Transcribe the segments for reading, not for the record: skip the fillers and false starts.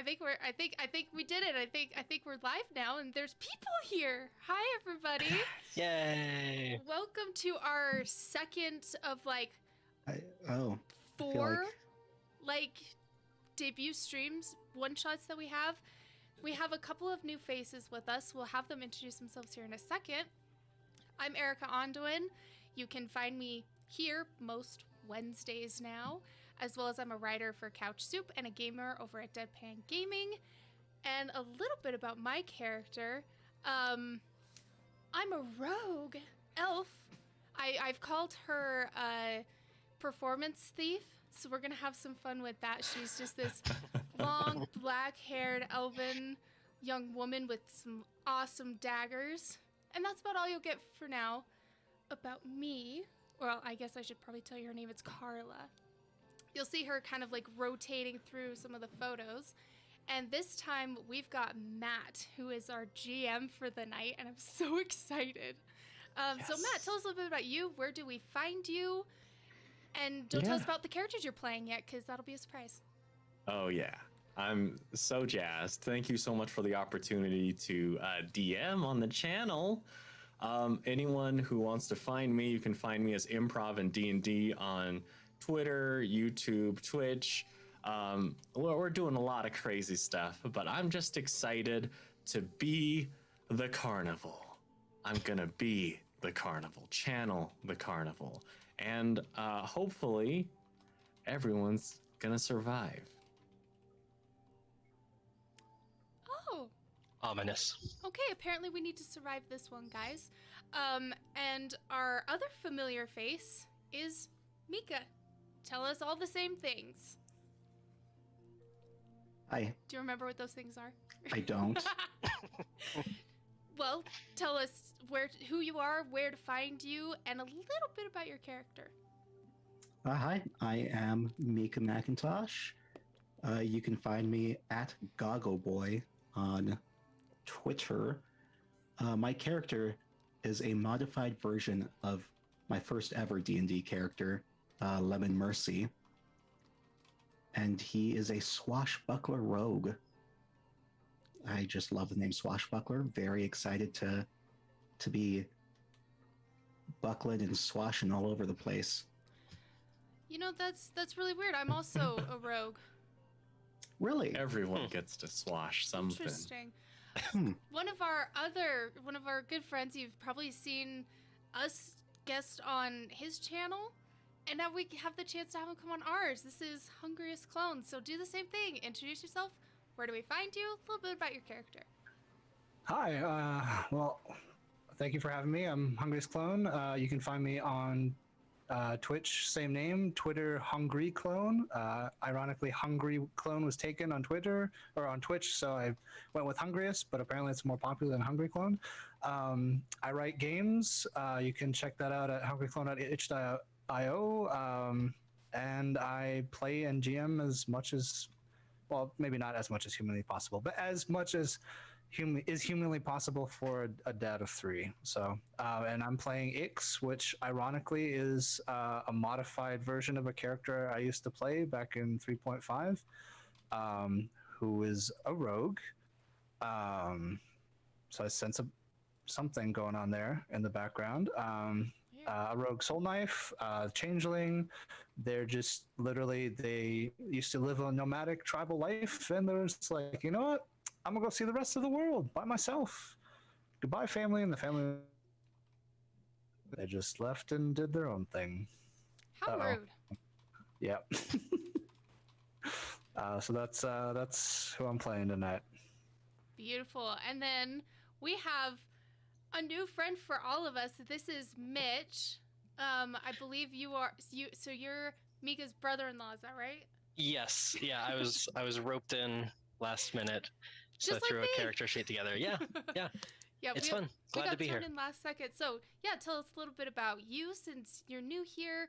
I think we did it. I think we're live now, and there's people here. Hi, everybody. Yay! Welcome to our second of like I feel four like debut streams, one shots that we have. We have a couple of new faces with us. We'll have them introduce themselves here in a second. I'm Erica Onduin. You can find me here most Wednesdays now, as well as I'm a writer for Couch Soup and a gamer over at Deadpan Gaming. And a little bit about my character. I'm a rogue elf. I've called her a performance thief, so we're gonna have some fun with that. She's just this long, black-haired elven young woman with some awesome daggers. And that's about all you'll get for now about me. Well, I guess I should probably tell you her name. It's Carla. You'll see her kind of like rotating through some of the photos. And this time we've got Matt, who is our GM for the night, and I'm so excited. Yes. So Matt, tell us a little bit about you. Where do we find you? And don't tell us about the characters you're playing yet, because that'll be a surprise. Oh, yeah. I'm so jazzed. Thank you so much for the opportunity to DM on the channel. Anyone who wants to find me, you can find me as Improv and D&D on Twitter, YouTube, Twitch. We're doing a lot of crazy stuff, but I'm just excited to be the Carnival. I'm gonna be the Carnival, channel the Carnival, and hopefully everyone's gonna survive. Oh. Ominous. Okay, apparently we need to survive this one, guys. And our other familiar face is Mika. Tell us all the same things. I Do you remember what those things are? don't. Well, tell us who you are, where to find you, and a little bit about your character. Hi, I am Mika McIntosh. You can find me at Goggle Boy on Twitter. My character is a modified version of my first ever D&D character, Lemon Mercy, and he is a swashbuckler rogue. I just love the name Swashbuckler. Very excited to be buckling and swashing all over the place. You know, that's really weird. I'm also a rogue. Really? Everyone gets to swash something. Interesting. One of our good friends, you've probably seen us guest on his channel, and now we have the chance to have him come on ours. This is Hungriest Clone, so do the same thing. Introduce yourself. Where do we find you? A little bit about your character. Hi, well, thank you for having me. I'm Hungriest Clone. You can find me on Twitch, same name, Twitter, Hungry Clone. Ironically, Hungry Clone was taken on Twitter, or on Twitch, so I went with Hungriest, but apparently it's more popular than Hungry Clone. I write games. You can check that out at hungryclone.itch.io. And I play and GM as much as, well, maybe not as much as humanly possible, but as much as is humanly possible for a dad of 3. So, and I'm playing Ix, which ironically is a modified version of a character I used to play back in 3.5, who is a rogue. So I sense something going on there in the background. A rogue soul knife, changeling. They're just literally, they used to live a nomadic tribal life, and they're just like, you know what? I'm gonna go see the rest of the world by myself. Goodbye, family. And the family, they just left and did their own thing. How rude. Yep. So that's who I'm playing tonight. Beautiful. And then we have a new friend for all of us. This is Mitch. I believe you're Mika's brother-in-law, is that right? Yes. Yeah, I was roped in last minute. So Just I threw like a me. character sheet together. Yeah. Yeah, It's fun. Glad to be here. We got thrown in last second. So, yeah, tell us a little bit about you since you're new here.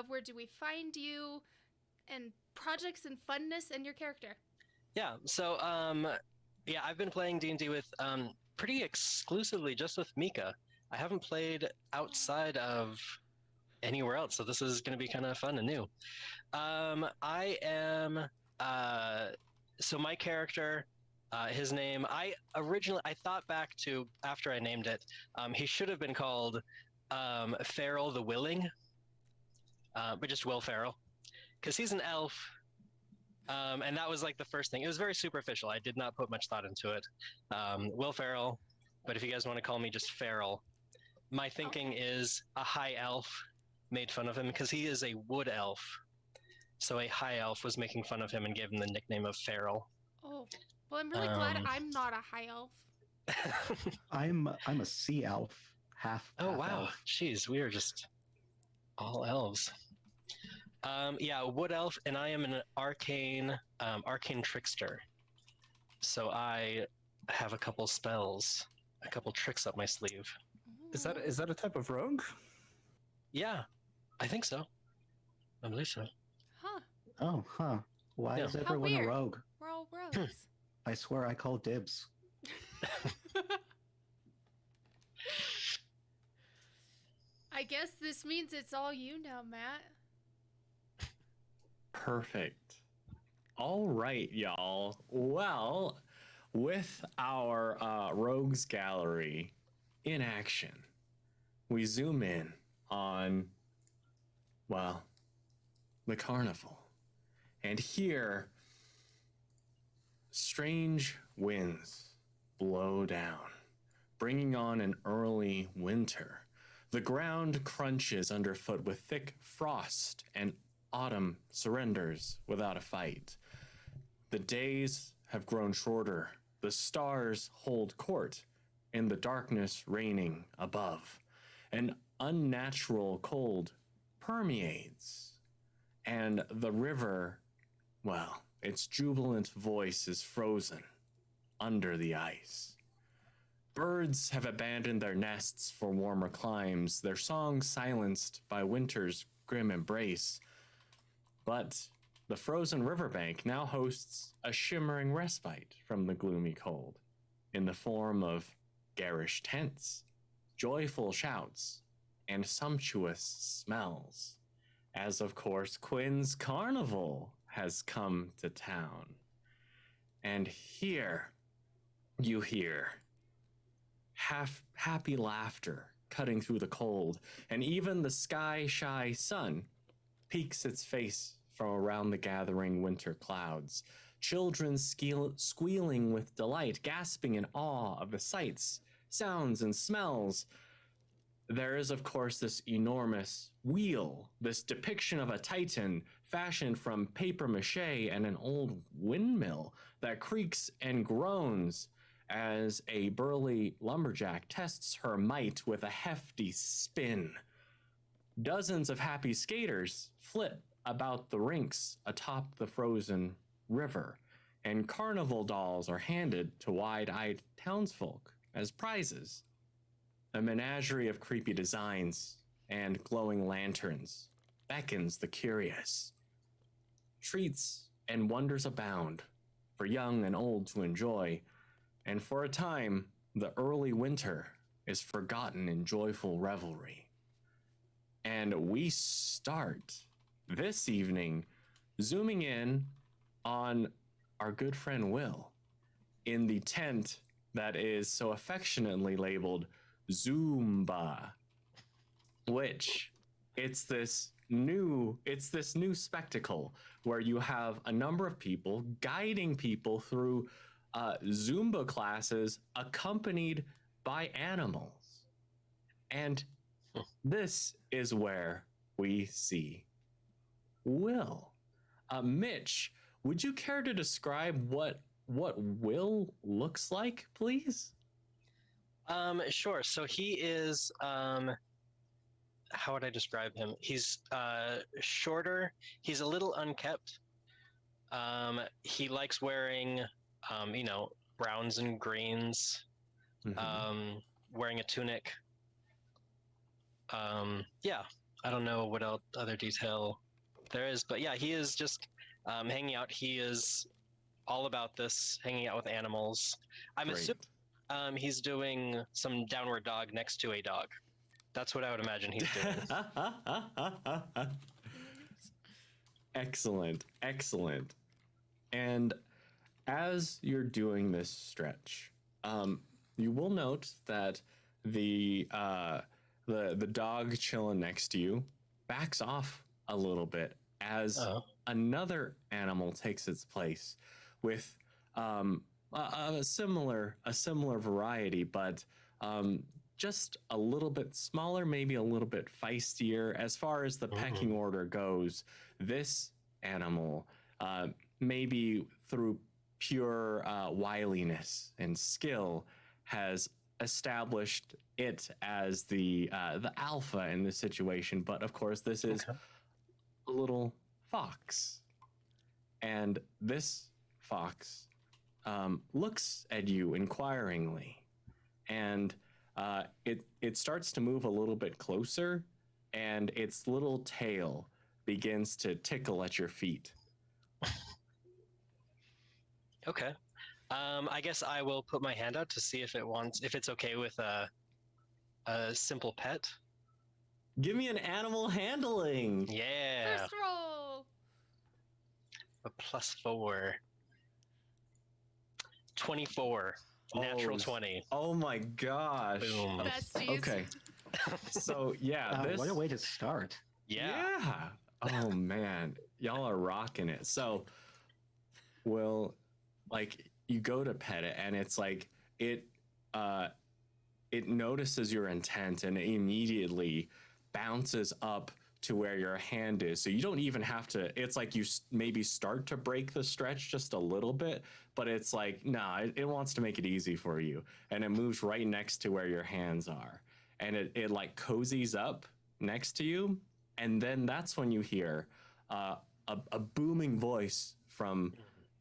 Where do we find you? And projects and funness and your character. Yeah. So, I've been playing D&D with pretty exclusively just with Mika. I haven't played outside of anywhere else, so this is going to be kind of fun and new. I am So my character, his name, I thought back to after I named it, he should have been called Farrell the Willing, but just Will Farrell, because he's an elf. And that was like the first thing. It was very superficial. I did not put much thought into it. Will Farrell, but if you guys want to call me just Farrell, my thinking is a high elf made fun of him because he is a wood elf. So a high elf was making fun of him and gave him the nickname of Farrell. Oh, well, I'm really glad I'm not a high elf. I'm a sea elf, half. Oh half wow, elf. jeez, we are just all elves. Yeah, wood elf, and I am an arcane trickster. So I have a couple spells, a couple tricks up my sleeve. Is that a type of rogue? Yeah, I think so. I believe so. Huh. Oh, huh. Why Yeah. is How everyone a weird. rogue? We're all rogues. I swear I call dibs. I guess this means it's all you now, Matt. Perfect. All right, y'all. Well, with our rogues gallery in action, we zoom in on, well, the carnival. And here, strange winds blow down, bringing on an early winter. The ground crunches underfoot with thick frost, and autumn surrenders without a fight. The days have grown shorter, the stars hold court, and the darkness reigning above. An unnatural cold permeates, and the river, well, its jubilant voice is frozen under the ice. Birds have abandoned their nests for warmer climes, their songs silenced by winter's grim embrace. But the frozen riverbank now hosts a shimmering respite from the gloomy cold in the form of garish tents, joyful shouts, and sumptuous smells, as of course Quinn's Carnival has come to town. And here you hear half happy laughter cutting through the cold, and even the sky-shy sun peeks its face from around the gathering winter clouds. Children squealing with delight, gasping in awe of the sights, sounds, and smells. There is, of course, this enormous wheel, this depiction of a titan fashioned from paper mache and an old windmill that creaks and groans as a burly lumberjack tests her might with a hefty spin. Dozens of happy skaters flit about the rinks atop the frozen river, and carnival dolls are handed to wide-eyed townsfolk as prizes. A menagerie of creepy designs and glowing lanterns beckons the curious. Treats and wonders abound for young and old to enjoy, and for a time, the early winter is forgotten in joyful revelry. And we start this evening zooming in on our good friend Will in the tent that is so affectionately labeled Zumba, which it's this new spectacle where you have a number of people guiding people through Zumba classes accompanied by animals. And this is where we see Will. Mitch, would you care to describe what Will looks like, please? Sure. So he is, how would I describe him? He's shorter. He's a little unkempt. He likes wearing, browns and greens. Mhm. Wearing a tunic. Yeah, I don't know what other detail there is, but yeah, he is just hanging out. He is all about this, hanging out with animals. I'm Great. assuming he's doing some downward dog next to a dog. That's what I would imagine he's doing. Excellent. And as you're doing this stretch, you will note that the dog chilling next to you backs off a little bit as another animal takes its place with a similar variety, but just a little bit smaller, maybe a little bit feistier. As far as the pecking order goes, this animal, maybe through pure wiliness and skill, has established it as the alpha in this situation. But of course, this is a little fox, and this fox looks at you inquiringly, and it starts to move a little bit closer, and its little tail begins to tickle at your feet. Okay. I guess I will put my hand out to see if it's okay with a simple pet. Give me an animal handling. Yeah. First roll. A +4. 24. Natural 20. Oh my gosh. Boom. Besties. Okay. So yeah, this. What a way to start. Yeah. Oh man, y'all are rocking it. So, like, you go to pet it, and it's like it notices your intent, and it immediately bounces up to where your hand is. So you don't even have to. It's like you maybe start to break the stretch just a little bit, but it's like, nah, it wants to make it easy for you, and it moves right next to where your hands are, and it like cozies up next to you, and then that's when you hear a booming voice from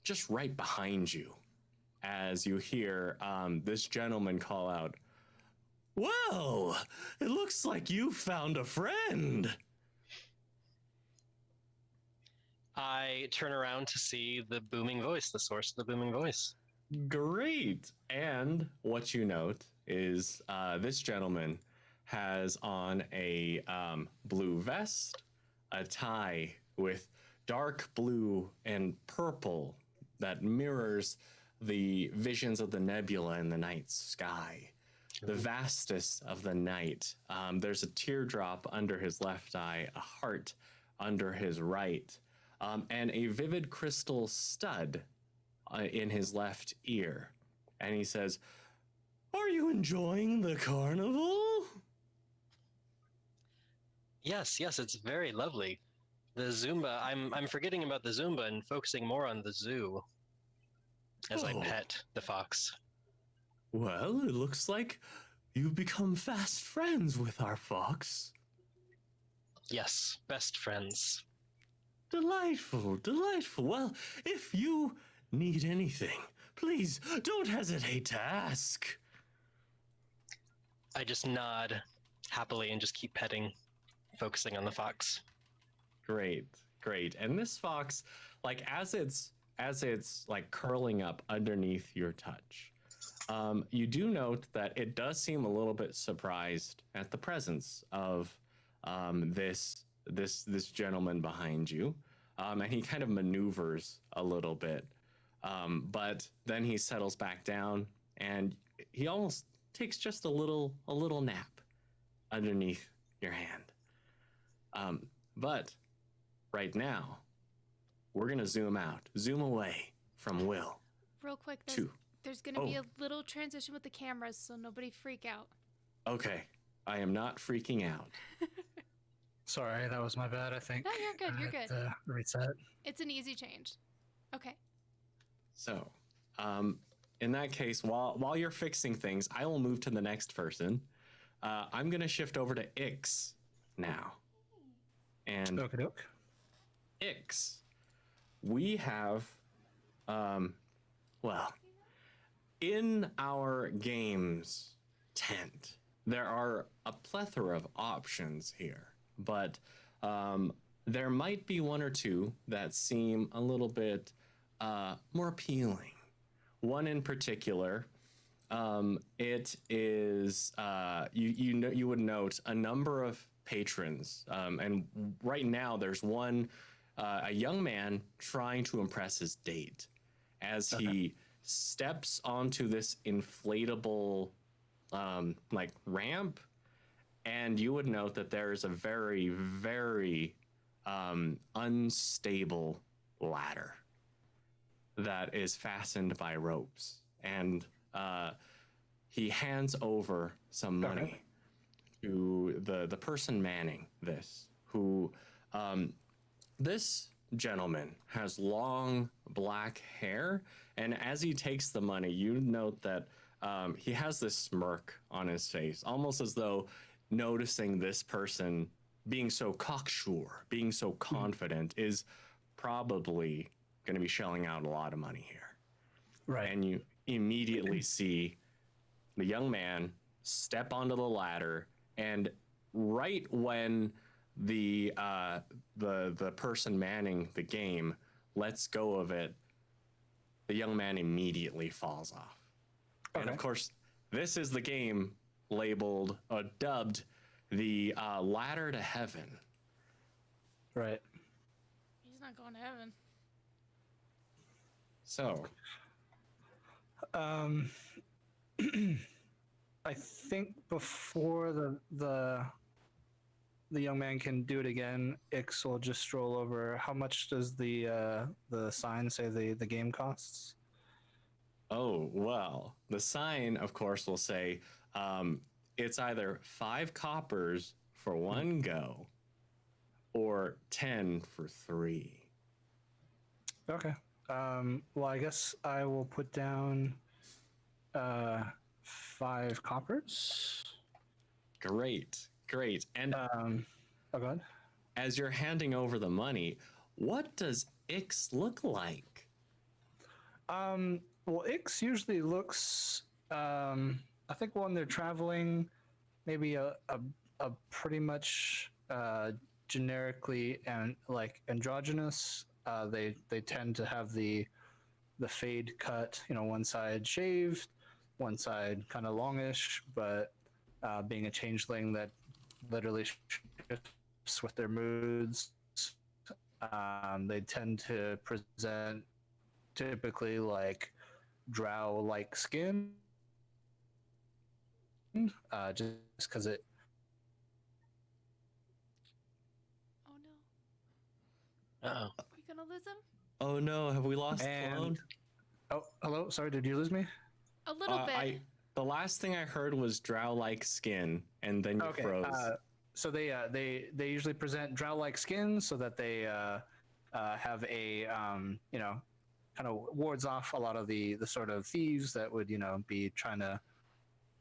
just right behind you, as you hear this gentleman call out, "Well, it looks like you found a friend." I turn around to see the booming voice, the source of the booming voice. Great. And what you note is this gentleman has on a blue vest, a tie with dark blue and purple that mirrors the visions of the nebula in the night sky, the vastness of the night. There's a teardrop under his left eye, a heart under his right, and a vivid crystal stud in his left ear. And he says, "Are you enjoying the carnival?" Yes, it's very lovely. The Zumba, I'm forgetting about the Zumba and focusing more on the zoo as I pet the fox. Well, it looks like you've become fast friends with our fox. Yes, best friends. Delightful, delightful. Well, if you need anything, please don't hesitate to ask. I just nod happily and just keep petting, focusing on the fox. Great, great. And this fox, like as it's like curling up underneath your touch, you do note that it does seem a little bit surprised at the presence of this gentleman behind you, and he kind of maneuvers a little bit, but then he settles back down, and he almost takes just a little nap underneath your hand. But right now, we're gonna zoom away from Will. Real quick, to there's going to be a little transition with the cameras, so nobody freak out. Okay, I am not freaking out. Sorry, that was my bad, I think. No, you're good, you're I had good. to reset. It's an easy change. Okay. So, in that case, while you're fixing things, I will move to the next person. I'm gonna shift over to Ix now. And Okie-doke. Ix, we have, well, in our games tent, there are a plethora of options here, but there might be one or two that seem a little bit more appealing. One in particular, it is you would note a number of patrons, and right now there's one a young man trying to impress his date, as he steps onto this inflatable like ramp, and you would note that there is a very, very unstable ladder that is fastened by ropes, and he hands over some money to the person manning this, who this gentleman has long black hair, and as he takes the money, you note that he has this smirk on his face, almost as though noticing this person being so cocksure, being so confident, is probably going to be shelling out a lot of money here. Right. And you immediately see the young man step onto the ladder, and right when the person manning the game lets go of it, the young man immediately falls off. And of course, this is the game labeled, dubbed the Ladder to Heaven. Right. He's not going to heaven. So, I think before the young man can do it again, Ix will just stroll over. How much does the sign say the game costs? oh, well, the sign, of course, will say it's either 5 coppers for 1 go or 10 for 3. Okay. Well, I guess I will put down 5 coppers. Great, great. And Oh, God. as you're handing over the money, what does Ix look like? Well, Ix usually looks, I think when they're traveling, maybe a pretty much generically and like androgynous. They tend to have the fade cut, one side shaved, one side kind of longish, but being a changeling that literally shifts with their moods, they tend to present typically like drow-like skin, just because it. Oh no. Uh-oh. Are we gonna lose him? Oh no, have we lost And- Clone? Oh, hello. Sorry, did you lose me? A little bit. The last thing I heard was drow-like skin, and then you froze. So they usually present drow-like skin so that they have a kind of wards off a lot of the sort of thieves that would be trying to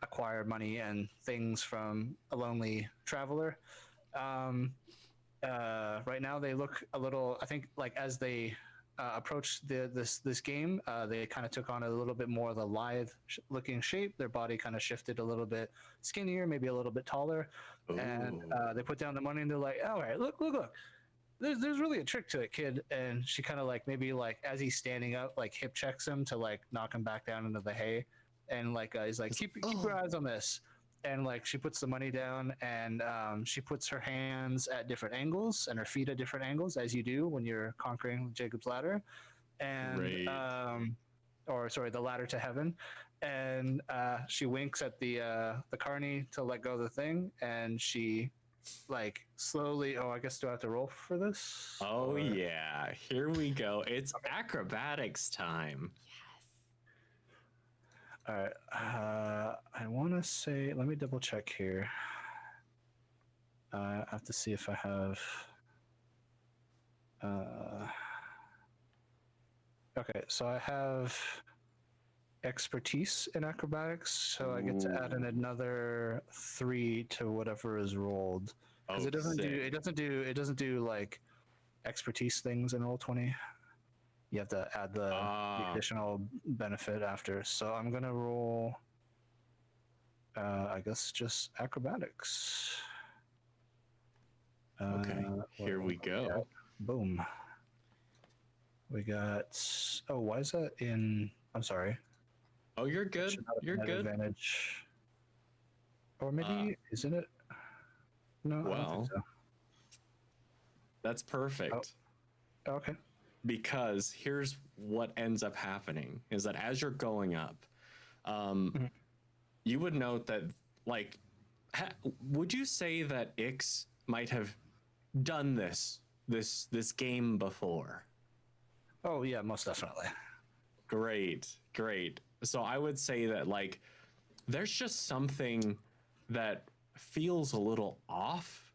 acquire money and things from a lonely traveler. Right now they look a little, I think, like as they approached this game, they kind of took on a little bit more of a lithe looking shape. Their body kind of shifted a little bit skinnier, maybe a little bit taller. And they put down the money and they're like, all right, look. There's really a trick to it, kid. And she kind of like maybe like as he's standing up, like hip checks him to like knock him back down into the hay. And like he's like, keep your eyes on this. And like she puts the money down, and she puts her hands at different angles and her feet at different angles, as you do when you're conquering Jacob's ladder, and the ladder to heaven. And she winks at the carny to let go of the thing, and she like slowly. Oh, I guess do I have to roll for this? Oh yeah, here we go. It's acrobatics time. All right. I want to say, let me double check here. I have to see if I have. Okay, so I have expertise in acrobatics, so I get to add in another 3 to whatever is rolled. Because it doesn't do like expertise things in Roll20. You have to add the additional benefit after. So I'm gonna roll, I guess, just acrobatics. Okay, here we go. Boom. We got. Oh, why is that in? I'm sorry. Oh, you're good. You're good. Advantage. Or maybe isn't it? No. I don't think so. That's perfect. Oh, okay. because here's what ends up happening is that as you're going up, you would note that, like, would you say that Ix might have done this game before? Oh yeah, most definitely. Great. So I would say that, like, there's just something that feels a little off.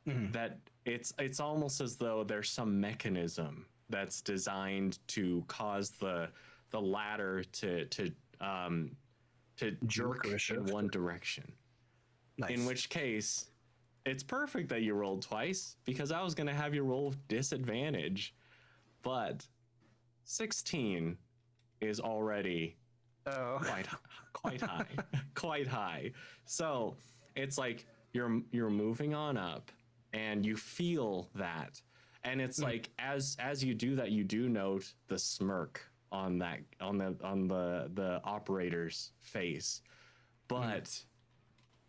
That it's almost as though there's some mechanism that's designed to cause the ladder to jerk in one direction. Nice. In which case, it's perfect that you rolled twice, because I was going to have you roll with disadvantage. But 16 is already quite high. Quite high. So it's like you're moving on up, and you feel that. And it's like as you do that, you do note the smirk on the operator's face. But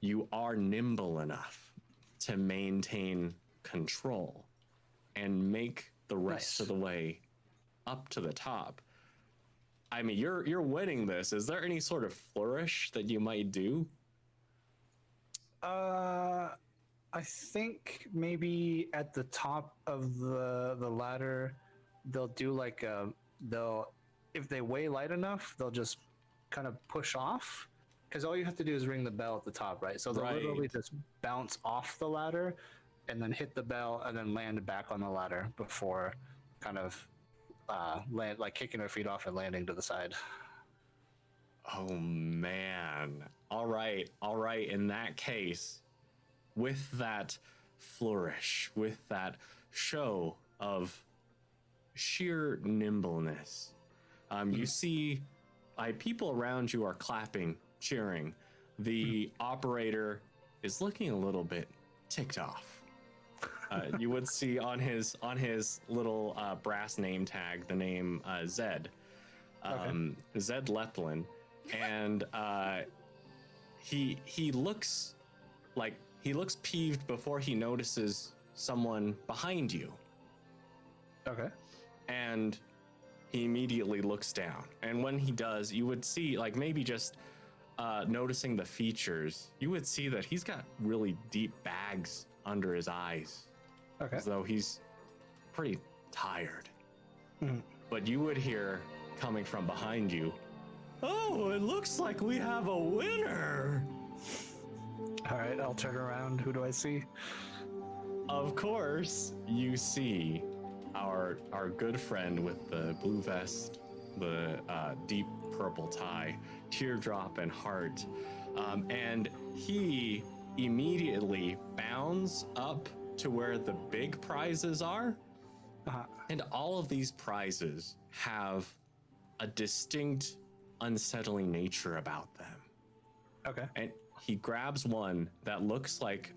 you are nimble enough to maintain control and make the rest of the way up to the top. I mean, you're winning this. Is there any sort of flourish that you might do? I think maybe at the top of the ladder, they'll do like if they weigh light enough, they'll just kind of push off. Because all you have to do is ring the bell at the top, right? So they'll literally just bounce off the ladder and then hit the bell and then land back on the ladder before kind of land, like kicking their feet off and landing to the side. Oh man. All right. In that case, with that flourish, with that show of sheer nimbleness, you see people around you are clapping, cheering. The operator is looking a little bit ticked off. You would see on his little brass name tag the name Zed, Zed Leplin, and he looks peeved before he notices someone behind you. Okay. And he immediately looks down, and when he does, you would see, like, maybe just noticing the features, you would see that he's got really deep bags under his eyes. Okay. As though he's pretty tired. But you would hear coming from behind you, "Oh, it looks like we have a winner." All right, I'll turn around. Who do I see? Of course, you see our good friend with the blue vest, the deep purple tie, teardrop and heart, and he immediately bounds up to where the big prizes are. And all of these prizes have a distinct unsettling nature about them. Okay. And he grabs one that looks like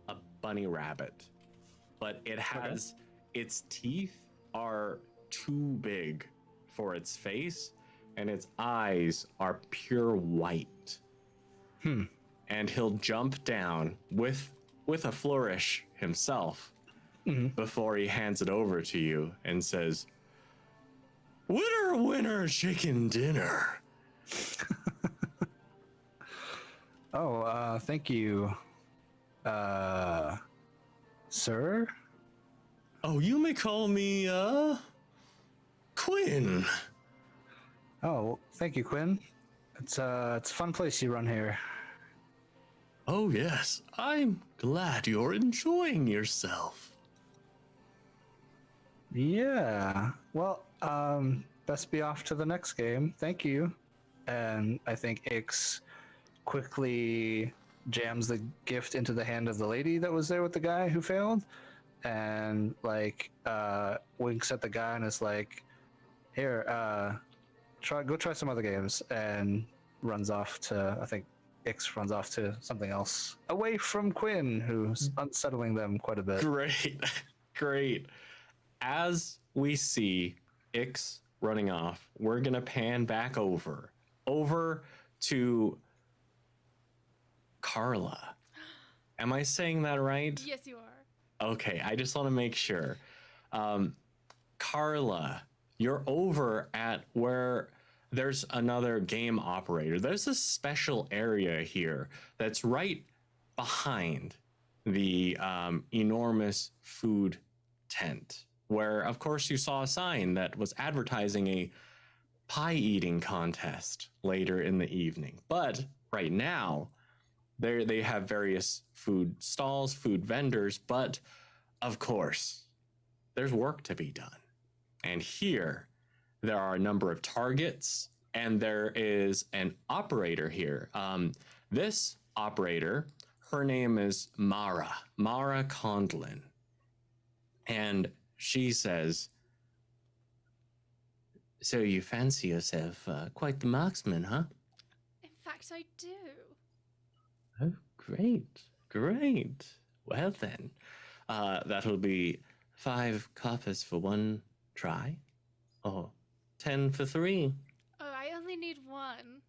a bunny rabbit, but it has its teeth are too big for its face, and its eyes are pure white. And he'll jump down with a flourish himself before he hands it over to you and says, "Winner, winner, chicken dinner." Oh, thank you, sir. Oh, you may call me Quinn. Oh, thank you, Quinn. It's a fun place you run here. Oh yes, I'm glad you're enjoying yourself. Yeah. Well, best be off to the next game. Thank you. And I think Ix quickly jams the gift into the hand of the lady that was there with the guy who failed, and like winks at the guy and is like, "Here, go try some other games," and runs off to, I think Ix runs off to something else away from Quinn, who's unsettling them quite a bit. Great. As we see Ix running off, we're gonna pan back over to Carla. Am I saying that right? Yes, you are. Okay, I just want to make sure. Carla, you're over at where there's another game operator. There's a special area here that's right behind the enormous food tent, where, of course, you saw a sign that was advertising a pie eating contest later in the evening. But right now, they have various food stalls, food vendors, but of course, there's work to be done. And here, there are a number of targets, and there is an operator here. This operator, her name is Mara Condlin. And she says, "So you fancy yourself quite the marksman, huh?" In fact, I do. Oh, great. Well then, that'll be 5 coppers for 1 try, or 10 for 3. Oh, I only need 1.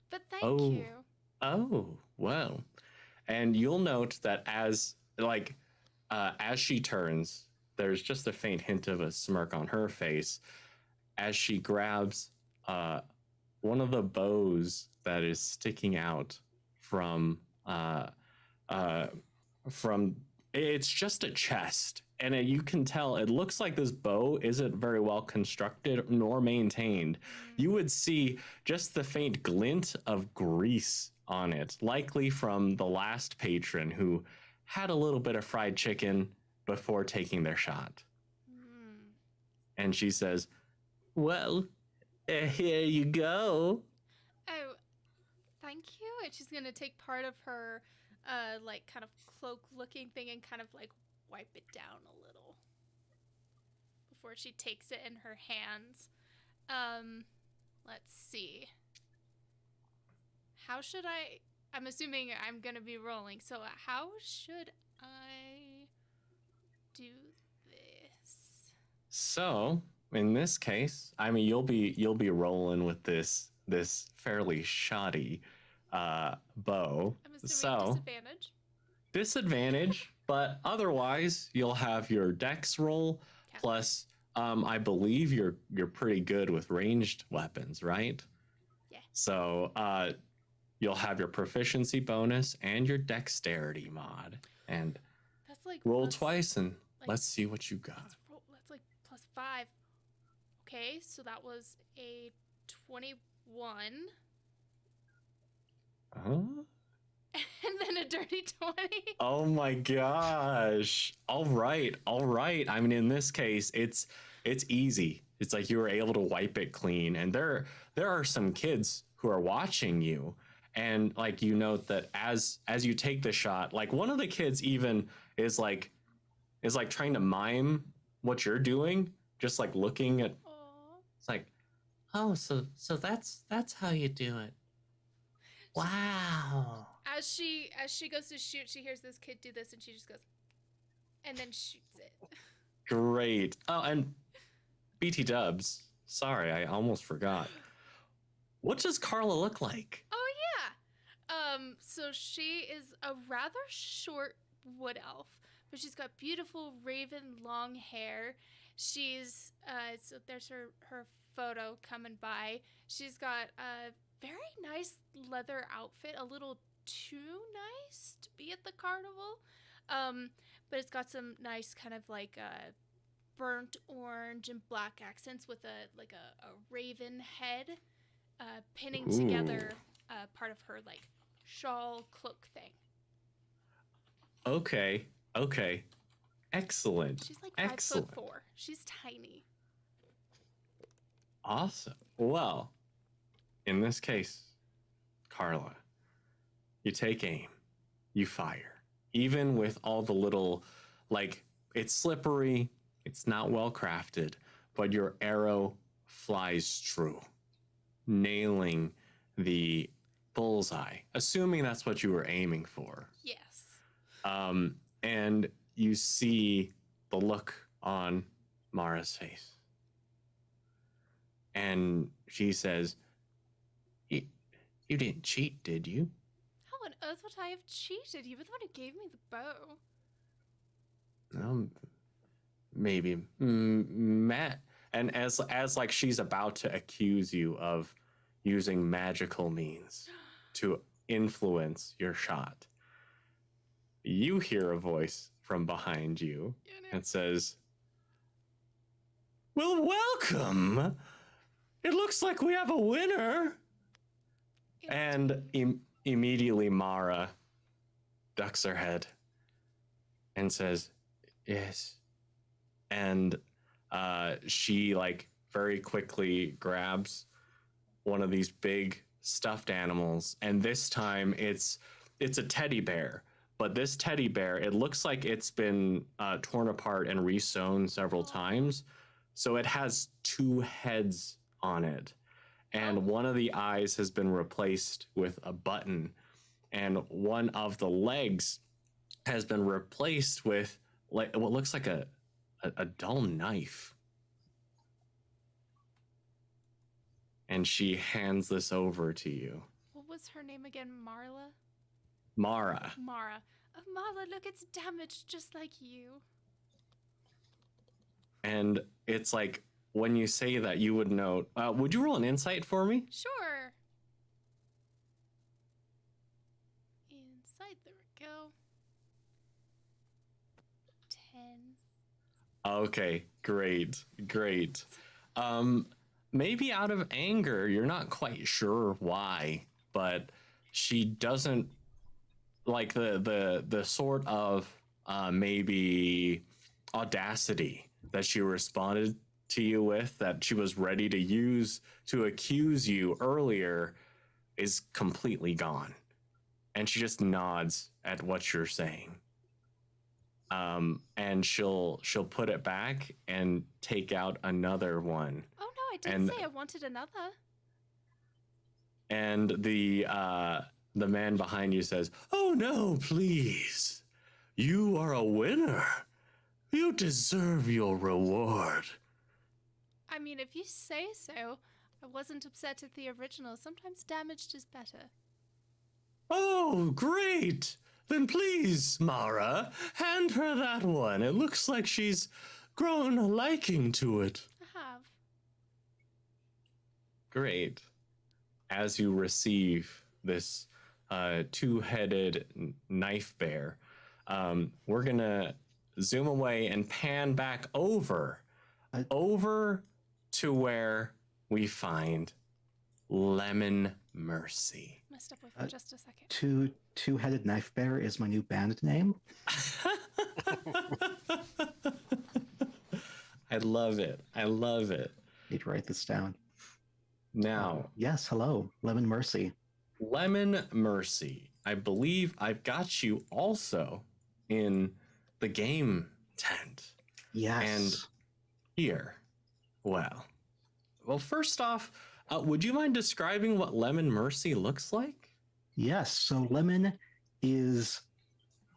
But thank Oh. you. Oh, well. And you'll note that as she turns, there's just a faint hint of a smirk on her face as she grabs one of the bows that is sticking out from it's just a chest, and you can tell it looks like this bow isn't very well constructed nor maintained. You would see just the faint glint of grease on it, likely from the last patron who had a little bit of fried chicken before taking their shot. And she says, "Well, here you go." Oh, thank you. And she's gonna take part of her, kind of cloak-looking thing and kind of wipe it down a little before she takes it in her hands. Let's see. How should I? I'm assuming I'm gonna be rolling. So how should I do this? So in this case, I mean, you'll be rolling with this fairly shoddy bow. I'm assuming So disadvantage, but otherwise you'll have your dex roll plus. I believe you're pretty good with ranged weapons, right? Yeah. So you'll have your proficiency bonus and your dexterity mod, and that's roll plus, twice and let's see what you got. That's plus 5. Okay, so that was a 21. Huh? And then a dirty 20. Oh my gosh. All right. I mean, in this case, it's easy. It's like you were able to wipe it clean. And there are some kids who are watching you. And you note that as you take the shot, one of the kids even is trying to mime what you're doing, just looking at. Aww. It's like, "Oh, so that's how you do it. Wow." As she goes to shoot, she hears this kid do this, and she just goes, and then shoots it. Great. Oh, and BT Dubs. Sorry, I almost forgot. What does Carla look like? Oh yeah. So she is a rather short wood elf, but she's got beautiful raven long hair. She's so there's her photo coming by. She's got a very nice leather outfit, a little too nice to be at the carnival, but it's got some nice kind of burnt orange and black accents with a raven head pinning together part of her shawl cloak thing. Okay. Excellent. She's 5'4". She's tiny. Awesome. Well, in this case, Carla, you take aim, you fire. Even with all the little, it's slippery, it's not well crafted, but your arrow flies true, nailing the bullseye, assuming that's what you were aiming for. Yes. And you see the look on Mara's face. And she says, You didn't cheat, did you?" How on earth would I have cheated? You were the one who gave me the bow. Matt. And as like she's about to accuse you of using magical means to influence your shot, you hear a voice from behind you and says, "Well, welcome. It looks like we have a winner." And immediately Mara ducks her head and says, "Yes." And she like very quickly grabs one of these big stuffed animals, and this time it's a teddy bear. But this teddy bear, it looks like it's been torn apart and resewn several times. So it has two heads on it. And one of the eyes has been replaced with a button. And one of the legs has been replaced with like what looks like a dull knife. And she hands this over to you. What was her name again? Marla? Mara. Mara. Oh, Marla, look, it's damaged just like you. And it's like, when you say that, you would note, would you roll an insight for me? Sure. Insight, there we go. 10. Okay, great. Maybe out of anger, you're not quite sure why, but she doesn't like the sort of maybe audacity that she responded to you with, that she was ready to use to accuse you earlier, is completely gone. And she just nods at what you're saying. And she'll put it back and take out another one. Oh no, I didn't say I wanted another. And the man behind you says, "Oh no, please. You are a winner. You deserve your reward." I mean, if you say so. I wasn't upset at the original. Sometimes damaged is better. "Oh, great. Then please, Mara, hand her that one. It looks like she's grown a liking to it." I have. Great. As you receive this two-headed knife bear, we're going to zoom away and pan back over to where we find Lemon Mercy. I'm gonna step away for just a second. Two-headed knife bear is my new band name. I love it. Need to write this down. Now, yes, hello, Lemon Mercy. Lemon Mercy, I believe I've got you also in the game tent. Yes. And here, well, first off, would you mind describing what Lemon Mercy looks like? Yes, so Lemon is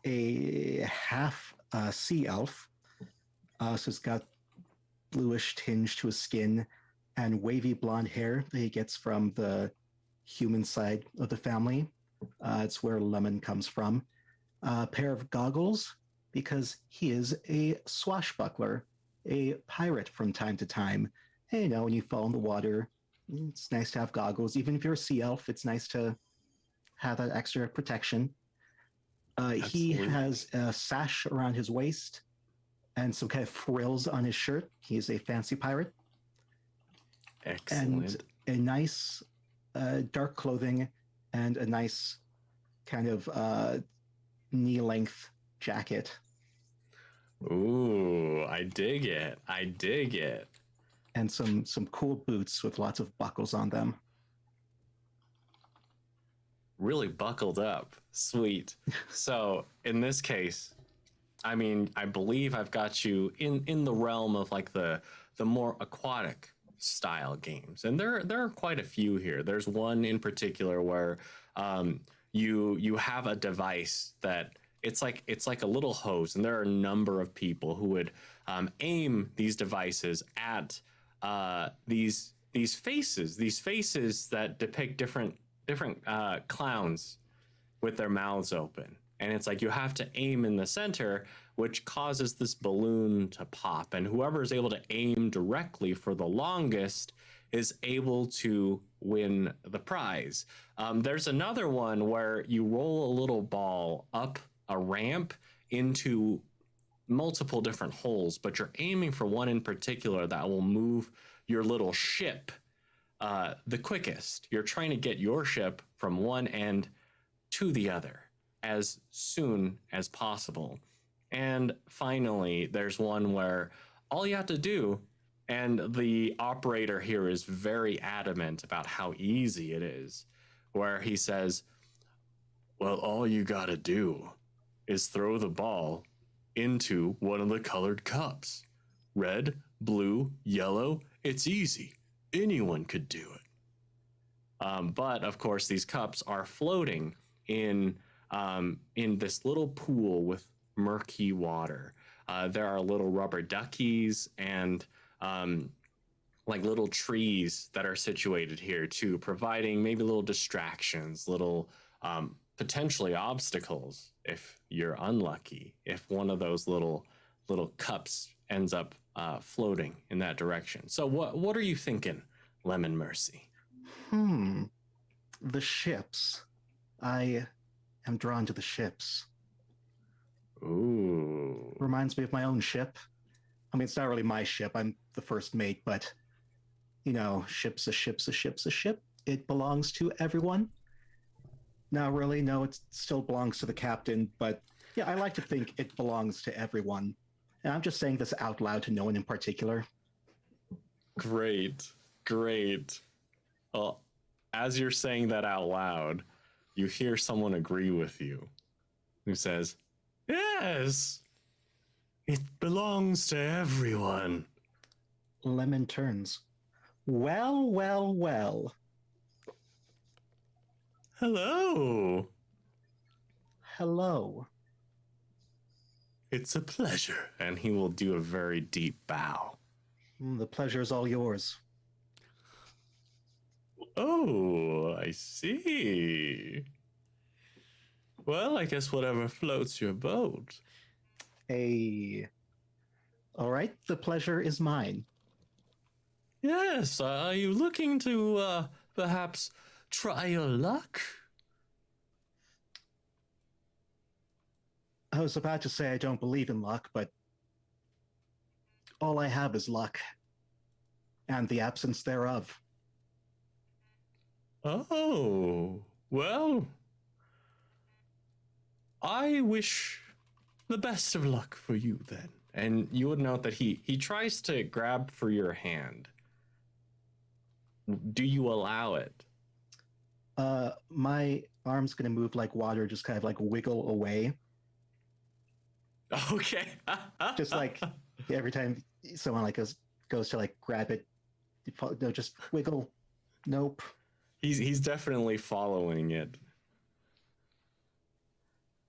a half sea elf. So it's got bluish tinge to his skin and wavy blonde hair that he gets from the human side of the family. It's where Lemon comes from. A pair of goggles, because he is a swashbuckler, a pirate from time to time. And, you know, when you fall in the water, it's nice to have goggles. Even if you're a sea elf, it's nice to have that extra protection. He has a sash around his waist and some kind of frills on his shirt. He is a fancy pirate. Excellent. And a nice dark clothing and a nice kind of knee-length jacket. Ooh, I dig it. And some cool boots with lots of buckles on them. Really buckled up. Sweet. So in this case, I mean, I believe I've got you in the realm of like the more aquatic style games, and there are quite a few here. There's one in particular where you have a device that it's like a little hose, and there are a number of people who would aim these devices at these faces that depict different clowns with their mouths open, and it's like you have to aim in the center, which causes this balloon to pop. And whoever is able to aim directly for the longest is able to win the prize. There's another one where you roll a little ball up a ramp into multiple different holes, but you're aiming for one in particular that will move your little ship the quickest. You're trying to get your ship from one end to the other as soon as possible. And finally, there's one where all you have to do, and the operator here is very adamant about how easy it is, where he says, well, all you gotta do is throw the ball into one of the colored cups. Red, blue, yellow, it's easy. Anyone could do it. But of course, these cups are floating in this little pool with murky water. There are little rubber duckies and like little trees that are situated here too, providing maybe little distractions, little potentially obstacles if you're unlucky, if one of those little cups ends up floating in that direction. So what are you thinking, Lemon Mercy? The ships. I am drawn to the ships. Ooh. Reminds me of my own ship. I mean, it's not really my ship. I'm the first mate, but you know, ship's a ship's a ship's a ship. It belongs to everyone. Not really. No, it still belongs to the captain. But yeah, I like to think it belongs to everyone. And I'm just saying this out loud to no one in particular. Great. Well, as you're saying that out loud, you hear someone agree with you who says, yes, it belongs to everyone. Lemon turns. Well. Hello. It's a pleasure. And he will do a very deep bow. The pleasure is all yours. Oh, I see. Well, I guess whatever floats your boat. All right, the pleasure is mine. Yes, are you looking to perhaps try your luck? I was about to say I don't believe in luck, but all I have is luck. And the absence thereof. Oh, well, I wish the best of luck for you then. And you would note that he tries to grab for your hand. Do you allow it? My arm's gonna move like water, just kind of like wiggle away. Okay. Just like every time someone like goes to like grab it, no, just wiggle. Nope. He's definitely following it.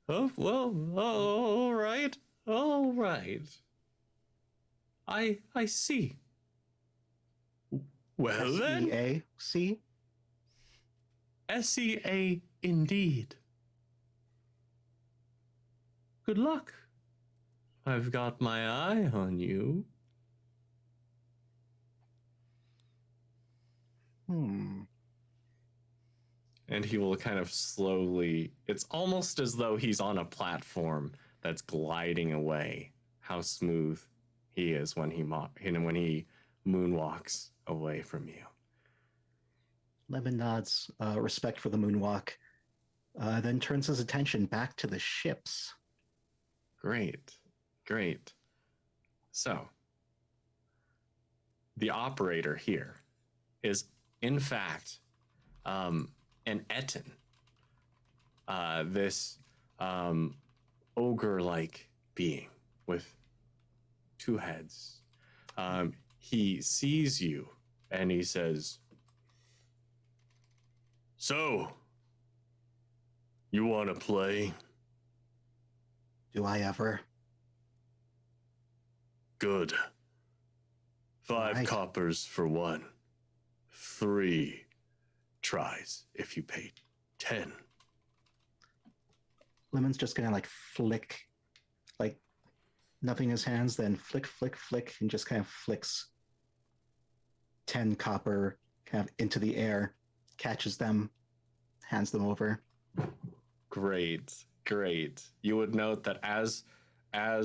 Oh, well, all right. I see. Well then. SEA? SEA indeed. Good luck. I've got my eye on you. And he will kind of slowly, it's almost as though he's on a platform that's gliding away. How smooth he is when he moonwalks away from you. Lemon nods, respect for the moonwalk, then turns his attention back to the ships. Great. So, the operator here is, in fact, an Etten. This ogre-like being with two heads. He sees you and he says, so, you want to play? Do I ever? Good. 5 Right. coppers for 1. 3 tries if you pay 10. Lemon's just gonna like flick, like nothing in his hands, then flick, flick, flick, and just kind of flicks 10 copper kind of into the air, catches them, hands them over. Great, great. You would note that as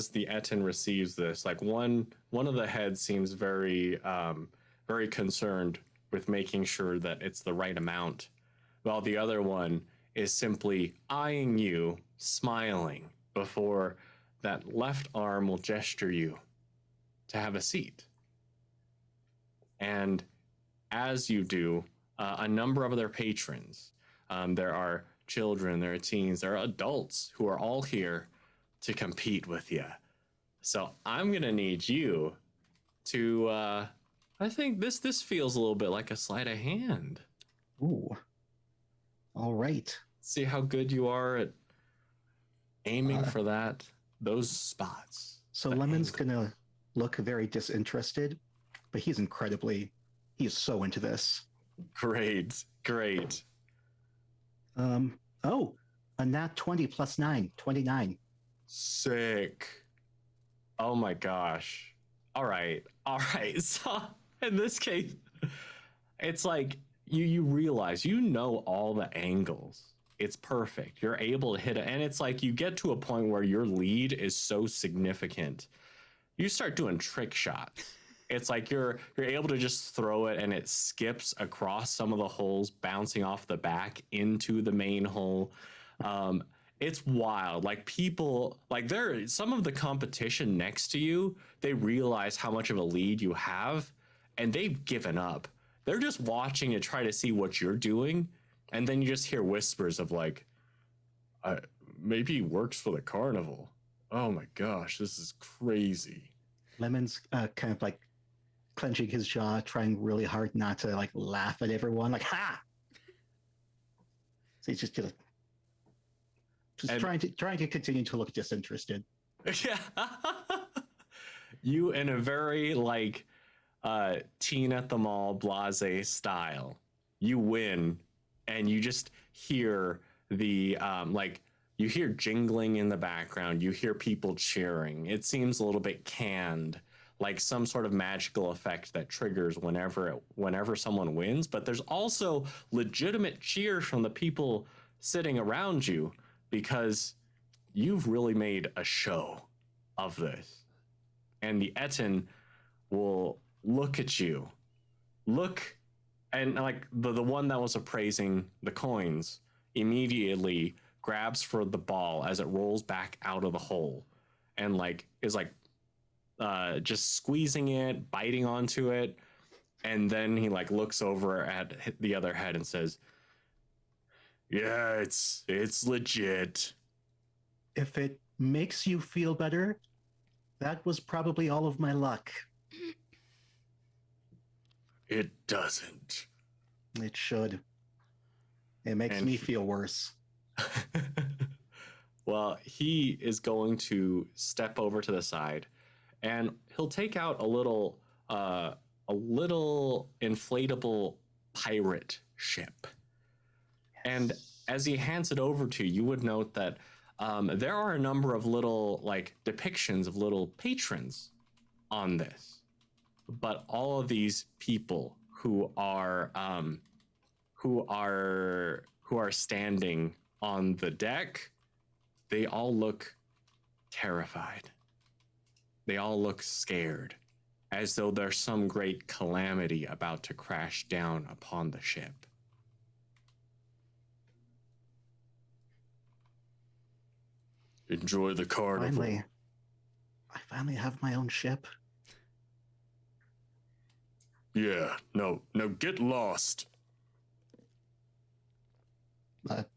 the Etin receives this, like one of the heads seems very very concerned with making sure that it's the right amount, while the other one is simply eyeing you, smiling, before that left arm will gesture you to have a seat. And as you do, a number of other patrons, there are children, there are teens, there are adults who are all here to compete with you. So I'm gonna need you to I think this feels a little bit like a sleight of hand. Ooh. All right. See how good you are at aiming for those spots. So the Lemon's angle. gonna look very disinterested, but he is so into this. Great. Oh, a nat 20 plus 9, 29. Sick. Oh my gosh. All right. So in this case, it's like you realize you know all the angles. It's perfect. You're able to hit it. And it's like you get to a point where your lead is so significant. You start doing trick shots. It's like you're able to just throw it and it skips across some of the holes, bouncing off the back into the main hole. It's wild. Like people, like some of the competition next to you, they realize how much of a lead you have and they've given up. They're just watching to try to see what you're doing. And then you just hear whispers of like, maybe he works for the carnival. Oh my gosh, this is crazy. Lemon's kind of like clenching his jaw, trying really hard not to like laugh at everyone, like ha. So he's just trying to continue to look disinterested. Yeah. You in a very like teen at the mall blase style. You win and you just hear the you hear jingling in the background, you hear people cheering. It seems a little bit canned, like some sort of magical effect that triggers whenever someone wins, but there's also legitimate cheers from the people sitting around you because you've really made a show of this. And the Etin will look at you, and like the one that was appraising the coins immediately grabs for the ball as it rolls back out of the hole and like is like just squeezing it, biting onto it, and then he like looks over at the other head and says, yeah, it's legit. If it makes you feel better, that was probably all of my luck. It doesn't. It should. It makes me feel worse. Well, he is going to step over to the side and he'll take out a little inflatable pirate ship. And as he hands it over to you, you would note that there are a number of little like depictions of little patrons on this. But all of these people who are standing on the deck, they all look terrified. They all look scared, as though there's some great calamity about to crash down upon the ship. Enjoy the carnival. I finally have my own ship. Yeah, no, get lost.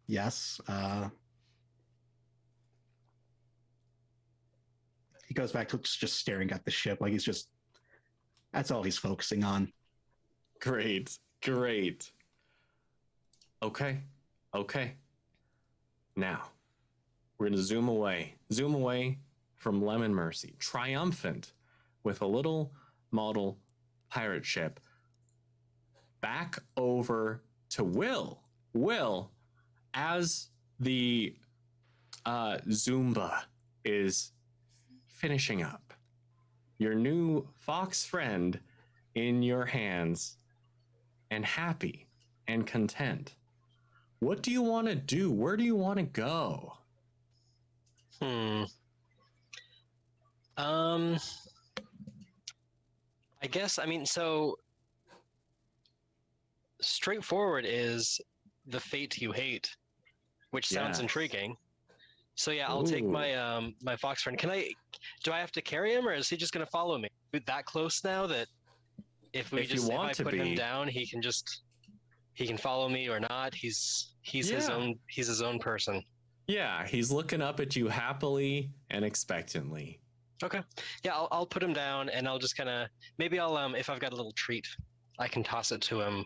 Yes. He goes back to just staring at the ship, like that's all he's focusing on. Great. Okay. Now, we're going to zoom away from Lemon Mercy, triumphant with a little model pirate ship, back over to Will, as the Zumba is finishing up. Your new fox friend in your hands and happy and content. What do you want to do? Where do you want to go? I guess, I mean, so straightforward is the fate you hate, which sounds Yes. intriguing. So yeah, I'll take Ooh. my my fox friend. Do I have to carry him, or is he just gonna follow me? We're that close now that if I put him down, he can follow me or not. He's his own person. Yeah, he's looking up at you happily and expectantly. Okay. Yeah, I'll put him down, and I'll just kind of maybe I'll if I've got a little treat, I can toss it to him,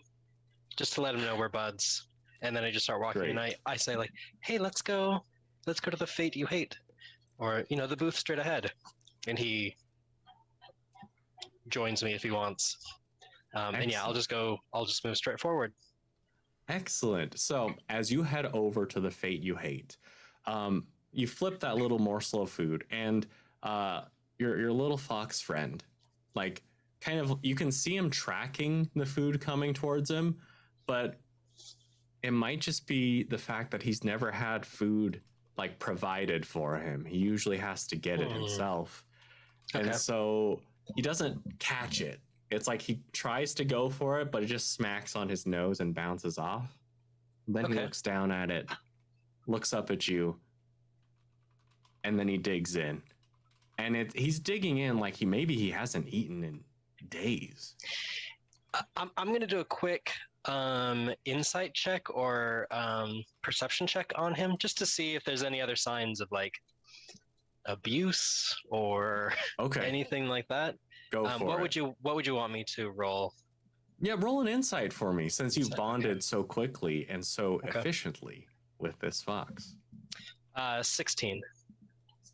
just to let him know we're buds. And then I just start walking, Great. and I say like, "Hey, let's go to the fate you hate," or the booth straight ahead, and he joins me if he wants. And yeah, I'll just move straight forward. Excellent. So as you head over to the fate you hate, you flip that little morsel of food, and your little fox friend, like, kind of, you can see him tracking the food coming towards him, but it might just be the fact that he's never had food like provided for him. He usually has to get it himself. Okay. And so he doesn't catch it. It's like he tries to go for it, but it just smacks on his nose and bounces off. Then he looks down at it, looks up at you, and then he digs in. And he's digging in like he hasn't eaten in days. I'm going to do a quick insight check or perception check on him, just to see if there's any other signs of like abuse or anything like that. Go for it. What would you want me to roll? Yeah, roll an insight for me, since you've bonded so quickly and so efficiently with this fox. 16.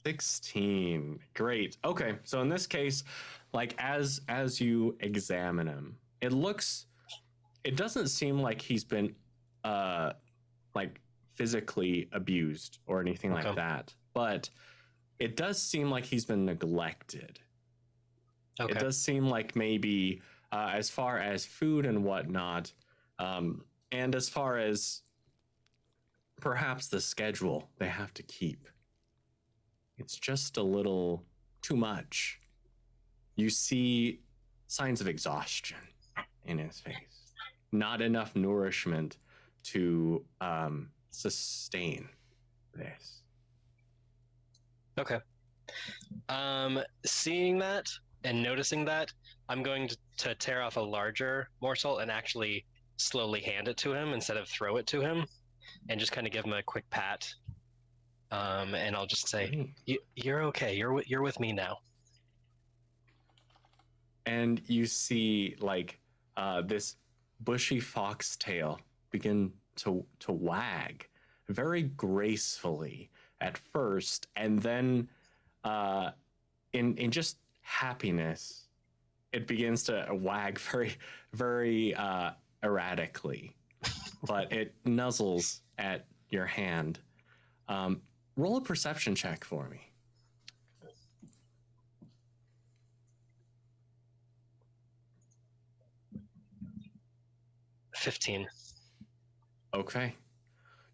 16. Great. Okay, so in this case, like, as you examine him, it doesn't seem like he's been like physically abused or anything like that, but it does seem like he's been neglected. It does seem like maybe as far as food and whatnot, and as far as perhaps the schedule they have to keep, it's just a little too much. You see signs of exhaustion in his face. Not enough nourishment to sustain this. Okay. Seeing that and noticing that, I'm going to tear off a larger morsel and actually slowly hand it to him instead of throw it to him, and just kind of give him a quick pat. And I'll just say, "You're okay. You're with me now." And you see, like, this bushy foxtail begin to wag very gracefully at first, and then in just happiness, it begins to wag very, very erratically, but it nuzzles at your hand. Roll a perception check for me. $15. Okay.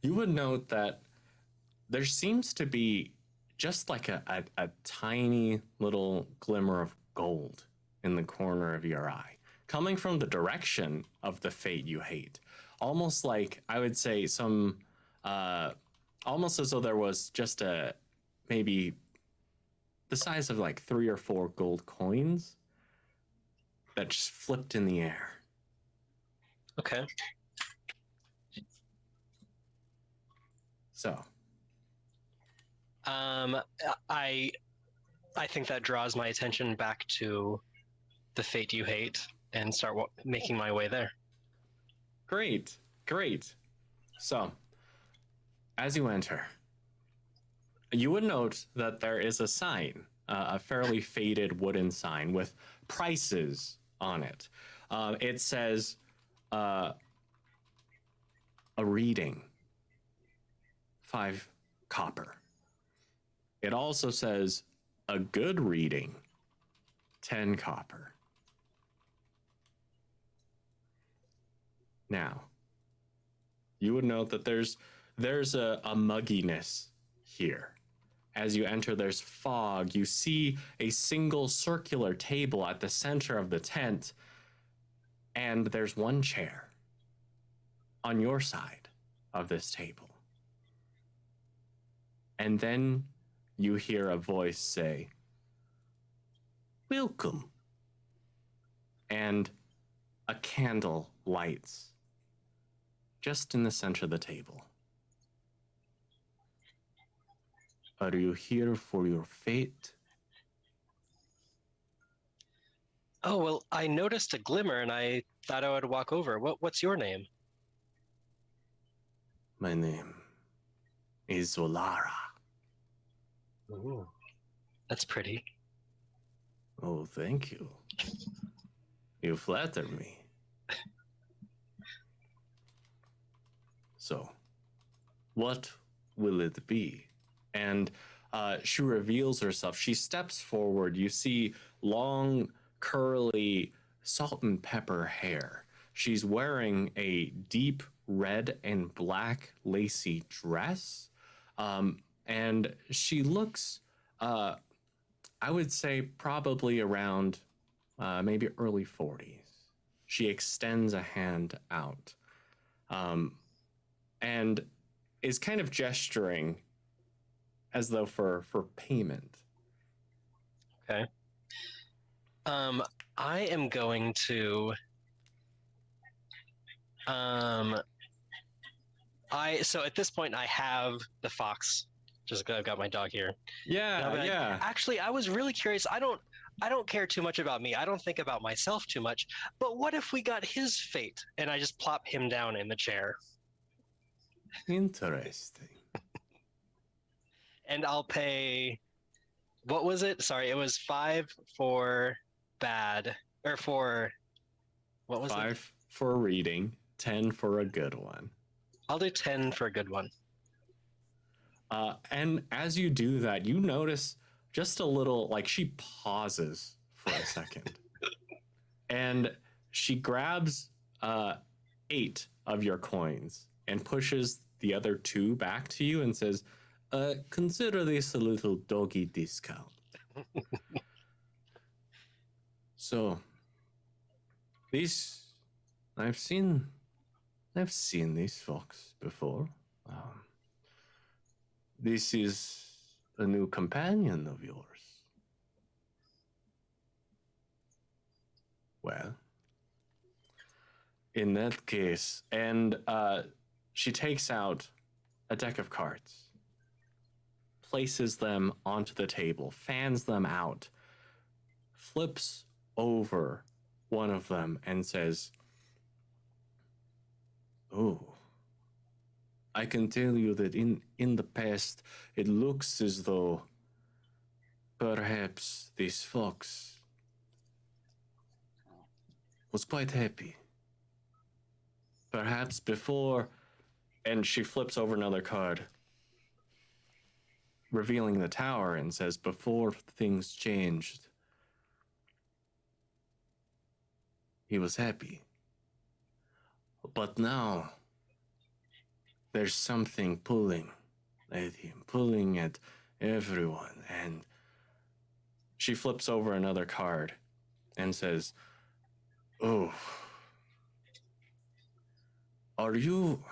You would note that there seems to be just like a tiny little glimmer of gold in the corner of your eye, coming from the direction of the fate you hate. Almost like, I would say, some, almost as though there was just maybe the size of like 3 or 4 gold coins that just flipped in the air. Okay. So, I think that draws my attention back to the fate you hate and start making my way there. Great. So, as you enter, you would note that there is a sign, a fairly faded wooden sign with prices on it. It says, a reading, 5 copper. It also says a good reading, 10 copper. Now, you would note that there's a mugginess here. As you enter, there's fog. You see a single circular table at the center of the tent, and there's one chair on your side of this table. And then you hear a voice say, "Welcome." And a candle lights just in the center of the table. Are you here for your fate? Oh, well, I noticed a glimmer and I thought I would walk over. What's your name? My name is Zolara. Ooh, that's pretty. Oh, thank you. You flatter me. So, what will it be? And she reveals herself. She steps forward. You see long, curly, salt and pepper hair. She's wearing a deep red and black lacy dress. And she looks, I would say, probably around maybe early 40s. She extends a hand out and is kind of gesturing as though for payment. Okay. I am going to so at this point I have the fox. Just I've got my dog here. Yeah. Actually, I was really curious. I don't care too much about me. I don't think about myself too much. But what if we got his fate and I just plop him down in the chair? Interesting. And I'll pay, what was it? Sorry, it was 5 for bad, or for, what was it? 5 for a reading, 10 for a good one. I'll do 10 for a good one. And as you do that, you notice just a little, like she pauses for a second. And she grabs 8 of your coins and pushes the other 2 back to you and says, consider this a little doggy discount. So, I've seen these folks before. This is a new companion of yours. Well, in that case, and she takes out a deck of cards, places them onto the table, fans them out, flips over one of them and says, "Oh, I can tell you that in the past, it looks as though perhaps this fox was quite happy. Perhaps before," and she flips over another card, revealing the tower, and says, "Before things changed, he was happy. But now, there's something pulling at him, pulling at everyone." And she flips over another card and says, "Oh, are you..."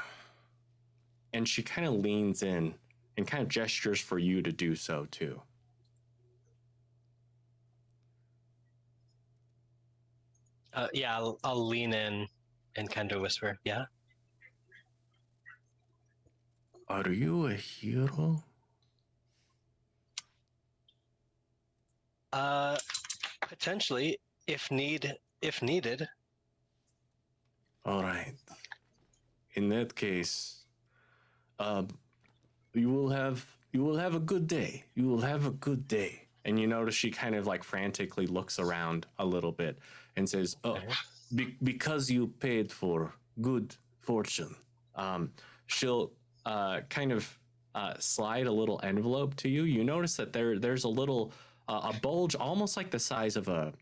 And she kind of leans in and kind of gestures for you to do so too. Yeah, I'll lean in and kind of whisper, yeah? "Are you a hero?" Potentially, if needed. All right. In that case, you will have a good day. You will have a good day. And you notice she kind of like frantically looks around a little bit and says, "Oh, because you paid for good fortune." She'll kind of slide a little envelope to you, you notice that there's a little a bulge, almost like the size of a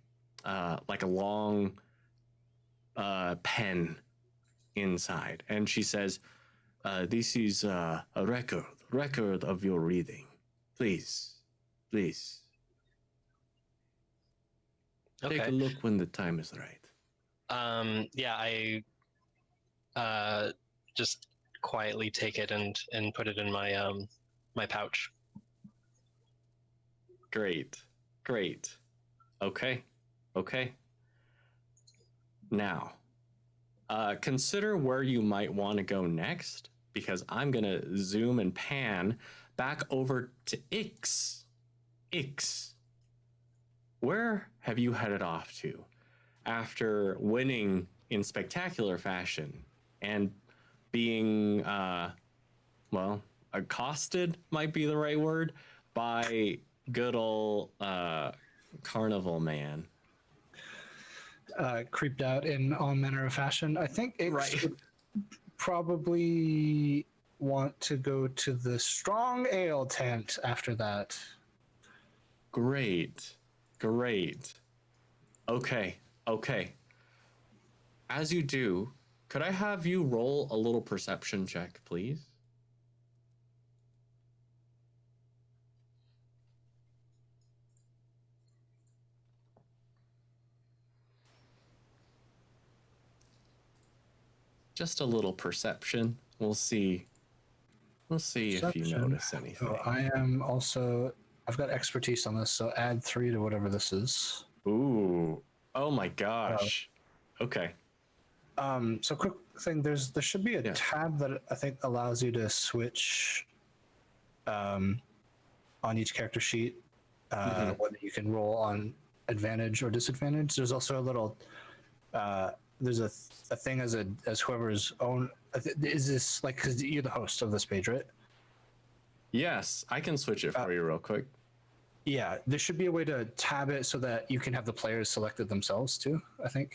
long pen inside. And she says, "This is a record of your reading. Please, please take a Okay. look when the time is right." Yeah, I just quietly take it and put it in my my pouch. Great. Okay. Now, consider where you might want to go next, because I'm going to zoom and pan back over to Ix. Ix, where have you headed off to after winning in spectacular fashion and being, accosted might be the right word, by good old Carnival man? Creeped out in all manner of fashion. I think it Right. would probably want to go to the strong ale tent after that. Great. Okay. As you do, could I have you roll a little perception check, please? Just a little perception. We'll see if you Perception. notice anything. So I am also. I've got expertise on this, so add 3 to whatever this is. Ooh. Oh my gosh. Okay. So quick thing, there should be a Yeah. tab that I think allows you to switch on each character sheet whether you can roll on advantage or disadvantage. There's also a little there's a thing as whoever's own. Is this like, because you're the host of this page, right? Yes, I can switch it for you real quick. Yeah, there should be a way to tab it so that you can have the players selected themselves too. I think,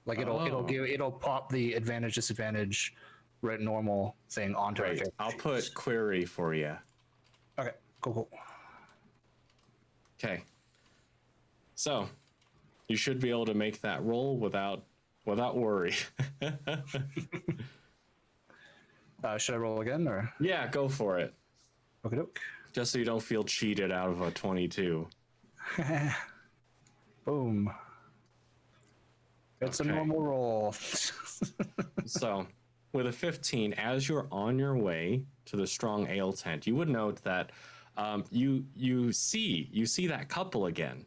like it'll pop the advantage disadvantage normal thing onto Right. it. I'll put query for you. Okay, cool. Okay. So, you should be able to make that roll without worry. Should I roll again or? Yeah, go for it. Okay, doke. Just so you don't feel cheated out of a 22. Boom. It's Okay. a normal roll. So, with a 15, as you're on your way to the strong ale tent, you would note that you see that couple again,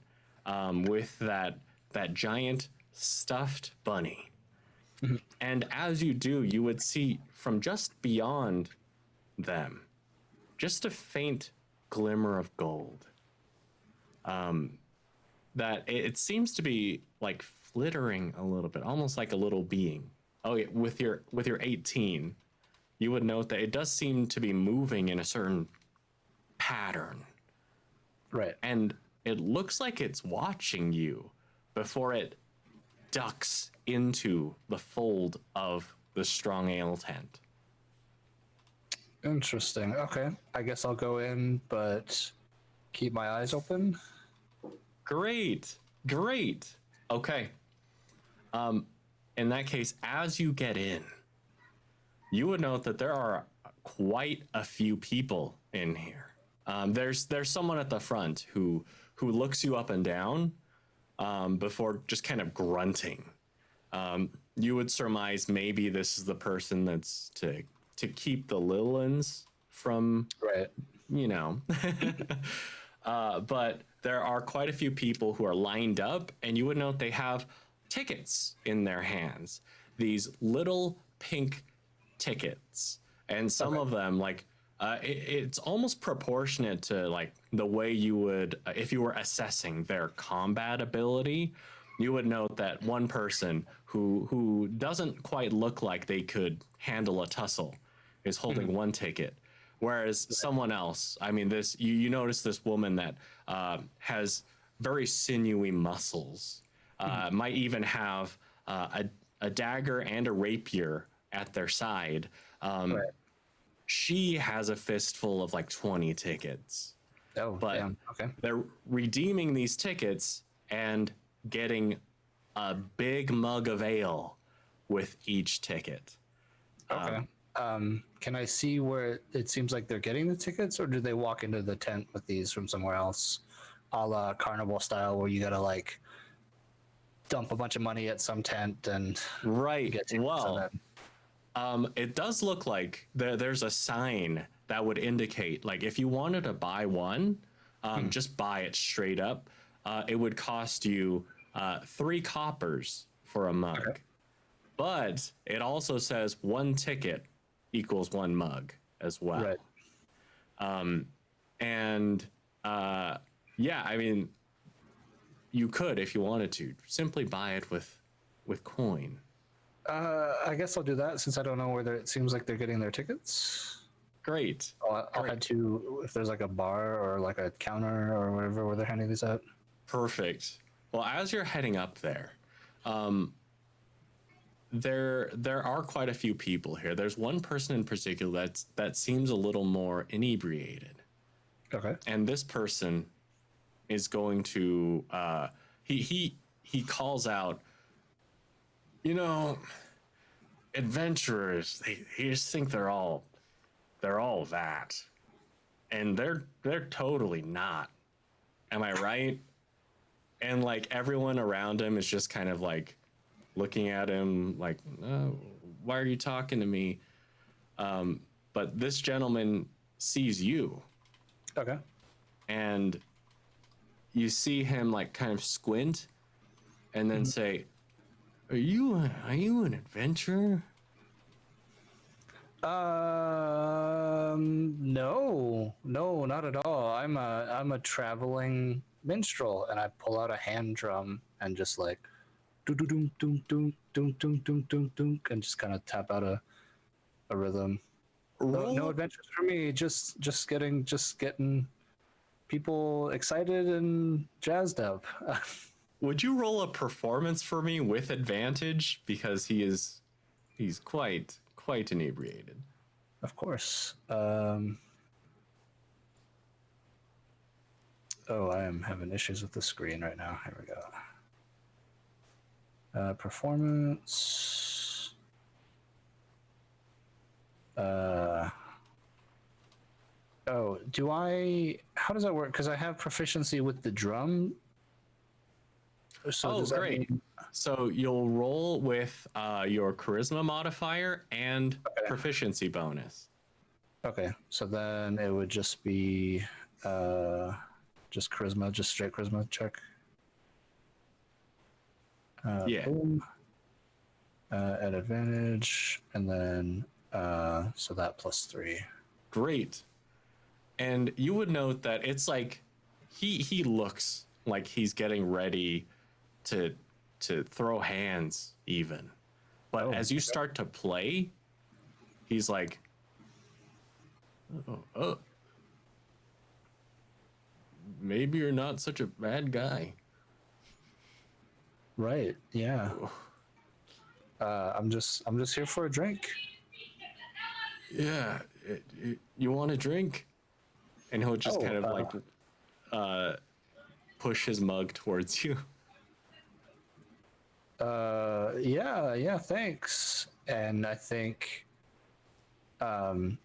with that giant stuffed bunny. And as you do, you would see from just beyond them just a faint glimmer of gold. That it seems to be like flittering a little bit, almost like a little being. Oh yeah, with your 18, you would note that it does seem to be moving in a certain pattern. Right. And it looks like it's watching you before it ducks into the fold of the strong ale tent. Interesting. Okay. I guess I'll go in, but keep my eyes open. Great. Okay. In that case, as you get in, you would note that there are quite a few people in here. There's someone at the front who looks you up and down before just kind of grunting. You would surmise maybe this is the person that's to keep the Lillans from, Right. But there are quite a few people who are lined up, and you would note they have tickets in their hands. These little pink tickets, and some of them, like, it's almost proportionate to like the way you would, if you were assessing their combat ability. You would note that one person who doesn't quite look like they could handle a tussle is holding one ticket, whereas someone else, I mean, this you notice this woman that has very sinewy muscles, might even have a dagger and a rapier at their side. Right. she has a fistful of like 20 tickets. Oh, But damn. Okay. they're redeeming these tickets and getting a big mug of ale with each ticket. Okay. Can I see where it seems like they're getting the tickets, or do they walk into the tent with these from somewhere else, a la Carnival style, where you gotta like dump a bunch of money at some tent and Right. get tickets? Well, it does look like there's a sign that would indicate, like, if you wanted to buy one, just buy it straight up. It would cost you 3 coppers for a mug. Okay. But it also says 1 ticket equals 1 mug as well. Right. And yeah, I mean, you could, if you wanted to, simply buy it with coin. I guess I'll do that since I don't know where it seems like they're getting their tickets. Great. I'll head to if there's like a bar or like a counter or whatever where they're handing these out. Perfect. Well, as you're heading up there, there are quite a few people here. There's one person in particular that seems a little more inebriated. Okay. And this person is going to he calls out, you know, adventurers, they just think they're all that, and they're totally not. Am I right? And like everyone around him is just kind of like looking at him like, oh, why are you talking to me? But this gentleman sees you, Okay. and you see him like kind of squint and then say, are you an adventurer? No, not at all. I'm a traveling minstrel, and I pull out a hand drum and just like doo doo doom doom doom doom doom doom doom doom, and just kind of tap out a rhythm. No adventures for me. Just getting people excited and jazzed up. Would you roll a performance for me with advantage, because he's quite inebriated? Of course. Oh, I am having issues with the screen right now. Here we go. Performance. Oh, how does that work? Because I have proficiency with the drum. So Oh, does that great. mean- So you'll roll with your charisma modifier and Okay. proficiency bonus. Okay, so then it would just be just charisma, just straight charisma check. Yeah. Boom. At advantage, and then so that +3. Great. And you would note that it's like he looks like he's getting ready to throw hands even. But Oh, as you okay. start to play, he's like, oh, maybe you're not such a bad guy. Right. Yeah. I'm just here for a drink. Yeah, you want a drink? And he'll just Oh, kind of like push his mug towards you. Yeah, thanks. And I think they'll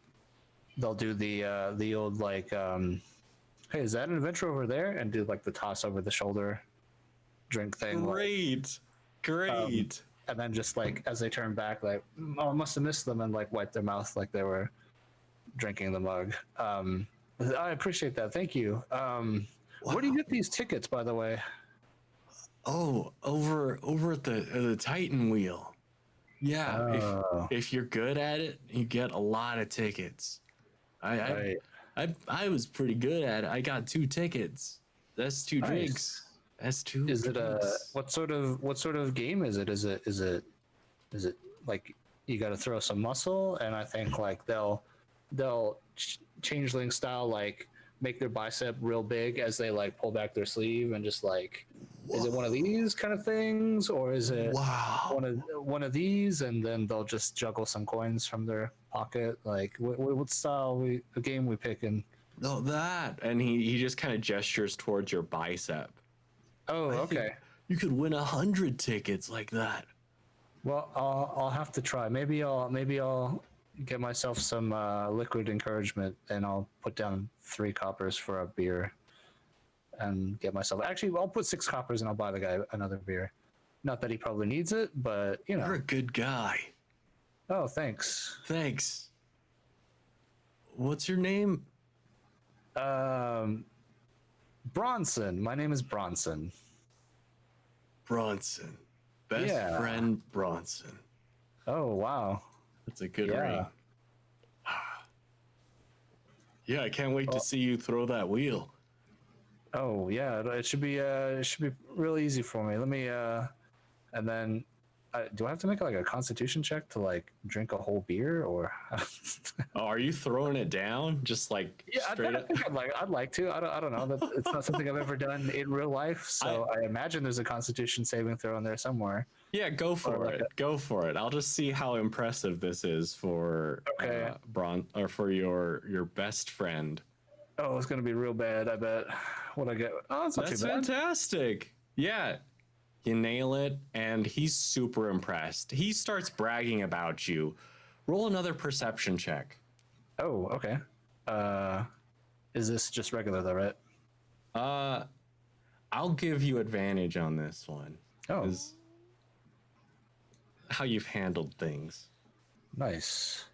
do the old like hey, is that an adventure over there? And do like the toss over the shoulder drink thing. Great. And then just like as they turn back, like, oh, I must have missed them, and like wipe their mouth like they were drinking the mug. I appreciate that. Thank you. Where do you get these tickets, by the way? Oh, over at the Titan wheel. Yeah, Oh. if you're good at it, you get a lot of tickets. Right. I was pretty good at it. I got 2 tickets. That's 2 Nice. drinks. That's 2 Is it drinks. what sort of game is it? Is it like you got to throw some muscle, and I think like they'll changeling style like make their bicep real big as they like pull back their sleeve and just like, is it one of these kind of things, or is it Wow. one of these, and then they'll just juggle some coins from their pocket? Like, what style the game we picking? No, that. And he just kind of gestures towards your bicep. Oh, I okay. think you could win 100 tickets like that. Well, I'll have to try. Maybe I'll get myself some liquid encouragement, and I'll put down 3 coppers for a beer, and get myself. Actually, I'll put 6 coppers, and I'll buy the guy another beer. Not that he probably needs it, but you know. You're a good guy. Oh, thanks. Thanks. What's your name? Bronson. My name is Bronson. Bronson. Best friend Bronson. Oh, wow. That's a good Yeah. ring. Yeah, I can't wait to see you throw that wheel. Oh, yeah. It should be real easy for me. Let me and then do I have to make like a constitution check to like drink a whole beer, or Oh, are you throwing it down? Just like straight up? I'd like to. I don't know. It's not something I've ever done in real life, so I imagine there's a constitution saving throw in there somewhere. Yeah, go for it. Go for it. I'll just see how impressive this is for for your best friend. Oh, it's gonna be real bad, I bet. What I get? Oh, it's not That's too bad. fantastic. Yeah. You nail it, and he's super impressed. He starts bragging about you. Roll another perception check. Oh, okay. Is this just regular though, right? I'll give you advantage on this one. Oh, 'Cause how you've handled things. nice.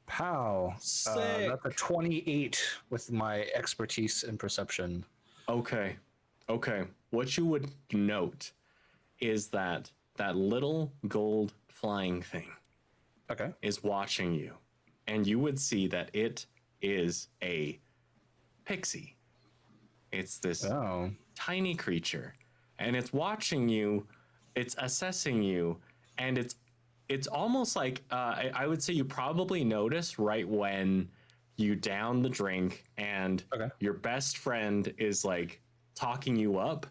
Pow. Sick. That's a 28 with my expertise in perception. Okay. What you would note is that little gold flying thing Okay. is watching you, and you would see that it is a pixie. It's this Oh. tiny creature, and it's watching you, it's assessing you, and it's almost like I would say you probably notice right when you down the drink and your best friend is like talking you up.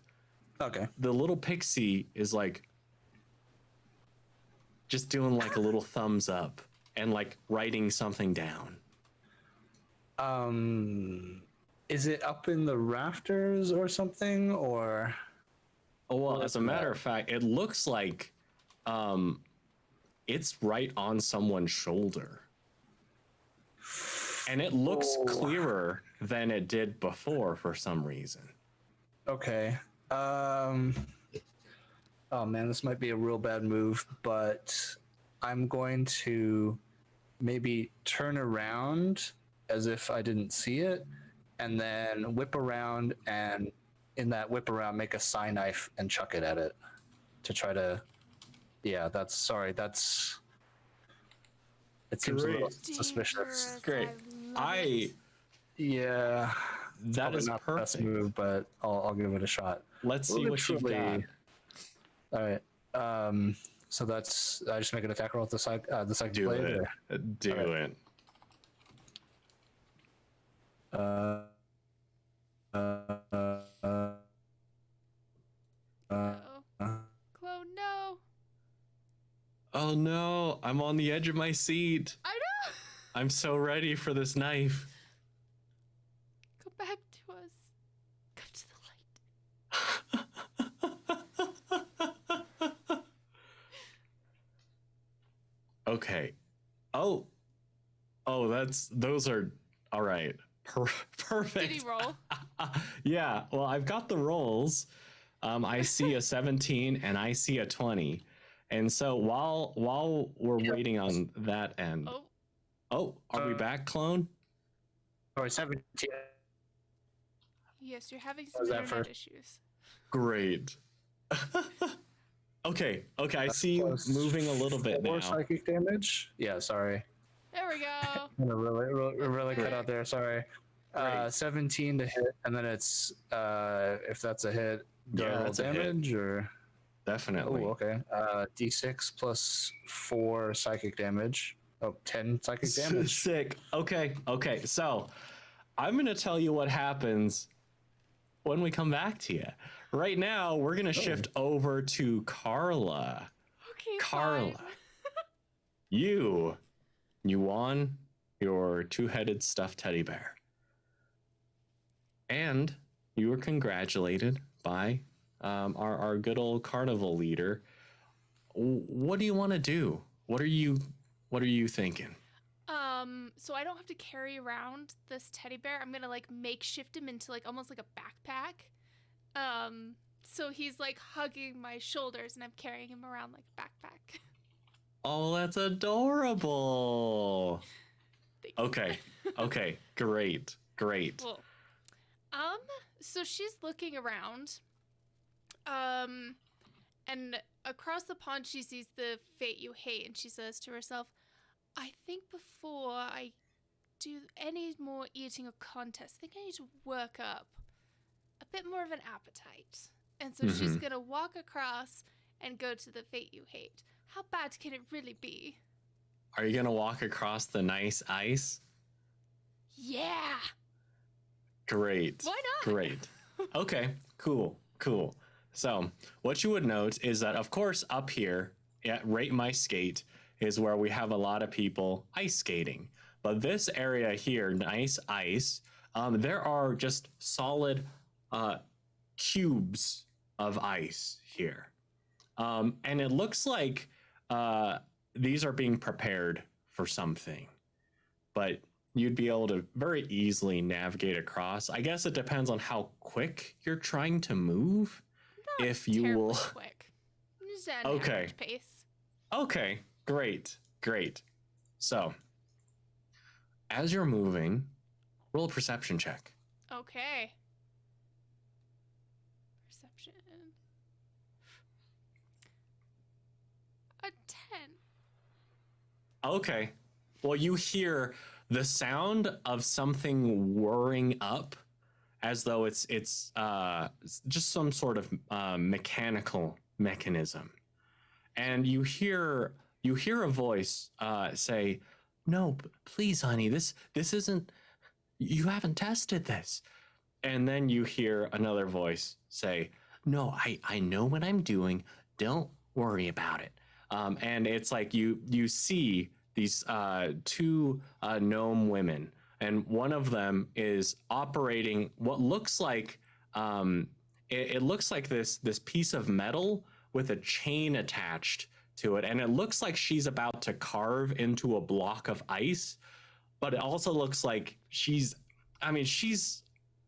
Okay. The little pixie is like just doing like a little thumbs up and like writing something down. Is it up in the rafters or something, or? Oh, well, as a matter of fact, it looks like it's right on someone's shoulder. And it looks clearer than it did before for some reason. Okay. Oh man, this might be a real bad move, but I'm going to maybe turn around as if I didn't see it, and then whip around, and in that whip around, make a psi knife and chuck it at it to try to. Yeah, it seems a little suspicious. Great. Yeah, That is not the best perfect. move, but I'll give it a shot. Let's see what you've got. All right. So that's I just make an attack roll at the second Do blade. it. Do it. Uh, Chloe, no. Oh no, I'm on the edge of my seat. I know. I'm so ready for this knife. Come back to us. Come to the light. Okay. Oh, those are all right. Perfect. Did he roll? Yeah. Well, I've got the rolls. I see a 17 and I see a 20. And so while we're waiting on that end. Oh, are we back, clone? Oh, 17. Yes, you're having was some that internet for? issues. Great. Okay. I see you Plus moving a little bit 4 now. psychic damage. Yeah, sorry. There we go. I'm gonna really cut out there. Sorry. Great. 17 to hit, and then it's if that's a hit, do I roll that's a hit. damage or? Definitely. Oh, okay. D6 plus 4 psychic damage. Oh, 10 psychic damage. Sick. Okay. So I'm going to tell you what happens when we come back to you. Right now, we're going to shift over to Carla. Okay, Carla. fine. You you won your two-headed stuffed teddy bear. And you were congratulated by our good old carnival leader. What do you want to do? What are you thinking? So I don't have to carry around this teddy bear. I'm gonna like makeshift him into like almost like a backpack. So he's like hugging my shoulders and I'm carrying him around like a backpack. Oh, that's adorable. Okay. Okay. Great. Cool. So she's looking around. And across the pond she sees the fate you hate and she says to herself, I think before I do any more eating or contests, I think I need to work up a bit more of an appetite. And so she's going to walk across and go to the fate you hate. How bad can it really be? Are you going to walk across the nice ice? Yeah. Great. Why not? Great. Okay, cool. So what you would note is that, of course, up here at Rate My Skate is where we have a lot of people ice skating. But this area here, nice ice, there are just solid cubes of ice here. And it looks like these are being prepared for something. But you'd be able to very easily navigate across. I guess it depends on how quick you're trying to move. Not if you will. Quick. Just at an Okay. average pace. Okay, great. So, as you're moving, roll a perception check. Okay. Perception. A 10. Okay. Well, you hear the sound of something whirring up as though it's just some sort of mechanical mechanism. And you hear a voice say, "No, please, honey, this isn't, you haven't tested this." And then you hear another voice say, "No, I know what I'm doing. Don't worry about it." And it's like you see these two gnome women, and one of them is operating what looks like it looks like this piece of metal with a chain attached to it, and it looks like she's about to carve into a block of ice, but it also looks like she's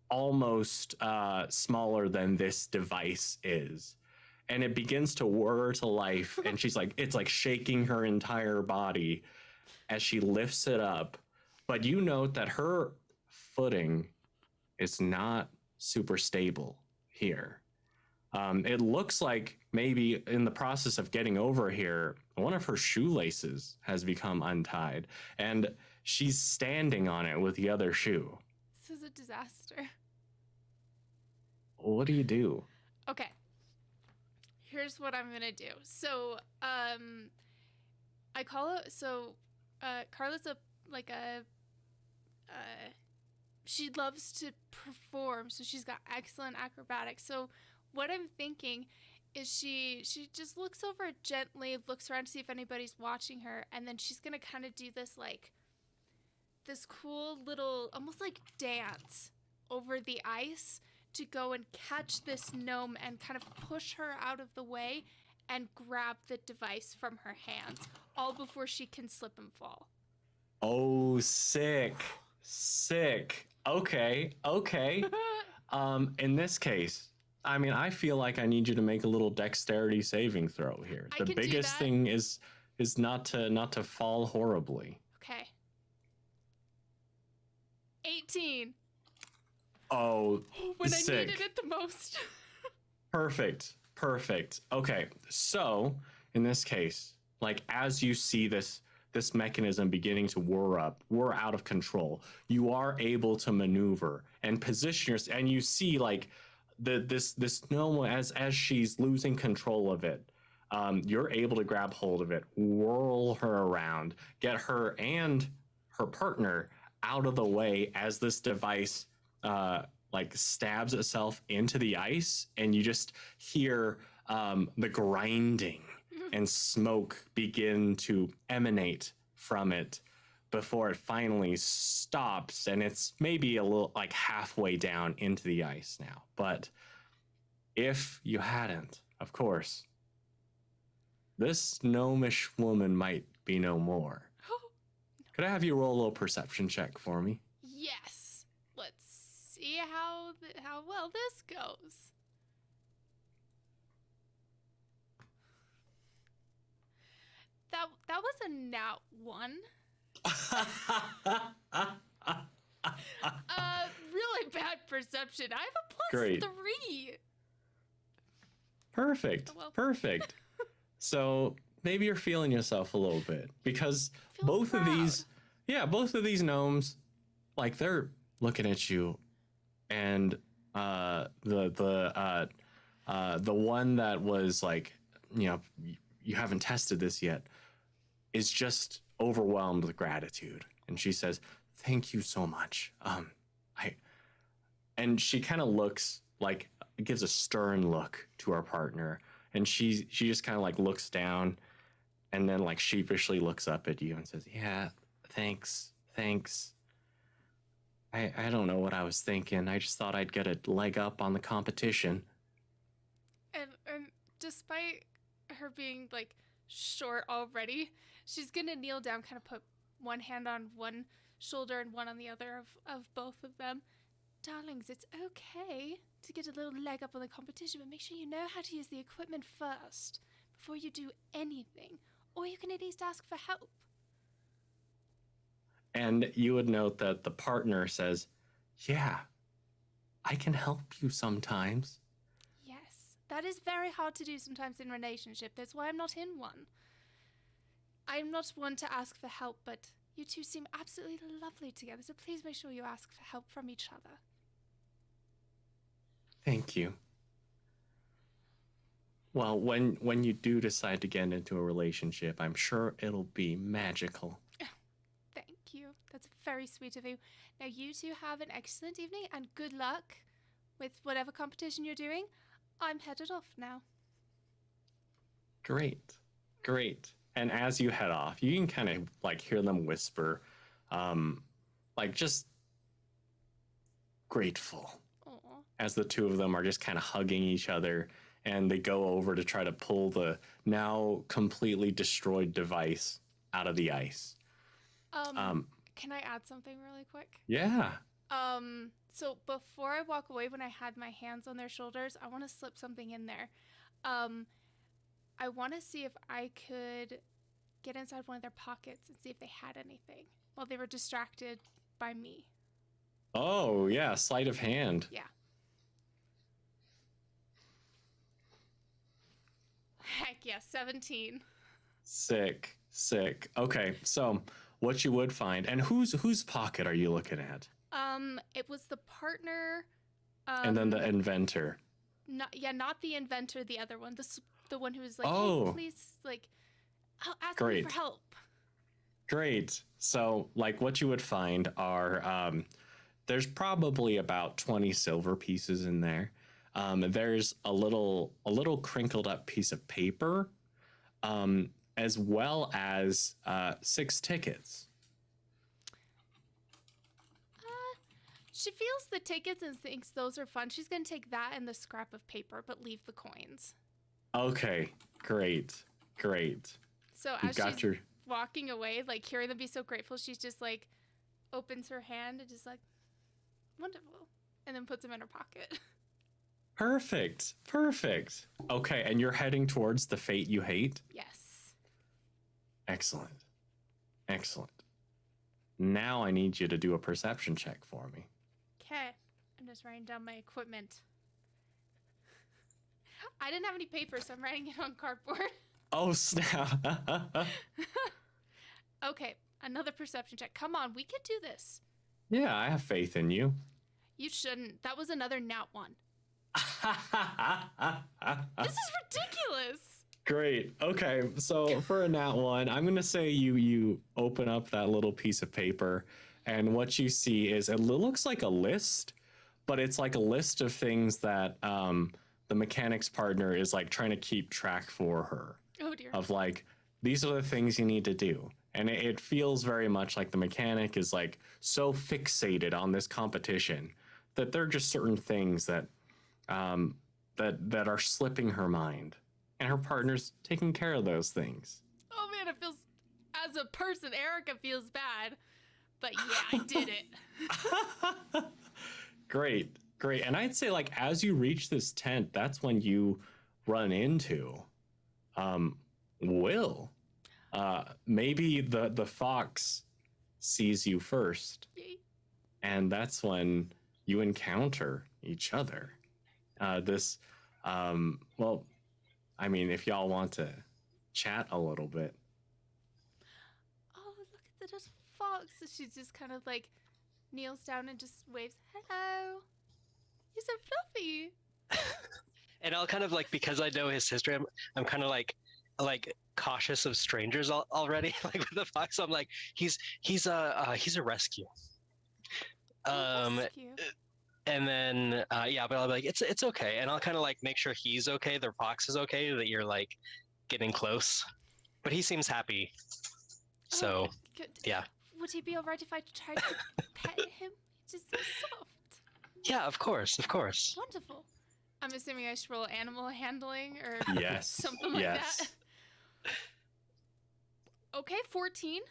almost smaller than this device is. And it begins to whir to life, and she's like, it's like shaking her entire body as she lifts it up. But you note that her footing is not super stable here. It looks like maybe in the process of getting over here, one of her shoelaces has become untied, and she's standing on it with the other shoe. This is a disaster. What do you do? Okay. Here's what I'm gonna do. So, I call it. So, Carla's she loves to perform, so she's got excellent acrobatics. So, what I'm thinking is she just looks over gently, looks around to see if anybody's watching her, and then she's gonna kind of do this this cool little, almost like dance over the ice to go and catch this gnome and kind of push her out of the way and grab the device from her hands, all before she can slip and fall. Oh, sick. Okay. In this case, I feel like I need you to make a little dexterity saving throw here. I The can do biggest that. thing is not to fall horribly. Okay. 18. Oh, When sick. I needed it the most. Perfect. Okay, so in this case, like as you see this mechanism beginning to whir out of control, you are able to maneuver and position yourself, and you see like this gnome as she's losing control of it. You're able to grab hold of it, whirl her around, get her and her partner out of the way as this device like stabs itself into the ice, and you just hear the grinding and smoke begin to emanate from it. before it finally stops, and it's maybe a little like halfway down into the ice now. But if you hadn't, of course, this gnomish woman might be no more. Could I have you roll a little perception check for me? Yes. Let's see how well this goes. That was a nat 1. Really bad perception. I have a plus Great. 3. Perfect. Well. Perfect. So maybe you're feeling yourself a little bit because Feel both proud. both of these gnomes, like they're looking at you, and the one that was like, you haven't tested this yet, is just overwhelmed with gratitude, and she says, "Thank you so much." And she kind of looks like, gives a stern look to our partner, and she just kind of like looks down, and then like sheepishly looks up at you and says, "Yeah, thanks. I don't know what I was thinking. I just thought I'd get a leg up on the competition." And despite her being like short already, she's gonna kneel down, kind of put one hand on one shoulder and one on the other of both of them. Darlings, it's okay to get a little leg up on the competition, but make sure you know how to use the equipment first before you do anything, or you can at least ask for help. And you would note that the partner says, "Yeah, I can help you sometimes." Yes, that is very hard to do sometimes in a relationship. That's why I'm not in one. I'm not one to ask for help, but you two seem absolutely lovely together, so please make sure you ask for help from each other. Thank you. Well, when you do decide to get into a relationship, I'm sure it'll be magical. Thank you. That's very sweet of you. Now, you two have an excellent evening and good luck with whatever competition you're doing. I'm headed off now. Great. And as you head off, you can kind of like hear them whisper, like just grateful, Aw. as the two of them are just kind of hugging each other, and they go over to try to pull the now completely destroyed device out of the ice. Can I add something really quick? Yeah. So before I walk away, when I had my hands on their shoulders, I want to slip something in there. I want to see if I could get inside one of their pockets and see if they had anything while they were distracted by me. Oh, yeah. Sleight of hand. Yeah. Heck yeah, 17. Sick. Okay, so what you would find, and whose pocket are you looking at? It was the partner. And then the inventor. Not the inventor, the other one, the one who was like, Oh. hey, please, like, I'll ask me Great. for help. Great. So, like, what you would find are there's probably about 20 silver pieces in there. There's a little crinkled up piece of paper, as well as 6 tickets. She feels the tickets and thinks those are fun. She's gonna take that and the scrap of paper, but leave the coins. Okay, great. So You as got she's your walking away, like hearing them be so grateful, she's just like opens her hand and just like, wonderful, and then puts them in her pocket. perfect. Okay, and you're heading towards the fate you hate? Yes. Excellent. Now I need you to do a perception check for me. Okay. I'm just writing down my equipment. I didn't have any paper, so I'm writing it on cardboard. Oh, snap. Okay, another perception check. Come on, we can do this. Yeah, I have faith in you. You shouldn't. That was another nat 1. This is ridiculous. Great. Okay, so for a nat 1, I'm going to say you open up that little piece of paper, and what you see is it looks like a list, but it's like a list of things that the mechanic's partner is like trying to keep track for her. Oh dear. Of like, these are the things you need to do. And it feels very much like the mechanic is like so fixated on this competition that there are just certain things that that are slipping her mind, and her partner's taking care of those things. Oh man, it feels, as a person, Erica feels bad. But yeah, I did it. Great. And I'd say, like, as you reach this tent, that's when you run into Will. Maybe the fox sees you first, Yay. and that's when you encounter each other. Well, I mean, if y'all want to chat a little bit. Oh, look at the little fox. So she just kind of like kneels down and just waves, hello. You're so fluffy. And I'll kind of like, because I know his history, I'm kind of like cautious of strangers already. Like with the fox, I'm like, he's a rescue. Rescue. And then yeah, but I'll be like, it's okay, and I'll kind of like make sure he's okay, the fox is okay, that you're like getting close, but he seems happy. So Good. yeah. Would he be alright if I tried to pet him? He's just so soft. Yeah, of course. Wonderful. I'm assuming I should roll animal handling or Yes. something like Yes. that. Okay, 14.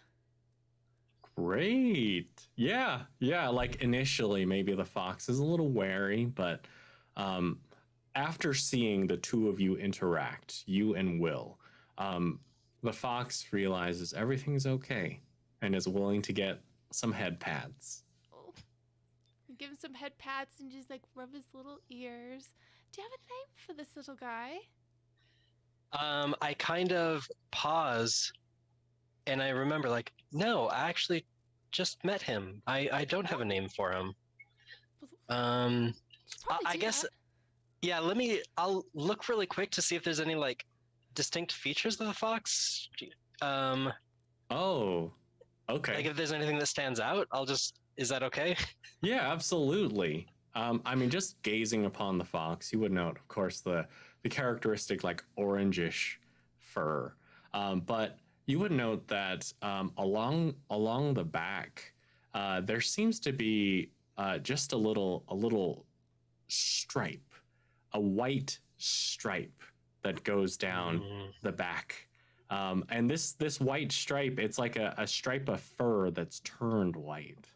Great. Yeah. Like initially, maybe the fox is a little wary, but after seeing the two of you interact, you and Will, the fox realizes everything's okay and is willing to get some head pads. Oh. Give him some head pats and just like rub his little ears. Do you have a name for this little guy? I kind of pause, and I remember like, no, I actually just met him. I don't have a name for him. You should probably I do guess, that. yeah, I'll look really quick to see if there's any like distinct features of the fox. Oh, okay. Like if there's anything that stands out, is that okay? Yeah, absolutely. I mean, just gazing upon the fox, you would note, of course, the characteristic like orangish fur, but you would note that along the back, there seems to be just a little stripe, a white stripe that goes down the back. And this white stripe, it's like a stripe of fur that's turned white.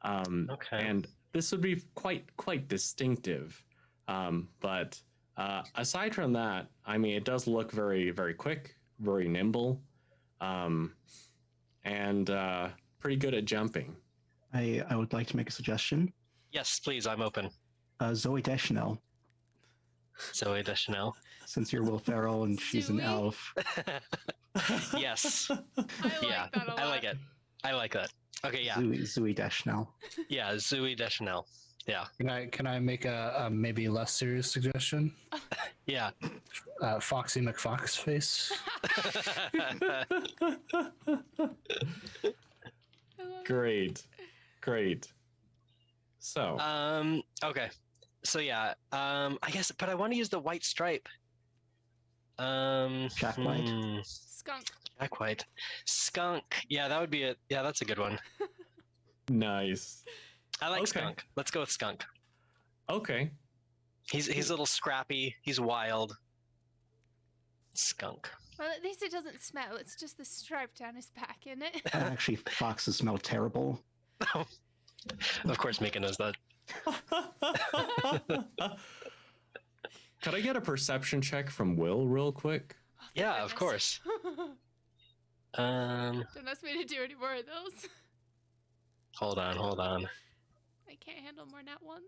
Okay. And this would be quite distinctive. But aside from that, I mean, it does look very, very quick, very nimble, and pretty good at jumping. I would like to make a suggestion. Yes, please, I'm open. Zoe Deschanel, Zoe Deschanel. since you're Will Ferrell and she's an Zoe? elf. Yes. I Yeah, like that a lot. I like it. I like that. Okay, yeah. Zoe Deschanel. Yeah, Zoe Deschanel. Yeah. Can I make a maybe less serious suggestion? Yeah. Foxy McFox face. Great. So, Okay. So yeah. I guess, but I want to use the white stripe. Jack White? Skunk. Jack White. Skunk. Yeah, that would be it. Yeah, that's a good one. nice. I like Okay. skunk. Let's go with skunk. Okay. He's a little scrappy. He's wild. Skunk. Well, at least it doesn't smell. It's just the stripe down his back, isn't it? Actually, foxes smell terrible. Of course, Mika knows that. Could I get a perception check from Will real quick? Oh, thank Yeah, of goodness. course. Um, Don't ask me to do any more of those. hold on. I can't handle more nat ones.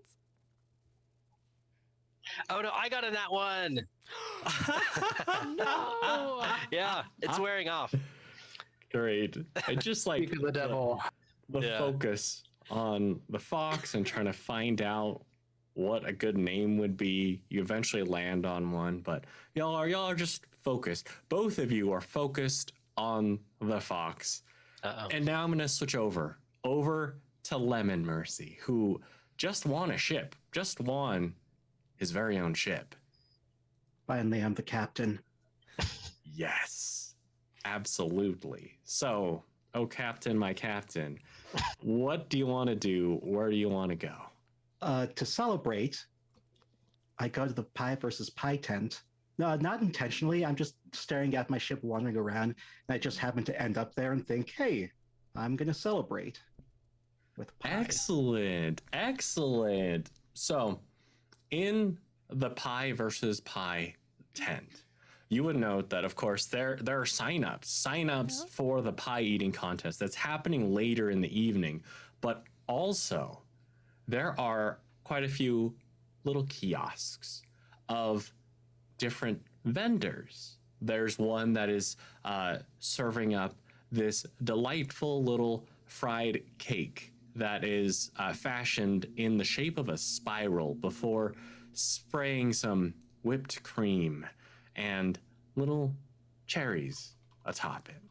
Oh no, I got a nat one. No! Yeah, it's wearing off. Great. I just like Speak of the devil. the Yeah. focus on the fox and trying to find out what a good name would be. You eventually land on one, but y'all are just focused. Both of you are focused on the fox. Uh-oh. And now I'm going to switch over to Lemon Mercy, who just won a ship, just won his very own ship. Finally, I'm the captain. Yes. Absolutely. So, oh, Captain, my captain, what do you want to do? Where do you want to go? To celebrate, I go to the pie versus pie tent. No, not intentionally. I'm just staring at my ship wandering around, and I just happen to end up there and think, hey, I'm going to celebrate with pie. Excellent. Excellent. So, in the pie versus pie tent, you would note that, of course, there are signups for the pie eating contest that's happening later in the evening, but also there are quite a few little kiosks of different vendors. There's one that is serving up this delightful little fried cake that is fashioned in the shape of a spiral before spraying some whipped cream and little cherries atop it.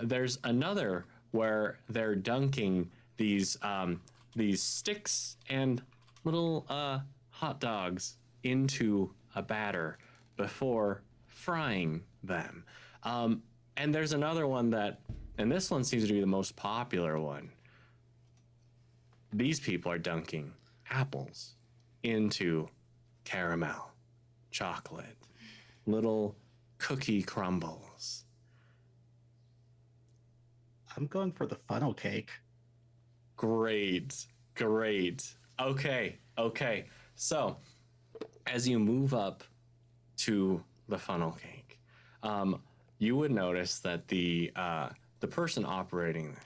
There's another where they're dunking these sticks and little hot dogs into a batter before frying them. And there's another one that, and this one seems to be the most popular one. These people are dunking apples into caramel, chocolate, little cookie crumbles. I'm going for the funnel cake. Great. Okay. So, as you move up to the funnel cake, you would notice that the person operating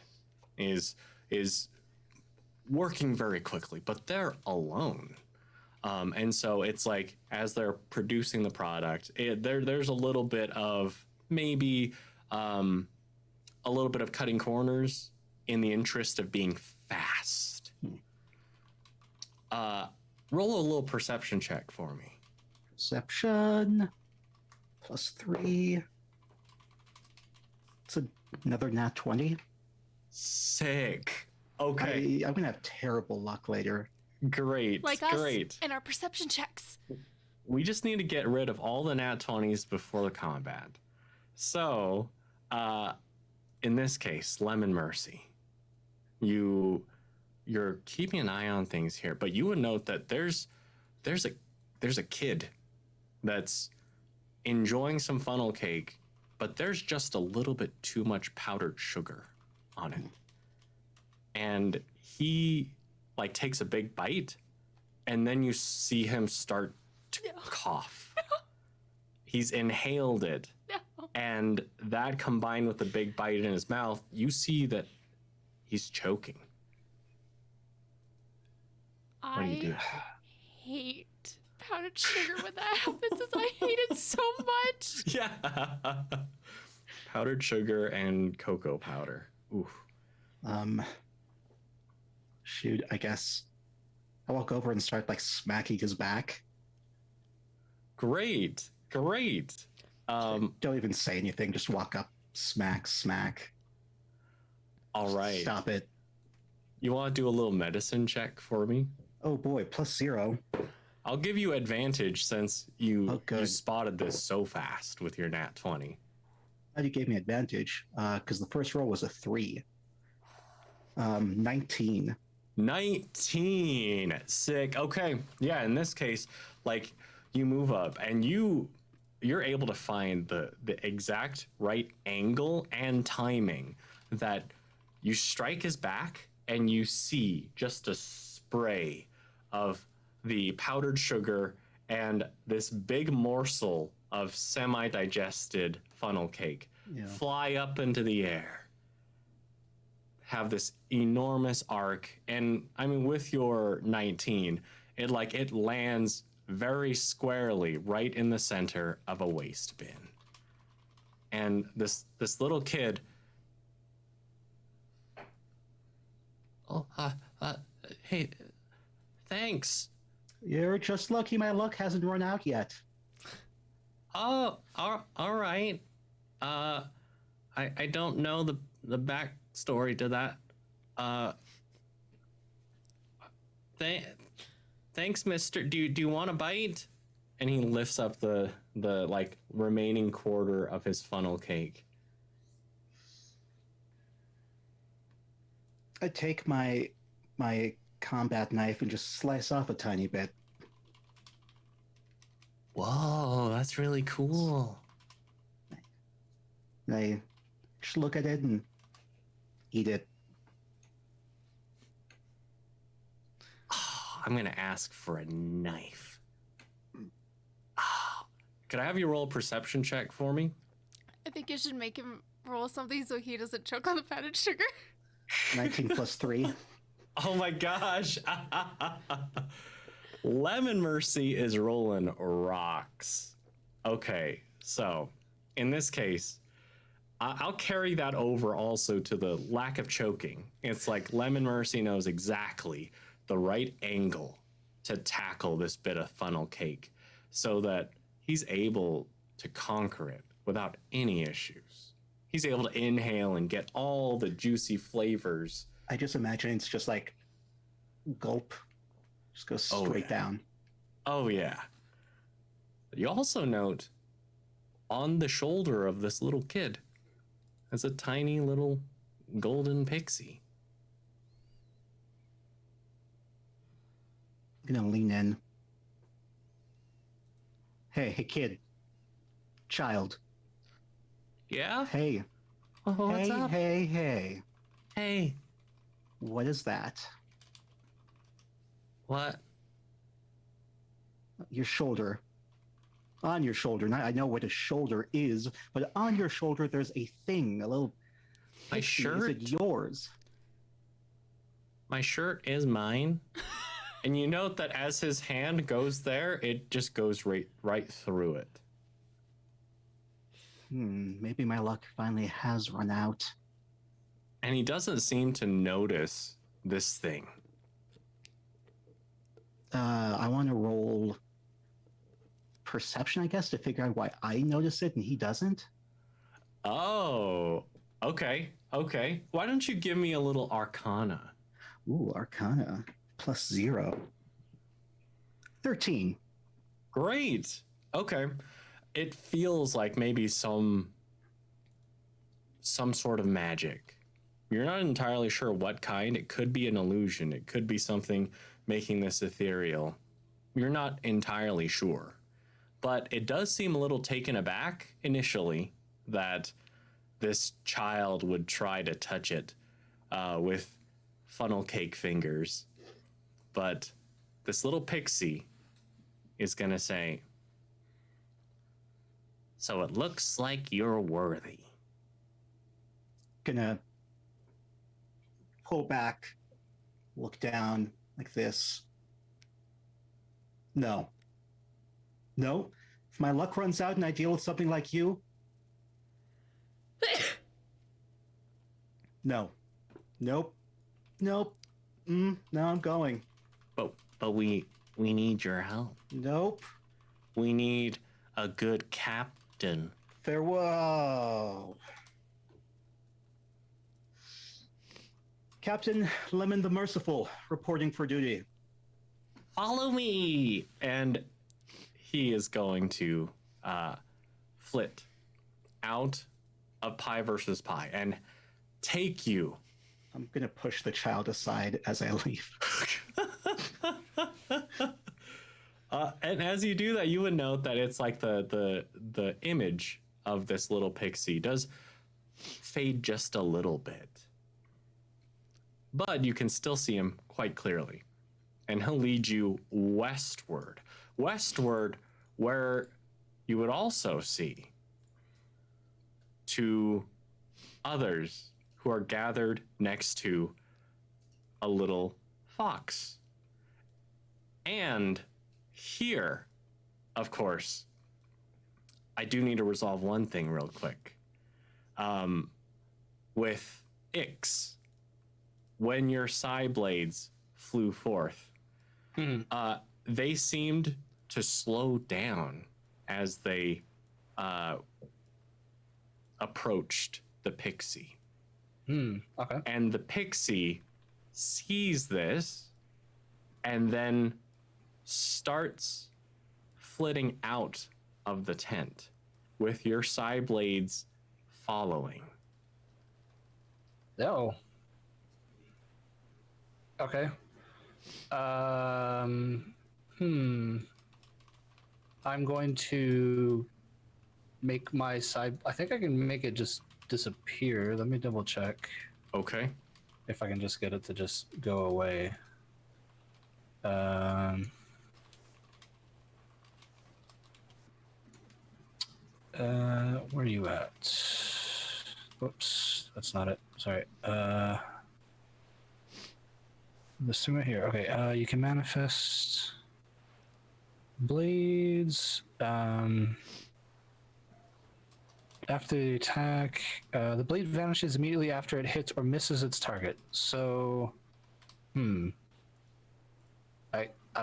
this is working very quickly, but they're alone. And so it's like as they're producing the product, there's a little bit of maybe a little bit of cutting corners in the interest of being fast. Roll a little perception check for me. Perception +3. It's another nat 20. Sick. Okay. I'm gonna have terrible luck later. Great. Like us Great. and our perception checks. We just need to get rid of all the nat 20s before the combat. So, in this case, Lemon Mercy, you're keeping an eye on things here, but you would note that there's a kid that's enjoying some funnel cake, but there's just a little bit too much powdered sugar on it. And he like takes a big bite, and then you see him start to cough. He's inhaled it. No. And that combined with the big bite in his mouth, you see that he's choking. What do you do? hate powdered sugar when that happens. I hate it so much. Yeah. Powdered sugar and cocoa powder. Oof. Shoot, I guess I walk over and start like smacking his back. Great. Don't even say anything, just walk up, smack. All right. Stop it. You want to do a little medicine check for me? Oh boy, +0. I'll give you advantage since you good. spotted this so fast with your nat 20. Glad you gave me advantage, because the first roll was a 3. 19. 19. Sick. Okay. Yeah, in this case, like you move up and you're able to find the exact right angle and timing that you strike his back and you see just a spray of the powdered sugar and this big morsel of semi-digested funnel cake fly up into the air, have this enormous arc, and I mean with your 19, it lands very squarely right in the center of a waste bin. And this little kid, hey, thanks. You're just lucky my luck hasn't run out yet. Oh, all right. I don't know the backstory to that. Thanks, mister. Do you want a bite? And he lifts up the like remaining quarter of his funnel cake I take my combat knife and just slice off a tiny bit. Whoa, that's really cool. And I just look at it and eat it. Oh, I'm gonna ask for a knife. Oh, could I have you roll a perception check for me? I think you should make him roll something so he doesn't choke on the powdered sugar. 19 plus 3. Oh my gosh. Lemon Mercy is rolling rocks. Okay, so in this case, I'll carry that over also to the lack of choking. It's like Lemon Mercy knows exactly the right angle to tackle this bit of funnel cake so that he's able to conquer it without any issues. He's able to inhale and get all the juicy flavors. I just imagine it's just like gulp, just goes straight down. Oh, yeah. You also note on the shoulder of this little kid is a tiny little golden pixie. I'm gonna lean in. Hey, kid. Child. Yeah? Hey. Oh, what's hey, up? hey. Hey. What is that? What? Your shoulder. On your shoulder. Now, I know what a shoulder is, but on your shoulder there's a thing, a little My pixie. shirt? Is it yours? My shirt is mine. And you note that as his hand goes there, it just goes right through it. Maybe my luck finally has run out. And he doesn't seem to notice this thing. I want to roll perception, I guess, to figure out why I notice it and he doesn't. Oh, okay. Why don't you give me a little arcana? Ooh, Arcana. +0. 13. Great. Okay. It feels like maybe some sort of magic. You're not entirely sure what kind. It could be an illusion. It could be something making this ethereal. You're not entirely sure. But it does seem a little taken aback initially that this child would try to touch it with funnel cake fingers. But this little pixie is going to say, "So it looks like you're worthy." Gonna pull back, look down like this. No. If my luck runs out and I deal with something like you, no. Nope. No, I'm going. But we need your help. Nope. We need a good captain. Farewell. Captain Lemon the Merciful, reporting for duty. Follow me! And he is going to flit out of Pie versus Pie and take you. I'm gonna push the child aside as I leave. And as you do that, you would note that it's like the image of this little pixie does fade just a little bit. But you can still see him quite clearly. And he'll lead you westward. Westward, where you would also see two others who are gathered next to a little fox. And here, of course, I do need to resolve one thing real quick. With Ix, when your side blades flew forth, they seemed to slow down as they approached the pixie. Okay. And the pixie sees this and then starts flitting out of the tent with your side blades following. Oh. Okay. I'm going to make my side. I think I can make it just disappear. Let me double check Okay. if I can just get it to just go away. Um. Where are you at? Whoops, that's not it. Sorry. This thing right here. Okay. You can manifest blades. After the attack, the blade vanishes immediately after it hits or misses its target. So, I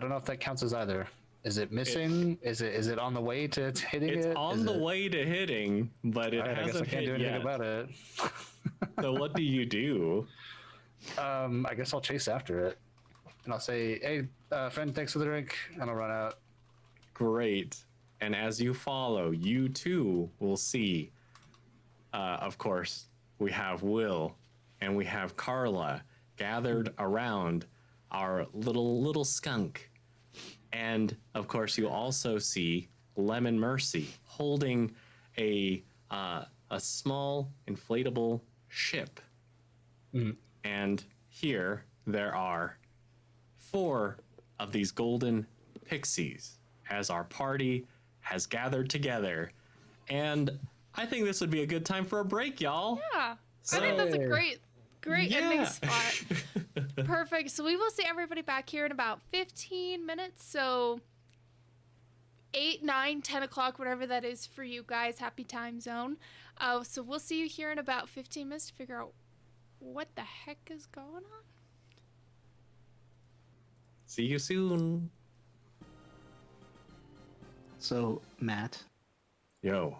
don't know if that counts as either. Is it missing? Is it on the way to hitting it? It's on the way to hitting, but it Alright, I guess I hasn't can't hit do anything yet. about it. So what do you do? I guess I'll chase after it, and I'll say, "Hey, friend, thanks for the drink," and I'll run out. Great. And as you follow, you too will see, of course, we have Will and we have Carla gathered around our little skunk. And of course, you also see Lemon Mercy holding a small inflatable ship. And here there are 4 of these golden pixies as our party has gathered together. And I think this would be a good time for a break, y'all. Yeah. I think that's a Hey. great ending Yeah. spot. Perfect. So we will see everybody back here in about 15 minutes. So 8, 9, 10 o'clock, whatever that is for you guys. Happy time zone. So we'll see you here in about 15 minutes to figure out what the heck is going on. See you soon. So, Matt, Yo.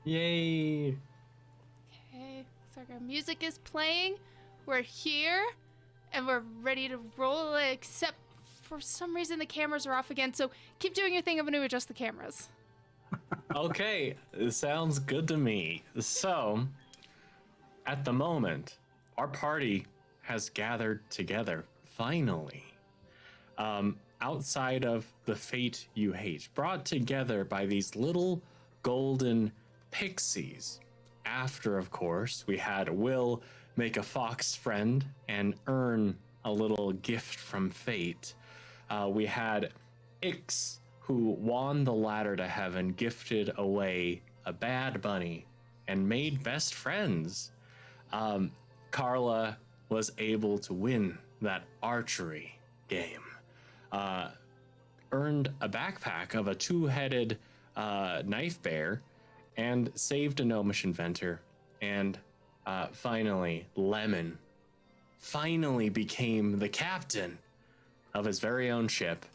Yay! Okay, so our music is playing. We're here, and we're ready to roll, except for some reason the cameras are off again, so keep doing your thing. I'm going to adjust the cameras. Okay, it sounds good to me. So, at the moment, our party has gathered together, finally. Outside of the fate you hate, brought together by these little golden pixies. After, of course, we had Will make a fox friend and earn a little gift from fate. We had Ix, who won the ladder to heaven, gifted away a bad bunny, and made best friends. Carla was able to win that archery game. Earned a backpack of a two-headed knife bear, and saved a gnomish inventor. And finally, Lemon finally became the captain of his very own ship,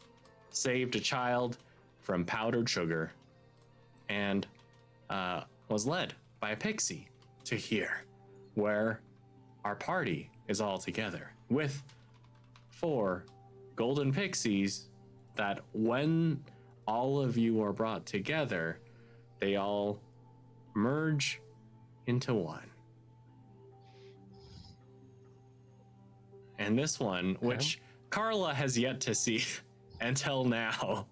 saved a child from powdered sugar, and was led by a pixie to here, where our party is all together with 4 golden pixies that when all of you are brought together, they all merge into one. And this one, which Carla has yet to see until now,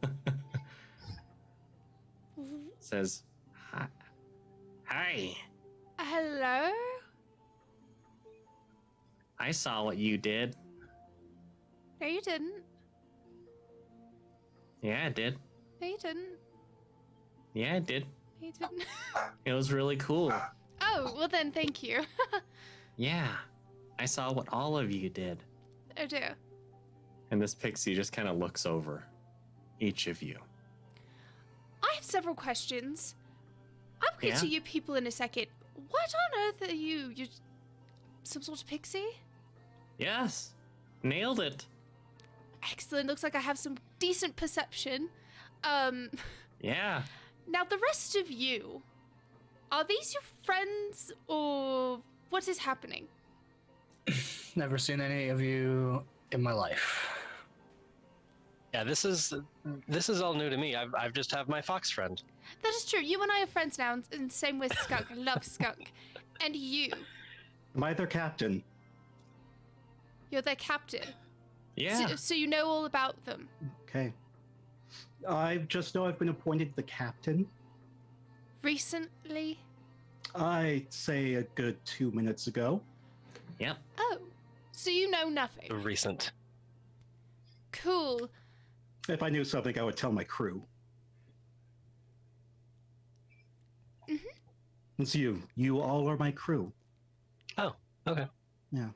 says, Hi. Hello? I saw what you did. No, you didn't. Yeah, I did. No, you didn't. Yeah, I did. No, you didn't. It was really cool. Oh, well then, thank you. Yeah, I saw what all of you did. Oh dear. And this pixie just kind of looks over each of you. I have several questions. I'll get Yeah? to you people in a second. What on earth are you? You're some sort of pixie? Yes, nailed it. Excellent. Looks like I have some decent perception. Yeah. Now the rest of you, are these your friends or what is happening? Never seen any of you in my life. Yeah, this is all new to me. I've just have my fox friend. That is true. You and I are friends now, and same with Skunk. I love Skunk. And you, Am I their captain? you're their captain. Yeah. So you know all about them. Okay. I just know I've been appointed the captain. Recently? I'd say a good 2 minutes ago. Yep. Oh, so you know nothing. Recent. Cool. If I knew something, I would tell my crew. Mhm. It's you. You all are my crew. Oh, okay. Yeah.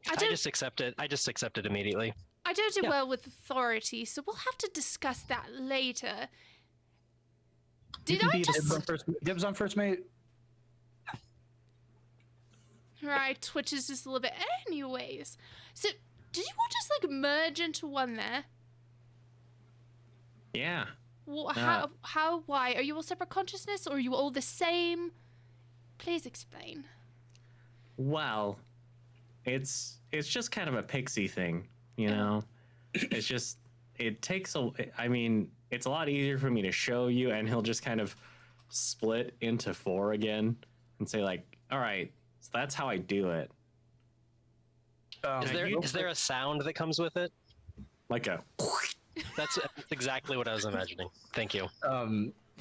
I I don't. just accept it. I just accept it immediately. I don't do Yeah. well with authority, so we'll have to discuss that later. Did can I be the- just? Dibs on first mate. Right, twitches just a little bit. Anyways, so did you all just like merge into one there? Yeah. How, why? Are you all separate consciousness or are you all the same? Please explain. Well, it's just kind of a pixie thing, you know? It's just, it takes I mean, it's a lot easier for me to show you, and he'll just kind of split into 4 again and say like, all right, so that's how I do it. Is there a sound that comes with it? Like a, That's exactly what I was imagining. Thank you.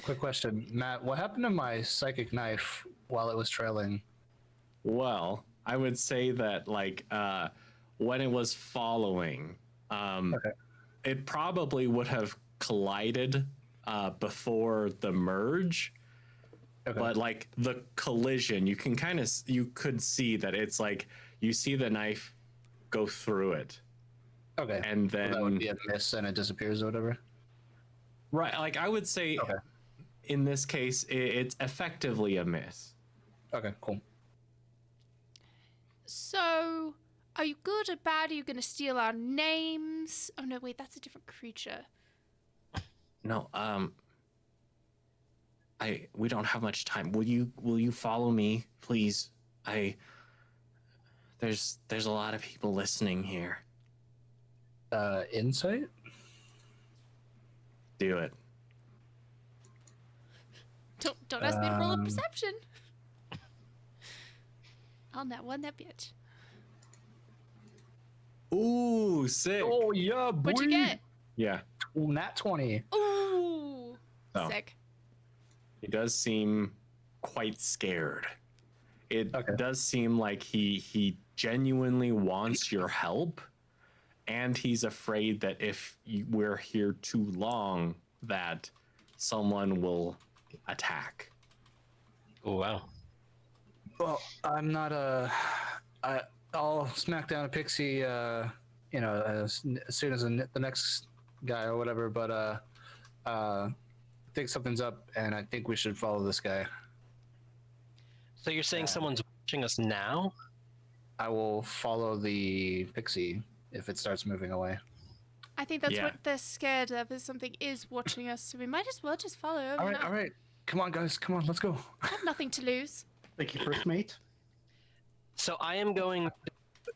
Quick question, Matt. What happened to my psychic knife while it was trailing? well, I would say that like, when it was following, it probably would have collided before the merge. Okay. But like the collision, you could see that it's like you see the knife go through it, Okay. and So then that would be a miss and it disappears or whatever. right, like I would say, Okay. in this case, it's effectively a miss. Okay, cool. So, are you good or bad? Are you gonna steal our names? Oh no, wait, that's a different creature. No, we don't have much time. Will you follow me, please? There's a lot of people listening here. Insight? Do it. Don't ask me to roll a perception. I'll net one that bitch. Ooh, sick. Oh yeah, boy. What'd you get? Yeah. Nat 20. Ooh, Oh. sick. He does seem quite scared. It Okay. does seem like he genuinely wants your help, and he's afraid that if we're here too long, that someone will attack. Oh wow. Well, I'm not I'll smack down a pixie, as soon as the next guy or whatever. But I think something's up, and I think we should follow this guy. So you're saying someone's watching us now? I will follow the pixie if it starts moving away. I think that's Yeah. what they're scared of, is something is watching us, so we might as well just follow. All right. Come on, guys. Come on, let's go. I have nothing to lose. Thank you, first mate. So I am going to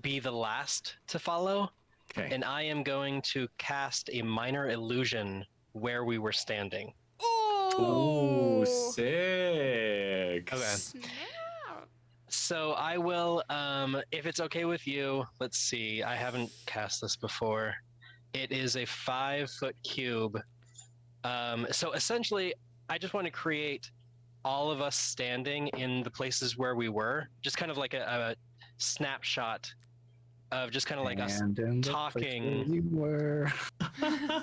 be the last to follow, Okay. and I am going to cast a minor illusion where we were standing. Oh, Ooh, sick. Okay. snap. So I will, if it's okay with you, let's see. I haven't cast this before. It is a 5-foot cube. So essentially, I just want to create all of us standing in the places where we were, just kind of like a snapshot of just kind of like us And in the place talking. where you were.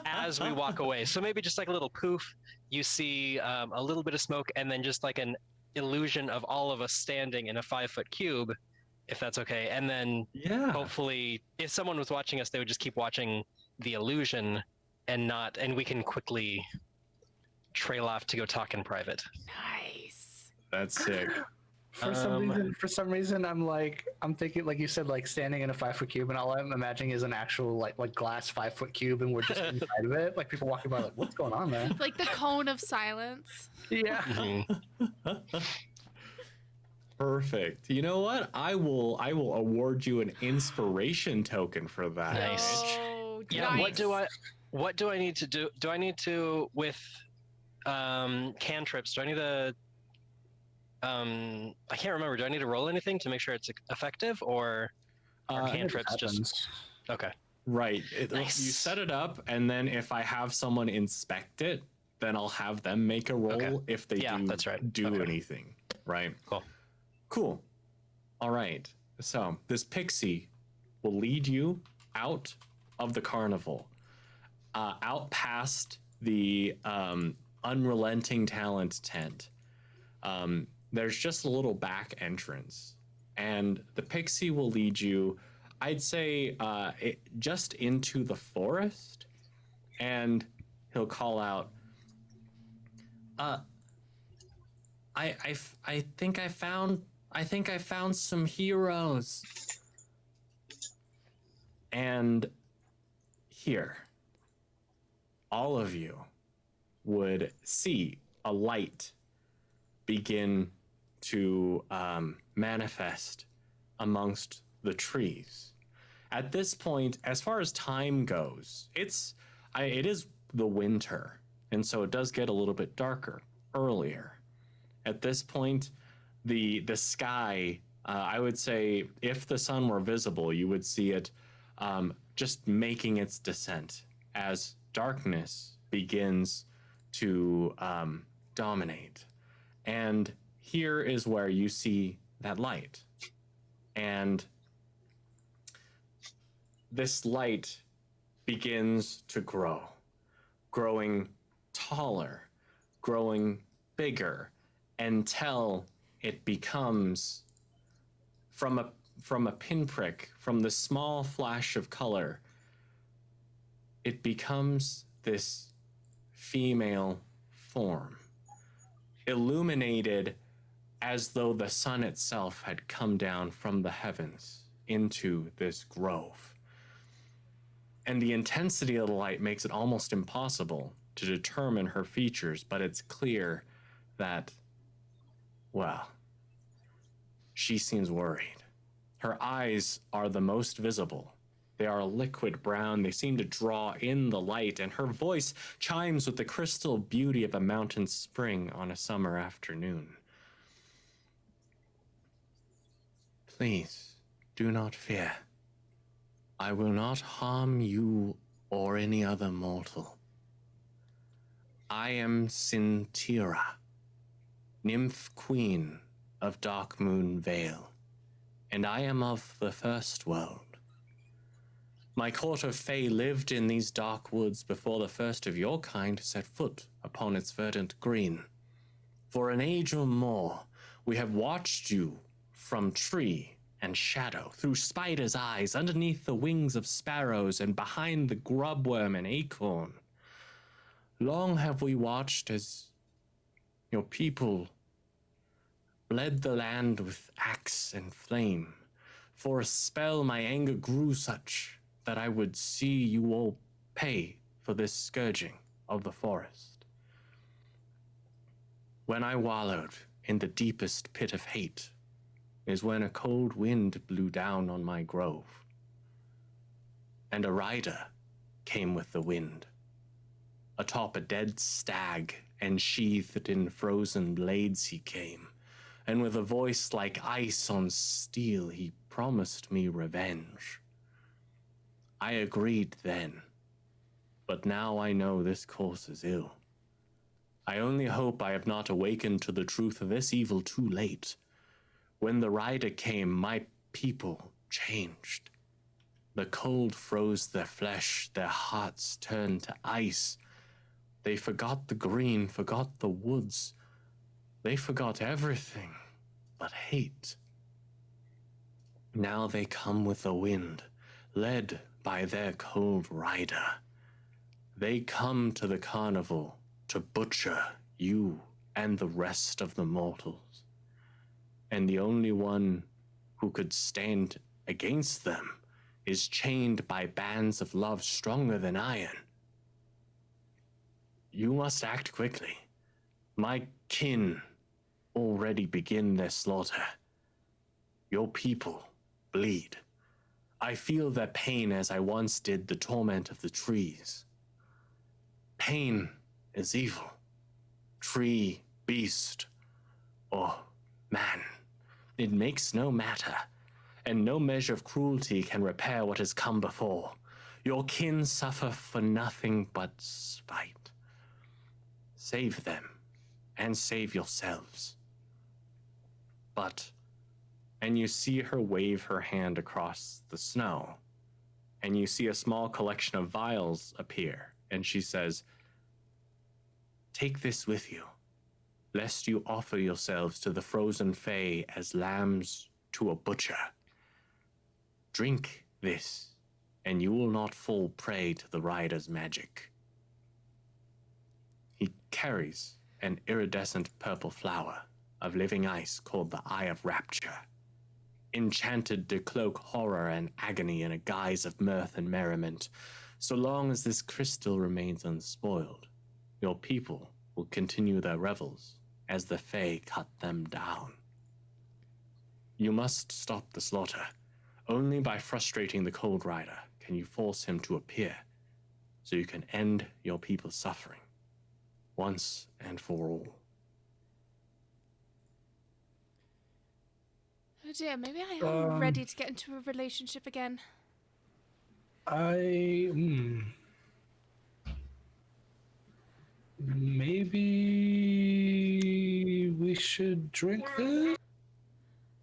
as we walk away. So maybe just like a little poof, you see a little bit of smoke, and then just like an illusion of all of us standing in a 5-foot cube, if that's okay. And then Yeah. hopefully, if someone was watching us, they would just keep watching the illusion and we can quickly trail off to go talk in private. Nice. That's sick. For some reason, I'm thinking, like you said, like standing in a 5-foot cube, and all I'm imagining is an actual like glass 5-foot cube, and we're just inside of it. Like people walking by, like, what's going on there? Like the cone of silence. Yeah. Perfect. You know what? I will award you an inspiration token for that. Nice. Oh, Yeah. nice. What do I need to do? Do I need to with cantrips? Do I need to? I can't remember. Do I need to roll anything to make sure it's effective, or are cantrips just okay? Right. Nice. You set it up, and then if I have someone inspect it, then I'll have them make a roll Okay. if they That's right. do Okay. anything. Right. Cool. All right. So this pixie will lead you out of the carnival, out past the unrelenting talent tent. There's just a little back entrance, and the pixie will lead you, I'd say, just into the forest, and he'll call out, I think I found some heroes. And here, all of you would see a light begin to manifest amongst the trees. At this point, as far as time goes, it is the winter, and so it does get a little bit darker earlier. At this point, the sky, I would say, if the sun were visible, you would see it just making its descent as darkness begins to dominate. And here is where you see that light. And this light begins to grow, growing taller, growing bigger, until it becomes, from a pinprick, from the small flash of color, it becomes this female form, illuminated as though the sun itself had come down from the heavens into this grove. And the intensity of the light makes it almost impossible to determine her features, but it's clear that, well, she seems worried. Her eyes are the most visible. They are liquid brown. They seem to draw in the light, and her voice chimes with the crystal beauty of a mountain spring on a summer afternoon. Please, do not fear. I will not harm you or any other mortal. I am Sintira, nymph queen of Dark Moon Vale, and I am of the First World. My court of Fae lived in these dark woods before the first of your kind set foot upon its verdant green. For an age or more, we have watched you from tree and shadow, through spiders' eyes, underneath the wings of sparrows, and behind the grubworm and acorn. Long have we watched as your people bled the land with axe and flame. For a spell my anger grew such that I would see you all pay for this scourging of the forest. When I wallowed in the deepest pit of hate is when a cold wind blew down on my grove, and a rider came with the wind. Atop a dead stag, and sheathed in frozen blades he came, and with a voice like ice on steel he promised me revenge. I agreed then, but now I know this course is ill. I only hope I have not awakened to the truth of this evil too late. When the rider came, my people changed. The cold froze their flesh, their hearts turned to ice. They forgot the green, forgot the woods. They forgot everything but hate. Now they come with the wind, led by their cold rider. They come to the carnival to butcher you and the rest of the mortals. And the only one who could stand against them is chained by bands of love stronger than iron. You must act quickly. My kin already begin their slaughter. Your people bleed. I feel their pain as I once did the torment of the trees. Pain is evil. Tree, beast, or man. It makes no matter, and no measure of cruelty can repair what has come before. Your kin suffer for nothing but spite. Save them, and save yourselves. But, and you see her wave her hand across the snow, and you see a small collection of vials appear, and she says, "Take this with you, lest you offer yourselves to the frozen fae as lambs to a butcher. Drink this, and you will not fall prey to the rider's magic." He carries an iridescent purple flower of living ice called the Eye of Rapture, enchanted to cloak horror and agony in a guise of mirth and merriment. So long as this crystal remains unspoiled, your people will continue their revels as the Fae cut them down. You must stop the slaughter. Only by frustrating the Cold Rider can you force him to appear, so you can end your people's suffering, once and for all. Oh dear, maybe I am ready to get into a relationship again. Maybe we should drink this?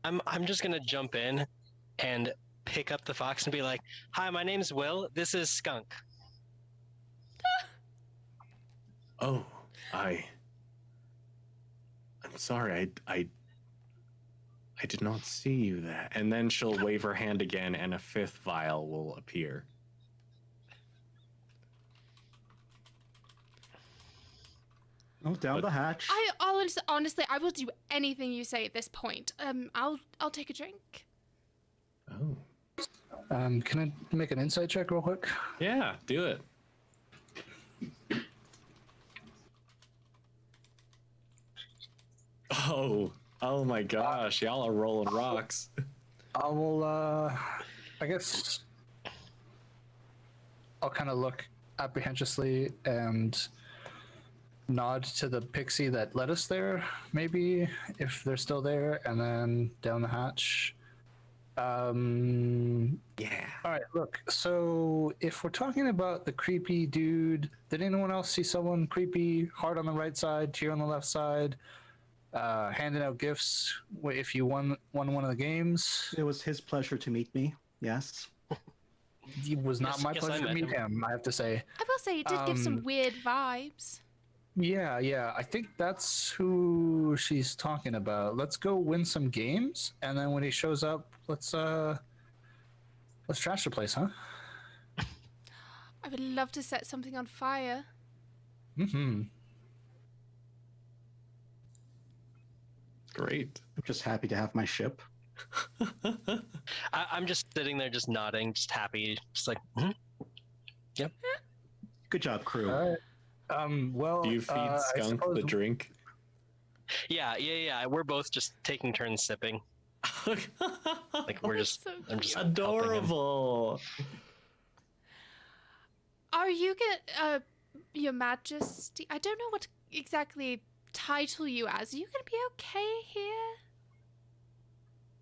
I'm just gonna jump in and pick up the fox and be like, "Hi, my name's Will. This is Skunk." Oh, I'm sorry, I did not see you there. And then she'll wave her hand again and a fifth vial will appear. Oh, down the hatch. Honestly, I will do anything you say at this point. I'll take a drink. Oh. Can I make an insight check real quick? Yeah, do it. Oh my gosh, y'all are rolling rocks. I will, I guess I'll kind of look apprehensively and nod to the pixie that led us there, maybe, if they're still there, and then down the hatch. Yeah. All right, look, so if we're talking about the creepy dude, did anyone else see someone creepy, hard on the right side, tear on the left side, handing out gifts if you won one of the games? It was his pleasure to meet me. Yes. It was not my Yes, I pleasure to met meet him, I have to say. I will say it did give some weird vibes. Yeah, I think that's who she's talking about. Let's go win some games, and then when he shows up, let's trash the place, huh? I would love to set something on fire. Mm-hmm. Great. I'm just happy to have my ship. I'm just sitting there, just nodding, just happy, just like, yep. Good job, crew. All right. Well, Do you feed I Skunk suppose- the drink? Yeah. We're both just taking turns sipping. Like we're just, So I'm just cute. helping him. Adorable. Are you gonna, Your Majesty? I don't know what exactly title you as. Are you gonna be okay here?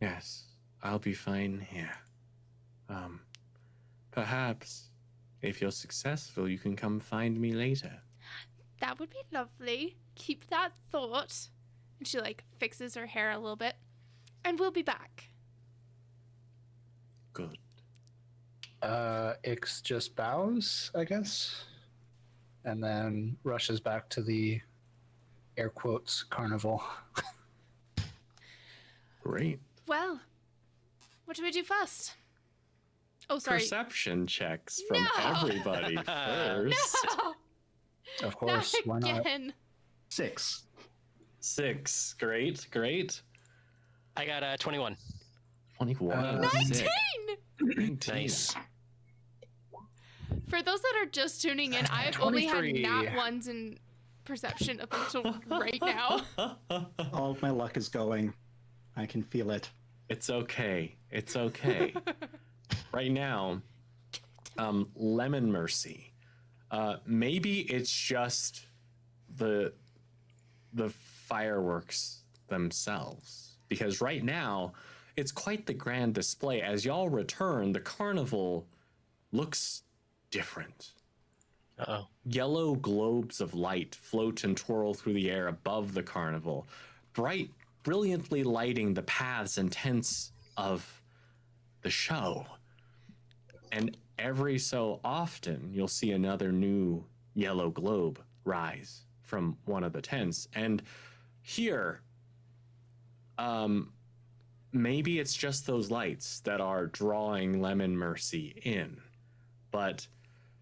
Yes, I'll be fine here. Perhaps if you're successful, you can come find me later. That would be lovely. Keep that thought. And she like fixes her hair a little bit. And we'll be back. Good. Ix just bows, I guess, and then rushes back to the air quotes carnival. Great. Well, what do we do first? Oh, sorry. Perception checks from No! everybody first. No! Of course, why Not not? again. 6. 6. Great. I got 21. 21. 19! Sick. 19. Nice. For those that are just tuning in, I've only had 23. nat ones in perception up until right now. All of my luck is going. I can feel it. It's okay. It's okay. Right now, Lemon Mercy. Maybe it's just the fireworks themselves, because right now it's quite the grand display. As y'all return, the carnival looks different. Uh-oh. Yellow globes of light float and twirl through the air above the carnival, brilliantly lighting the paths and tents of the show. And every so often, you'll see another new yellow globe rise from one of the tents. And here, maybe it's just those lights that are drawing Lemon Mercy in. But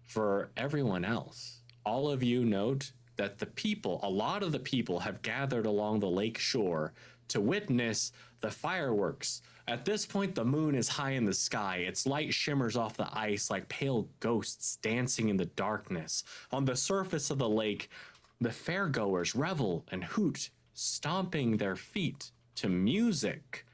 for everyone else, all of you note that a lot of the people have gathered along the lake shore to witness the fireworks. At this point, the moon is high in the sky. Its light shimmers off the ice like pale ghosts dancing in the darkness. On the surface of the lake, the fairgoers revel and hoot, stomping their feet to music.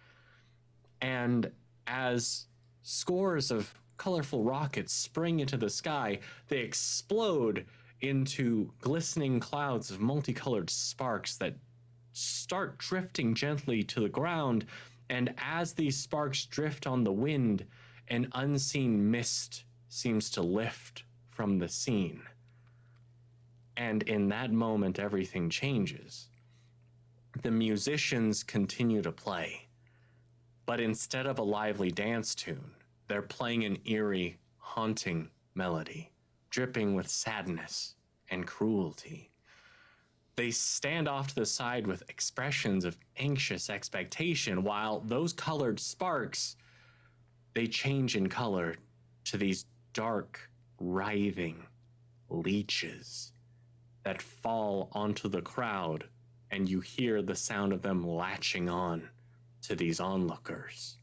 And as scores of colorful rockets spring into the sky, they explode into glistening clouds of multicolored sparks that start drifting gently to the ground. And as these sparks drift on the wind, an unseen mist seems to lift from the scene. And in that moment, everything changes. The musicians continue to play, but instead of a lively dance tune, they're playing an eerie, haunting melody, dripping with sadness and cruelty. They stand off to the side with expressions of anxious expectation, while those colored sparks, they change in color to these dark, writhing leeches that fall onto the crowd, and you hear the sound of them latching on to these onlookers.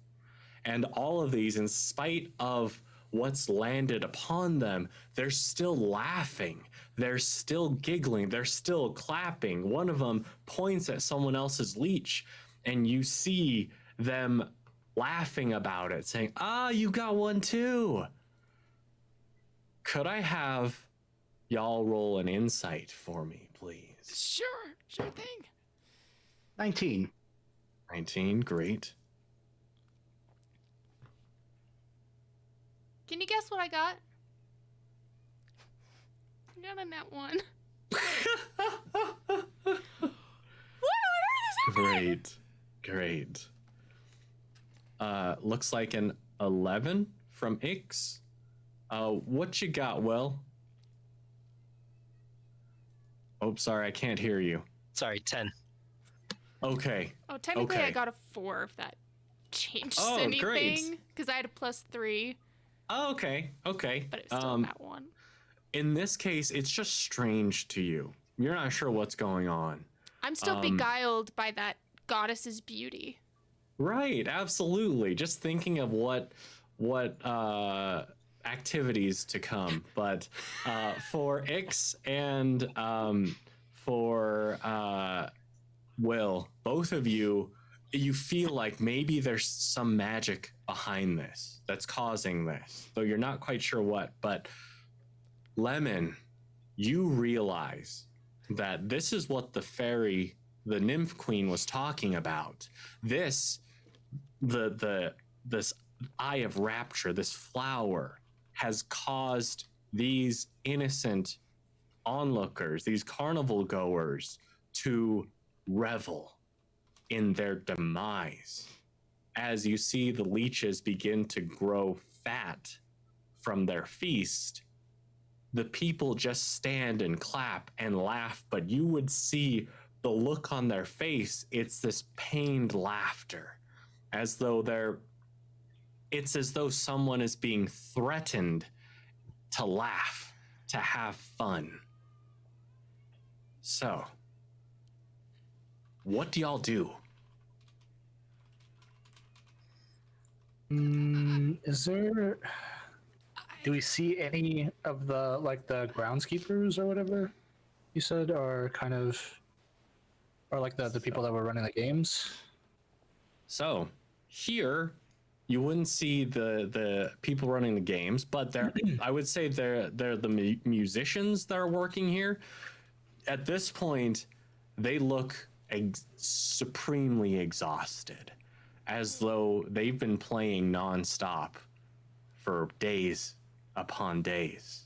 And all of these, in spite of what's landed upon them, they're still laughing. They're still giggling. They're still clapping. One of them points at someone else's leech, and you see them laughing about it, saying, "Ah, you got one too." Could I have y'all roll an insight for me, please? Sure thing. 19. 19, great. Can you guess what I got? I got a nat 1. What on earth is Great. Looks like an 11 from Ix. What you got, Will? Oh, sorry, I can't hear you. Sorry, 10. Okay. Oh, technically Okay. I got a 4 if that changed Oh, anything. great. Because I had a +3, Oh, okay. but it's still that 1. In this case, it's just strange to you. You're not sure what's going on. I'm still beguiled by that goddess's beauty. Right, absolutely. Just thinking of what activities to come. But for Ix and for Will, both of you feel like maybe there's some magic behind this that's causing this, though you're not quite sure what. But Lemon, you realize that this is what the fairy, the nymph queen, was talking about. This eye of rapture, this flower, has caused these innocent onlookers, these carnival goers, to revel in their demise. As you see the leeches begin to grow fat from their feast, the people just stand and clap and laugh, but you would see the look on their face. It's this pained laughter, as though it's as though someone is being threatened to laugh, to have fun. So, what do y'all do? Is there? Do we see any of the the groundskeepers or whatever you said, or kind of, or like the people that were running the games? So, here you wouldn't see the people running the games, but they're I would say they're the musicians that are working here. At this point, they look supremely exhausted, as though they've been playing nonstop for days upon days.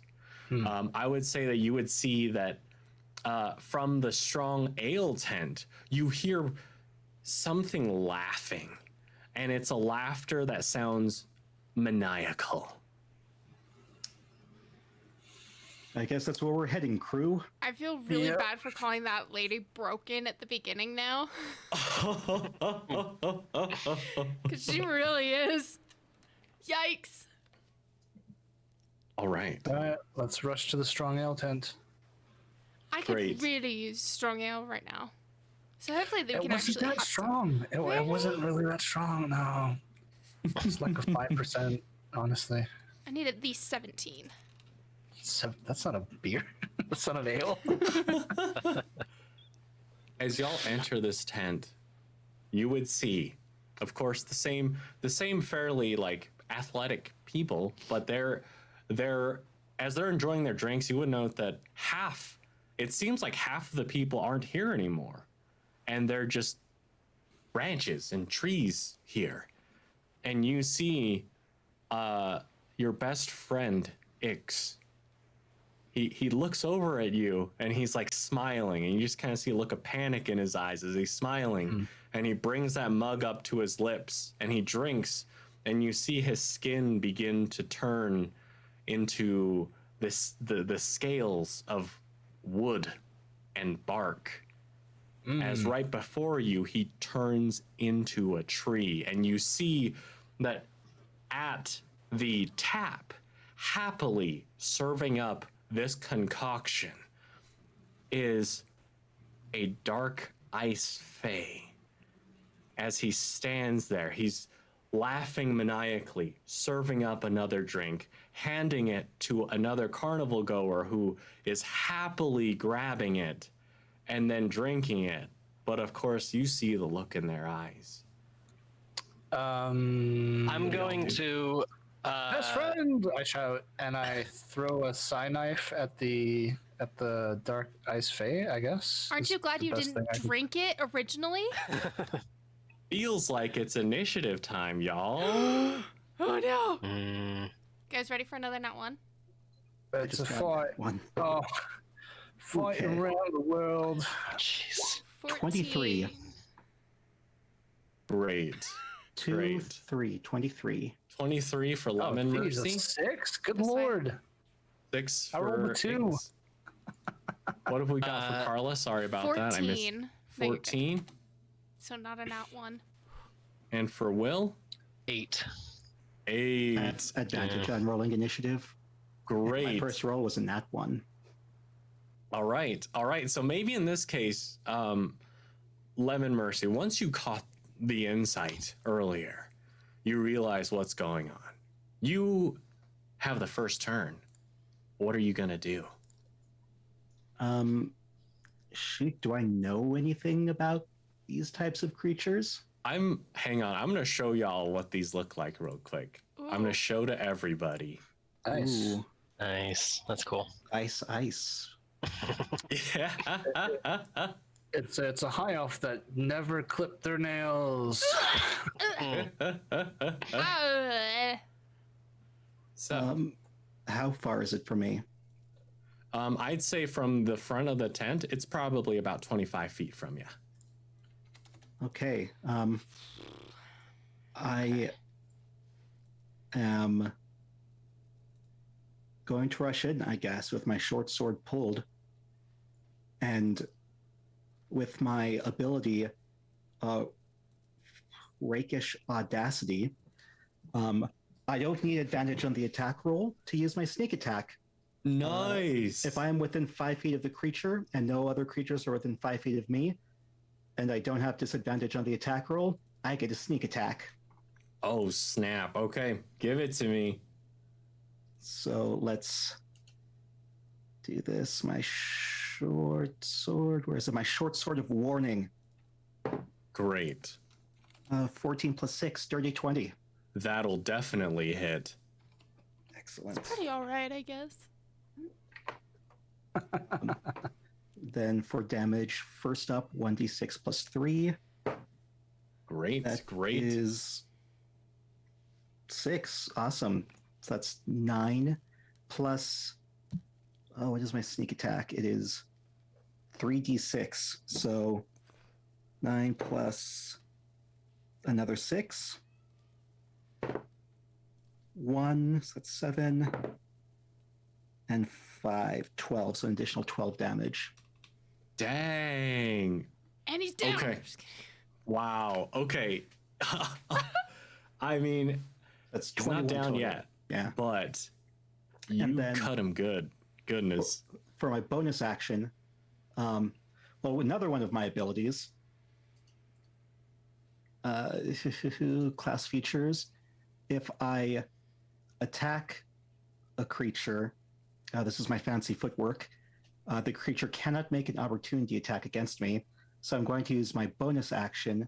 I would say that you would see that from the strong ale tent, you hear something laughing, and it's a laughter that sounds maniacal. I guess that's where we're heading, crew. I feel really Yep. bad for calling that lady broken at the beginning now. Because she really is. Yikes. All right. All right, let's rush to the strong ale tent. I could Great. really use strong ale right now. So hopefully they It can wasn't actually that have strong. It Really? wasn't really that strong. No, it's like a 5%, honestly. I need at least 17. So that's not a beer. That's not an ale. As y'all enter this tent, you would see, of course, the same fairly athletic people, but they're as they're enjoying their drinks, you would note that it seems like half of the people aren't here anymore, and they're just branches and trees here. And you see your best friend Ix. He looks over at you and he's like smiling, and you just kind of see a look of panic in his eyes as he's smiling. And he brings that mug up to his lips and he drinks, and you see his skin begin to turn into the scales of wood and bark. As right before you, he turns into a tree, and you see that at the tap, happily serving up this concoction, is a dark ice fae. As he stands there, he's laughing maniacally, serving up another drink, handing it to another carnival goer who is happily grabbing it and then drinking it. But of course, you see the look in their eyes. I'm going to. Best friend! I shout, and I throw a psi knife at the dark ice fae. I guess. Aren't is you glad the you best didn't thing I can- drink it originally? Feels like it's initiative time, y'all. Oh no! Mm, You guys ready for another nat one? It's a Just got fight. one. Oh, fighting Okay. around the world. Jeez. 23. 14. Great. 2, Great. 3, 23. 23 for Lemon oh, geez, a Mercy. 6? Good That's fine. lord. 6 I rolled for a 2. Ace. What have we got for Carla? Sorry about 14. that. I missed No, you're good. 14. So not a nat one. And for Will, 8. 8. That's advantage on rolling initiative. My Great. first roll was a nat 1. All right. All right. So maybe in this case, Lemon Mercy, once you caught the insight earlier, you realize what's going on. You have the first turn. What are you going to do? Shoot, do I know anything about these types of creatures? Hang on. I'm going to show y'all what these look like real quick. I'm going Ooh. to show to everybody. Nice. Ooh, Nice. That's cool. ice, ice. Yeah. It's a high elf that never clipped their nails. So, How far is it from me? I'd say from the front of the tent, it's probably about 25 feet from you. Okay. I am going to rush in, I guess, with my short sword pulled. And with my ability, rakish audacity, I don't need advantage on the attack roll to use my sneak attack. Nice. If I am within 5 feet of the creature and no other creatures are within 5 feet of me, and I don't have disadvantage on the attack roll, I get a sneak attack. Oh, snap. Okay. Give it to me. So let's do this. My short sword. Where is it? My short sword of warning. Great. 14 plus 6, dirty 20. That'll definitely hit. Excellent. Pretty alright, I guess. Then for damage, first up, 1d6 plus 3. Great. That Great. is 6. Awesome. So that's 9 plus. Oh, what is my sneak attack? It is 3d6. So 9 plus another 6. 1, so that's 7. And 5, 12. So an additional 12 damage. Dang. And he's down. Okay. I'm just kidding. Wow. Okay. I mean, That's he's 21 not down total. yet, Yeah. but you And then- cut him good. Goodness. For my bonus action, well, another one of my abilities, class features, if I attack a creature, this is my fancy footwork, the creature cannot make an opportunity attack against me, so I'm going to use my bonus action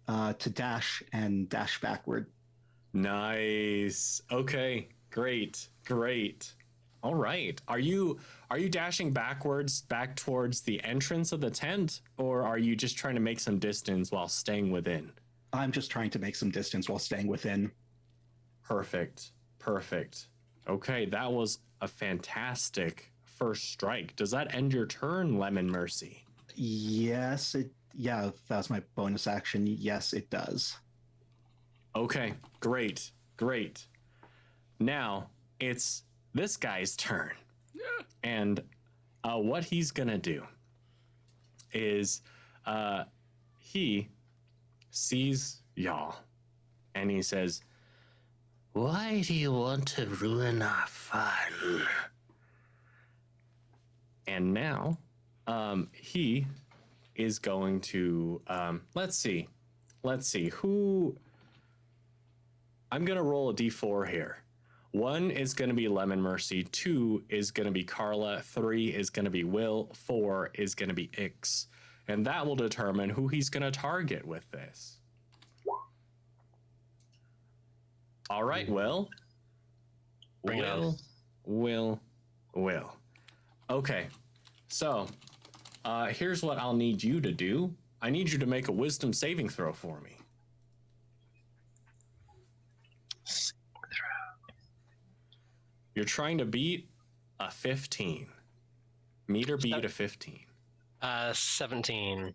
to dash and dash backward. Nice. Okay. Great. Great. All right. Are you dashing backwards back towards the entrance of the tent, or are you just trying to make some distance while staying within? I'm just trying to make some distance while staying within. Perfect. Perfect. Okay, that was a fantastic first strike. Does that end your turn, Lemon Mercy? Yes, yeah, that was my bonus action. Yes, it does. Okay, great. Great. Now it's this guy's turn. And what he's gonna do is he sees y'all and he says, "Why do you want to ruin our fun?" And now he is going to let's see who I'm going to roll a d4 here. 1 is going to be Lemon Mercy. 2 is going to be Carla. 3 is going to be Will. 4 is going to be Ix. And that will determine who he's going to target with this. All right, Will. Bring it on. Will. Okay, so here's what I'll need you to do. I need you to make a wisdom saving throw for me. You're trying to beat a 15. Meet or beat a 15. 17.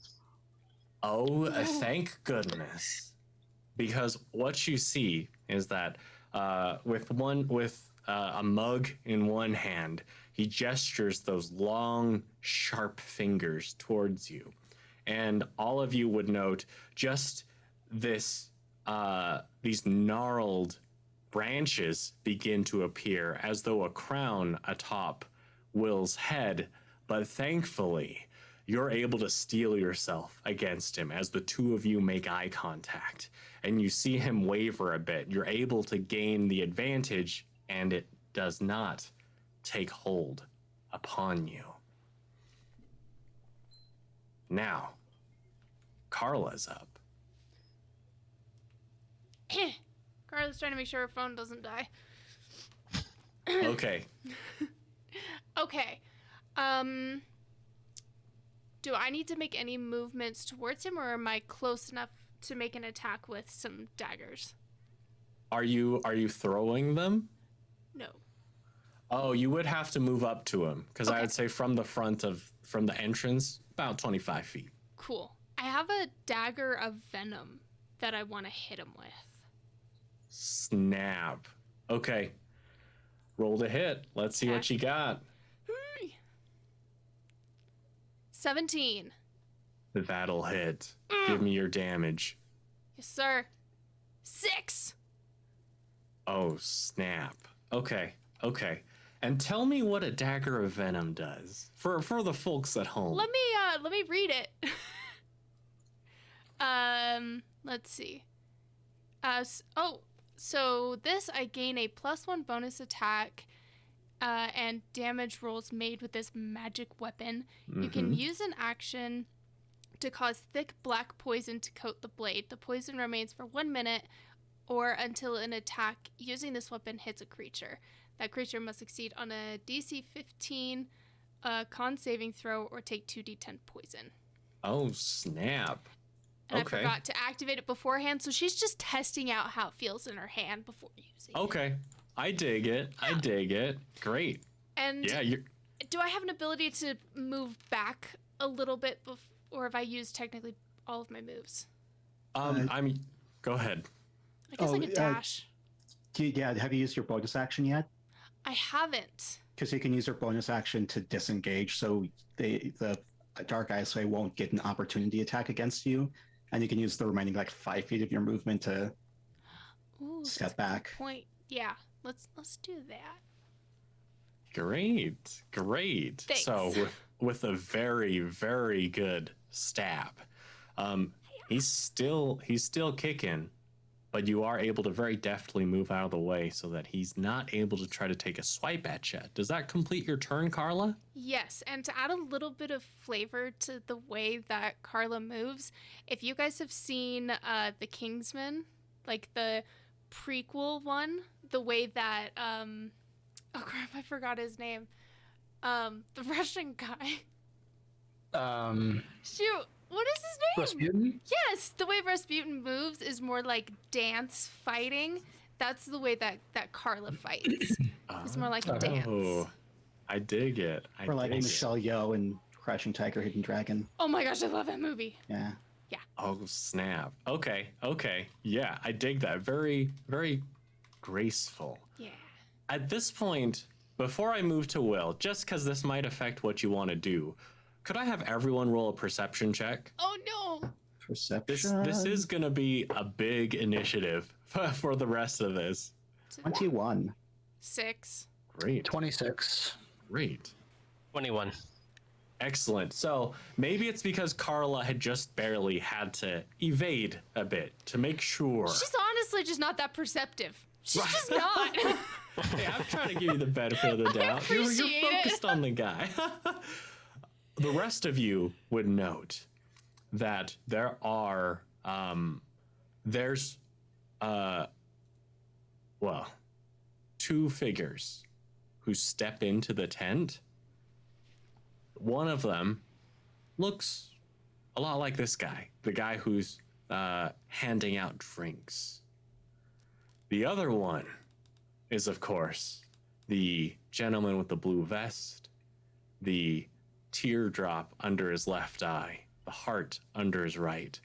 Oh, thank goodness. Because what you see is that with a mug in one hand, he gestures those long, sharp fingers towards you. And all of you would note just these gnarled branches begin to appear as though a crown atop Will's head. But thankfully, you're able to steel yourself against him as the two of you make eye contact. And you see him waver a bit. You're able to gain the advantage, and it does not take hold upon you. Now, Carla's up. Carla's trying to make sure her phone doesn't die. Okay. Okay. Do I need to make any movements towards him, or am I close enough to make an attack with some daggers? Are you throwing them? No. Oh, you would have to move up to him, because I Okay. would say from the entrance, about 25 feet. Cool. I have a dagger of venom that I want to hit him with. Snap. Okay. Roll the hit. Let's see what you got. 17. That'll hit. Give me your damage. Yes, sir. 6. Oh, snap. Okay. And tell me what a dagger of venom does for the folks at home. Let me read it. Let's see. So this I gain a +1 bonus attack and damage rolls made with this magic weapon. You can use an action to cause thick black poison to coat the blade. The poison remains for 1 minute or until an attack using this weapon hits a creature. That creature must succeed on a DC 15 con saving throw or take 2d10 poison. Oh, snap. And Okay. I forgot to activate it beforehand, so she's just testing out how it feels in her hand before using it. Okay. I dig it. Great. And Yeah, you're... do I have an ability to move back a little bit, or have I used technically all of my moves? Go ahead. I guess I could dash. Have you used your bonus action yet? I haven't. Because you can use your bonus action to disengage, so the Dark Eyesway won't get an opportunity attack against you, and you can use the remaining 5 feet of your movement to step back. Point. Yeah, let's do that. Great. Thanks. So with a very, very good stab, he's still kicking, but you are able to very deftly move out of the way so that he's not able to try to take a swipe at you. Does that complete your turn, Carla? Yes, and to add a little bit of flavor to the way that Carla moves, if you guys have seen The Kingsman, like the prequel one, the way that oh crap, I forgot his name. The Russian guy. Shoot, what is his name? Rasputin? Yes, the way Rasputin moves is more like dance fighting. That's the way that Carla fights. It's more like a dance. Oh, I dig it. Or like Michelle Yeoh in Crouching Tiger, Hidden Dragon. Oh my gosh, I love that movie. Yeah. Oh, snap. Okay. Yeah, I dig that. Very, very graceful. Yeah. At this point, before I move to Will, just because this might affect what you want to do, could I have everyone roll a perception check? Oh no. Perception. This is going to be a big initiative for the rest of this. 21. 6. Great. 26. Great. 21. Excellent. So maybe it's because Carla had just barely had to evade a bit to make sure. She's honestly just not that perceptive. She's just not. Hey, I'm trying to give you the benefit of the doubt. You're appreciate it. focused on the guy. The rest of you would note that there are, there's, well, two figures who step into the tent. One of them looks a lot like this guy, the guy who's handing out drinks. The other one is, of course, the gentleman with the blue vest, the teardrop under his left eye, the heart under his right,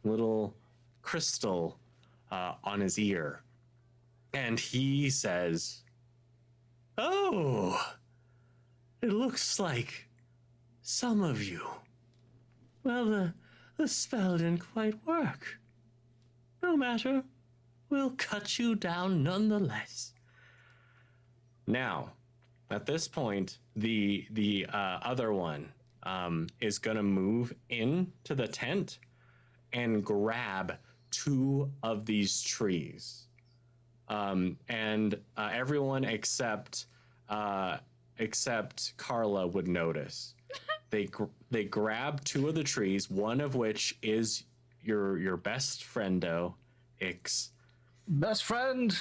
little crystal on his ear. And he says, "Oh, it looks like some of you. Well, the spell didn't quite work. No matter, we'll cut you down nonetheless." Now, at this point, the other one is gonna move into the tent and grab two of these trees. And everyone except Carla would notice. They grab two of the trees, one of which is your best friendo, Ix, Best friend.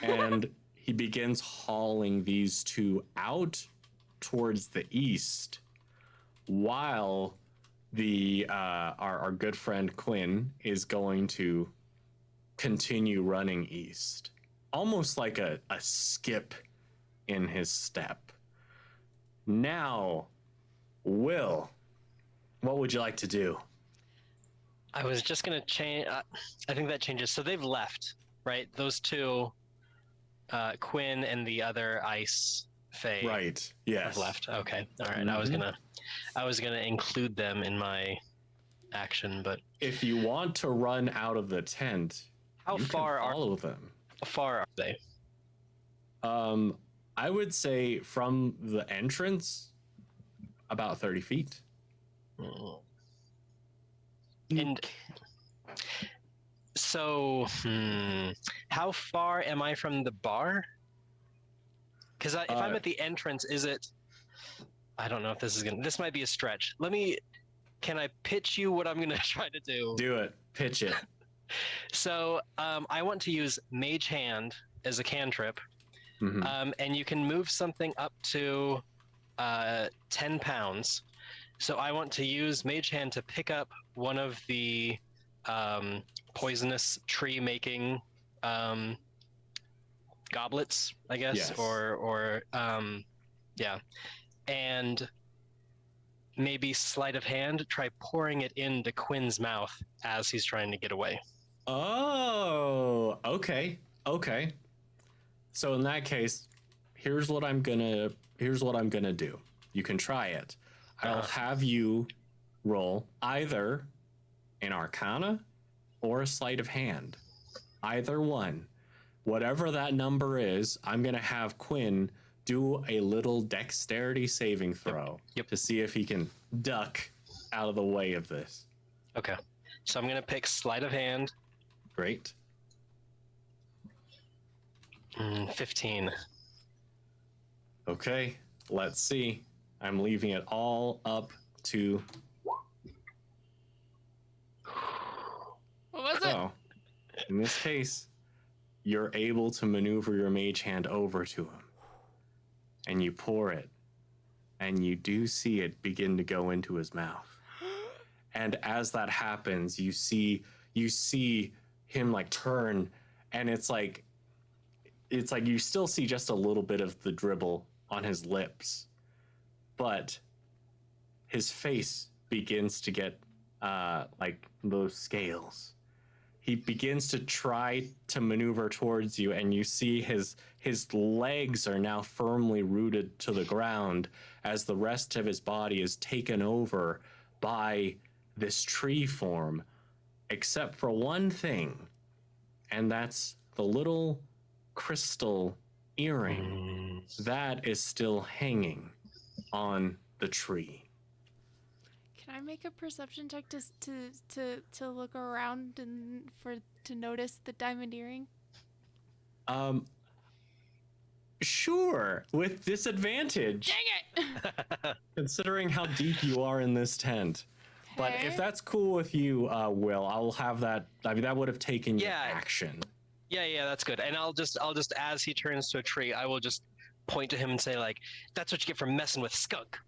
and he begins hauling these two out towards the east, while the our good friend Quinn is going to continue running east, almost like a skip in his step. Now, Will, what would you like to do? I was just gonna change. I think that changes. So they've left, right? Those two, Quinn and the other Ice Fae, Right. Yes. have left. Okay. All right. Mhm. I was gonna include them in my action, but If you want to run out of the tent, how you can far follow them. are they? I would say from the entrance, about 30 feet. And so, how far am I from the bar? Because if I'm at the entrance, is it? I don't know if this is gonna. This might be a stretch. Can I pitch you what I'm gonna try to do? Do it. Pitch it. So, I want to use Mage Hand as a cantrip, Mhm. and you can move something up to 10 pounds. So I want to use Mage Hand to pick up one of the poisonous tree-making goblets, I guess, Yes. or yeah, and maybe sleight of hand, try pouring it into Quinn's mouth as he's trying to get away. Oh, okay. Okay. So in that case, here's what I'm gonna do. You can try it. I'll have you roll either an Arcana or a sleight of hand. Either one. Whatever that number is, I'm gonna have Quinn do a little dexterity saving throw Yep. to see if he can duck out of the way of this. Okay, so I'm gonna pick sleight of hand. Great. 15. Okay, let's see. I'm leaving it all up to. What was it? So, in this case, you're able to maneuver your mage hand over to him, and you pour it, and you do see it begin to go into his mouth. And as that happens, you see him like turn, and it's like you still see just a little bit of the dribble on his lips, but his face begins to get like those scales. He begins to try to maneuver towards you, and you see his legs are now firmly rooted to the ground as the rest of his body is taken over by this tree form, except for one thing, and that's the little crystal earring that is still hanging on the tree. Can I make a perception check to look around and to notice the diamond earring? Sure, with disadvantage. Dang it! Considering how deep you are in this tent. But if Okay. that's cool with you, Will, I'll have that. I mean, that would have taken your Yeah. action. Yeah, that's good. And I'll just as he turns to a tree, I will just point to him and say like, "That's what you get for messing with skunk."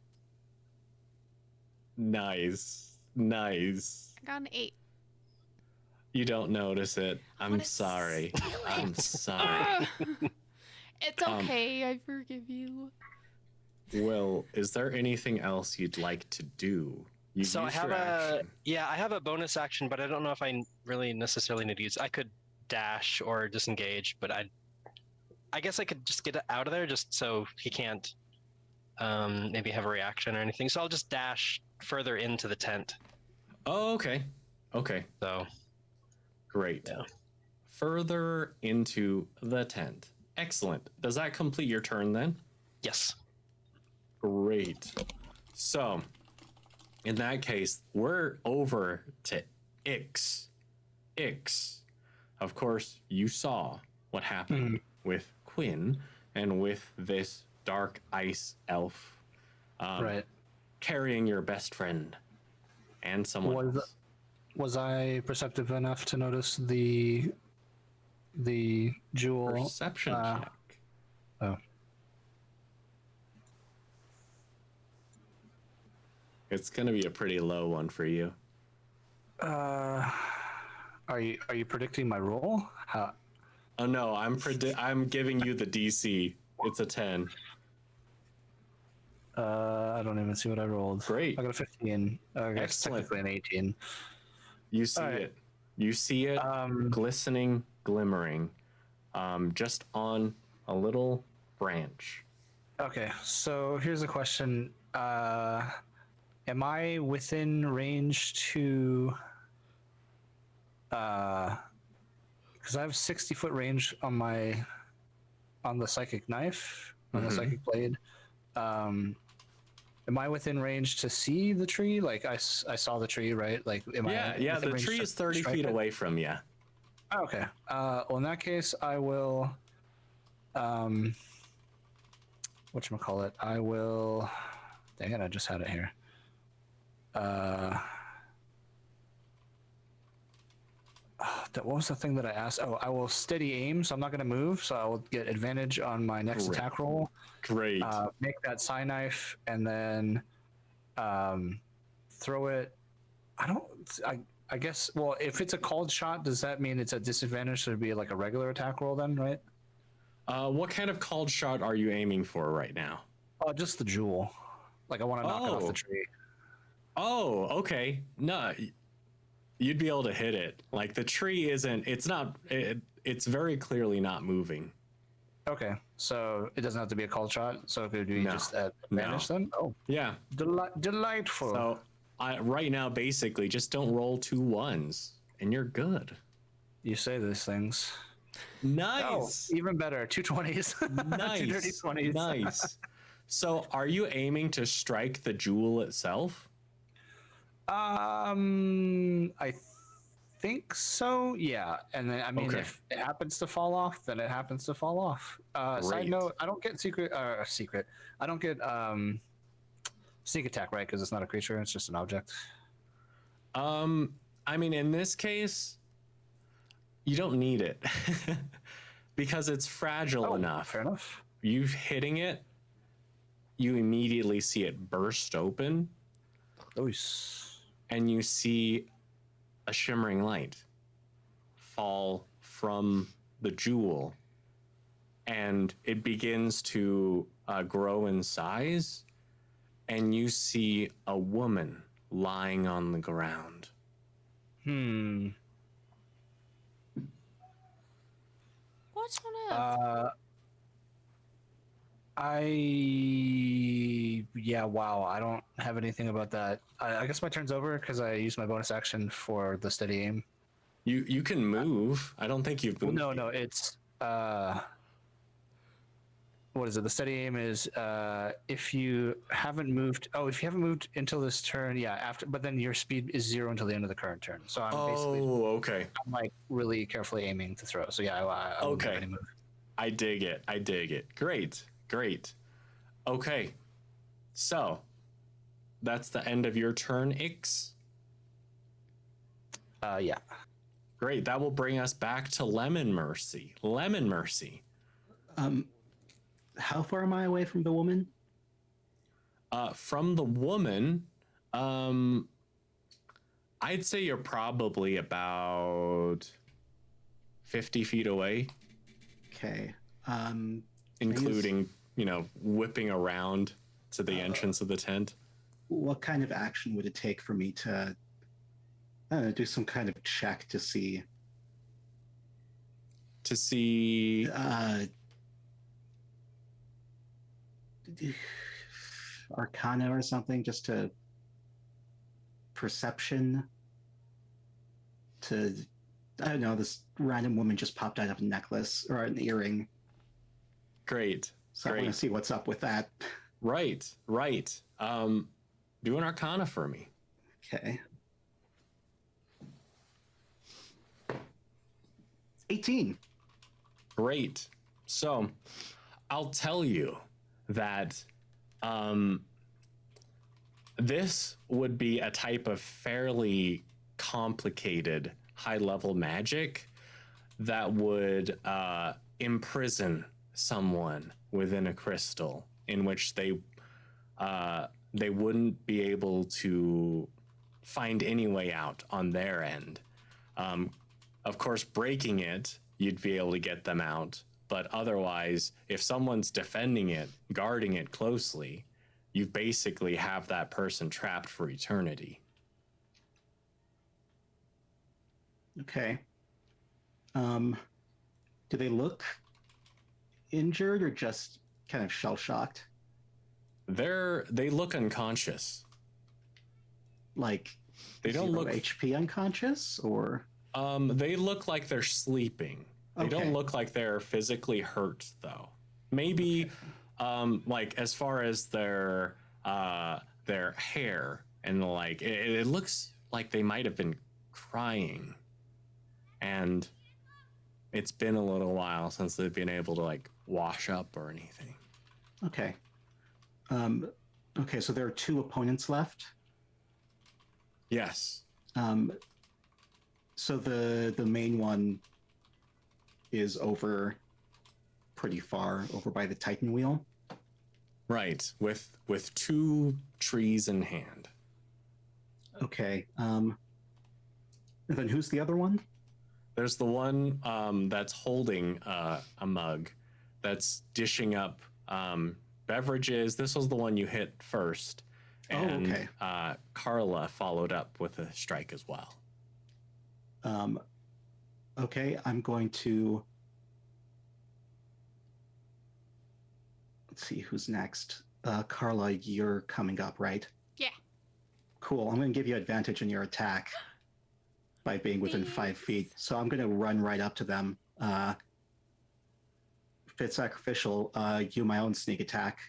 Nice. I got an 8. You don't notice it. I'm wanna sorry. steal it. I'm sorry. It's okay. I forgive you. Will, is there anything else you'd like to do? You've So I used have your action. I have a bonus action, but I don't know if I really necessarily need to use. I could dash or disengage, but I guess I could just get out of there just so he can't maybe have a reaction or anything. So I'll just dash further into the tent. Oh, okay. Okay, So great. Yeah. Further into the tent. Excellent. Does that complete your turn then? yes. Great. So, in that case, we're over to Ix. Ix. Of course, you saw what happened with Quinn and with this dark ice elf Right. carrying your best friend and someone Was else. Was I perceptive enough to notice the jewel? Perception check. Oh. It's going to be a pretty low one for you. Are you predicting my roll? How? Oh no, I'm giving you the DC. It's a 10. I don't even see what I rolled. Great. I got a 15. I guess Excellent. technically an 18. You see All right. it. You see it glistening, glimmering, just on a little branch. Okay, so here's a question. Am I within range to? Because I have 60-foot range on the psychic knife, on the psychic blade. Am I within range to see the tree? Like I saw the tree, right? Like am I? Yeah. within The range tree to is 30 strike feet it? away from you. Oh, okay. Well, in that case, I will. Whatchamacallit? I will. Dang it! I just had it here. What was the thing that I asked? Oh, I will steady aim, so I'm not going to move, so I will get advantage on my next Great. attack roll. Great. Make that psi knife, and then throw it. I guess. Well, if it's a called shot, does that mean it's a disadvantage? So it'd be like a regular attack roll, then, right? What kind of called shot are you aiming for right now? Oh, just the jewel. Like I want to knock it off the tree. Oh, okay. No, you'd be able to hit it. Like the tree isn't. It's not. It's very clearly not moving. Okay, so it doesn't have to be a called shot. So it could be No. just at advantage then. Oh, Yeah. delightful. So, right now, basically, just don't roll 2 1s, and you're good. You say these things. Nice. Oh, even better. 2 20s. 2 dirty Nice. 20s. Nice. So, are you aiming to strike the jewel itself? I think so. Yeah, and then I mean, Okay. if it happens to fall off, then it happens to fall off. Side Great. note: I don't get secret. I don't get sneak attack, right? Because it's not a creature; it's just an object. I mean, in this case, you don't need it because it's fragile enough. Fair enough. You hitting it, you immediately see it burst open, and you see a shimmering light fall from the jewel, and it begins to grow in size, and you see a woman lying on the ground. What's on Wow. I don't have anything about that. I guess my turn's over because I used my bonus action for the steady aim. You can move. I don't think you've moved. No, it's well, what is it? The steady aim is if you haven't moved. Oh, if you haven't moved until this turn, yeah. After, but then your speed is 0 until the end of the current turn. So I'm basically, okay. I'm like really carefully aiming to throw. So yeah, I won't have any move. I dig it. I dig it. Great. Great. Okay. So that's the end of your turn, Ix. Yeah. Great. That will bring us back to Lemon Mercy. Lemon Mercy. How far am I away from the woman? From the woman, I'd say you're probably about 50 feet away. Okay. Including, whipping around to the entrance of the tent. What kind of action would it take for me to do some kind of check to see? Arcana or something, just to perception to, I don't know, this random woman just popped out of a necklace or an earring. Great. So I want to see what's up with that. Right. Do an Arcana for me. Okay. 18. Great. So I'll tell you that this would be a type of fairly complicated high-level magic that would imprison someone within a crystal, in which they wouldn't be able to find any way out on their end. Of course, breaking it, you'd be able to get them out. But otherwise, if someone's defending it, guarding it closely, you basically have that person trapped for eternity. Okay. Do they look injured or just kind of shell-shocked? They look unconscious. Like they don't look HP unconscious, or they look like they're sleeping. They don't look like they're physically hurt, though. Maybe like as far as their hair, and like it looks like they might have been crying, and it's been a little while since they've been able to like wash up or anything. Okay. Okay, so there are 2 opponents left. Yes. So the main one is over pretty far over by the Titan wheel. Right, with 2 trees in hand. Okay. And then who's the other one? There's the one that's holding a mug, that's dishing up beverages. This was the one you hit first. And Carla followed up with a strike as well. Okay, I'm going to... Let's see, who's next? Carla, you're coming up, right? Yeah. Cool, I'm going to give you advantage in your attack by being within 5 feet. So I'm going to run right up to them. If it's sacrificial, do my own sneak attack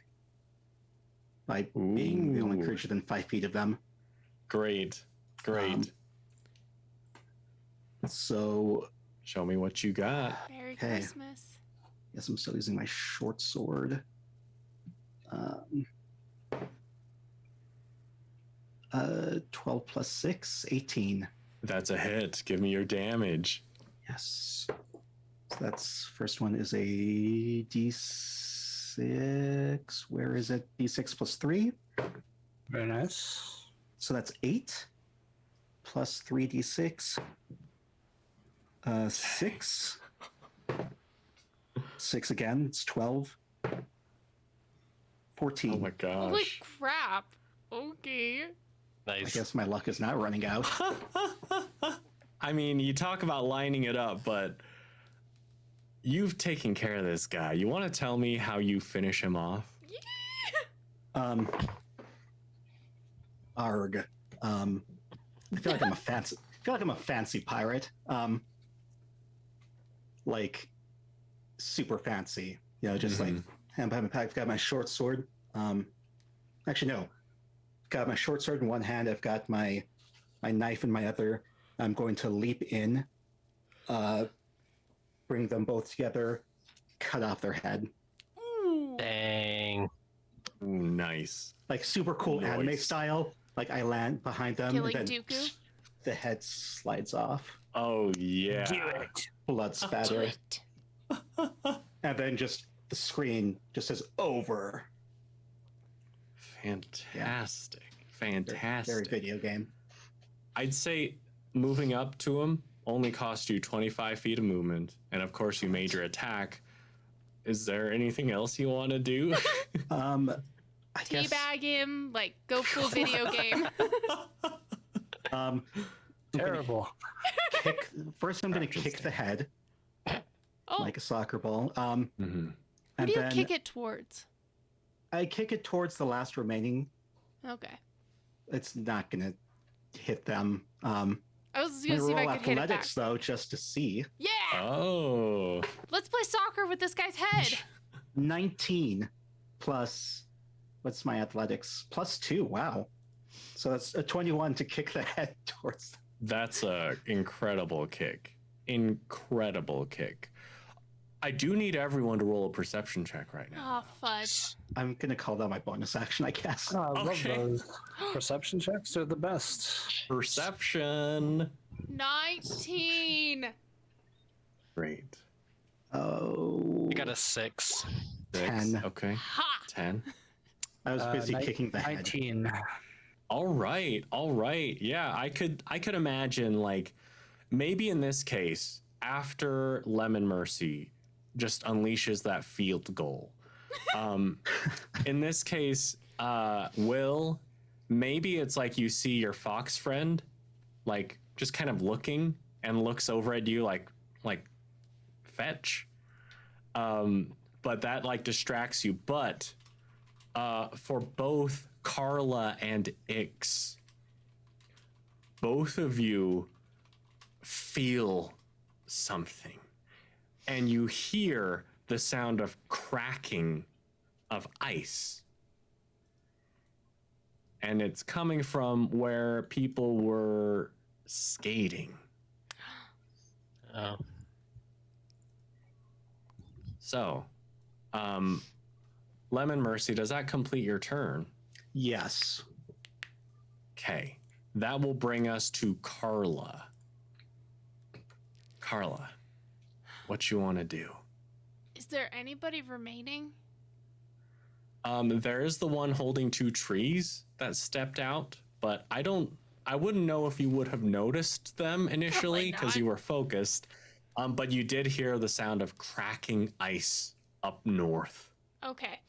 by being the only creature within 5 feet of them. Great. So... Show me what you got. Merry Christmas. Guess I'm still using my short sword. 12 plus 6, 18. That's a hit. Give me your damage. Yes. So that's, first one is a D6. Where is it? D6 plus 3. Very nice. So that's 8 plus 3d6. 6. 6 again. It's 12. 14. Oh my gosh. Holy crap. Okay. Nice. I guess my luck is not running out. I mean, you talk about lining it up, but you've taken care of this guy. You want to tell me how you finish him off? Arg. I feel like I'm a fancy pirate. Like super fancy. You know, just like And behind my back, I've got my short sword. Actually, no. Got my short sword in one hand. I've got my knife in my other. I'm going to leap in, bring them both together, cut off their head. Ooh. Dang. Ooh, nice. Like super cool anime Nice. style. Like I land behind them, Killing and then Dooku. the head slides off. Oh yeah. Do it. Blood Do spatter. it. And then just the screen just says over. Fantastic. Very Fantastic. video game. I'd say moving up to him only cost you 25 feet of movement, and of course you made your attack. Is there anything else you want to do? I guess. Teabag him, like go full video game. I'm gonna Terrible. First, I'm going to kick the head Oh, like a soccer ball. Mhm. who And do you then kick it towards? I kick it towards the last remaining. Okay. It's not going to hit them. I was I'm gonna gonna see if roll I could hit it back. athletics though, just to see. Yeah. Oh. Let's play soccer with this guy's head. 19 plus, what's my athletics? +2. Wow. So that's a 21 to kick the head towards. That's a incredible kick. Incredible kick. I do need everyone to roll a perception check right now. Oh fudge. I'm gonna call that my bonus action, I guess. Oh, I Okay. love those. Perception checks are the best. Perception. 19. Great. Oh, You got a 6. 10. Okay. Ha. 10. I was busy kicking the head. 19. All right. All right. Yeah, I could imagine, like, maybe in this case, after Lemon Mercy just unleashes that field goal. In this case, Will, maybe it's like you see your fox friend, like, just kind of looking and looks over at you like fetch. But that like distracts you. But for both Carla and Ix, both of you feel something, and you hear the sound of cracking of ice, and it's coming from where people were skating. Oh. So, Lemon Mercy, does that complete your turn? Yes. Okay, that will bring us to Carla. Carla, what you want to do? Is there anybody remaining? There is the one holding 2 trees that stepped out, but I wouldn't know if you would have noticed them initially because not. you were focused. But you did hear the sound of cracking ice up north. Okay.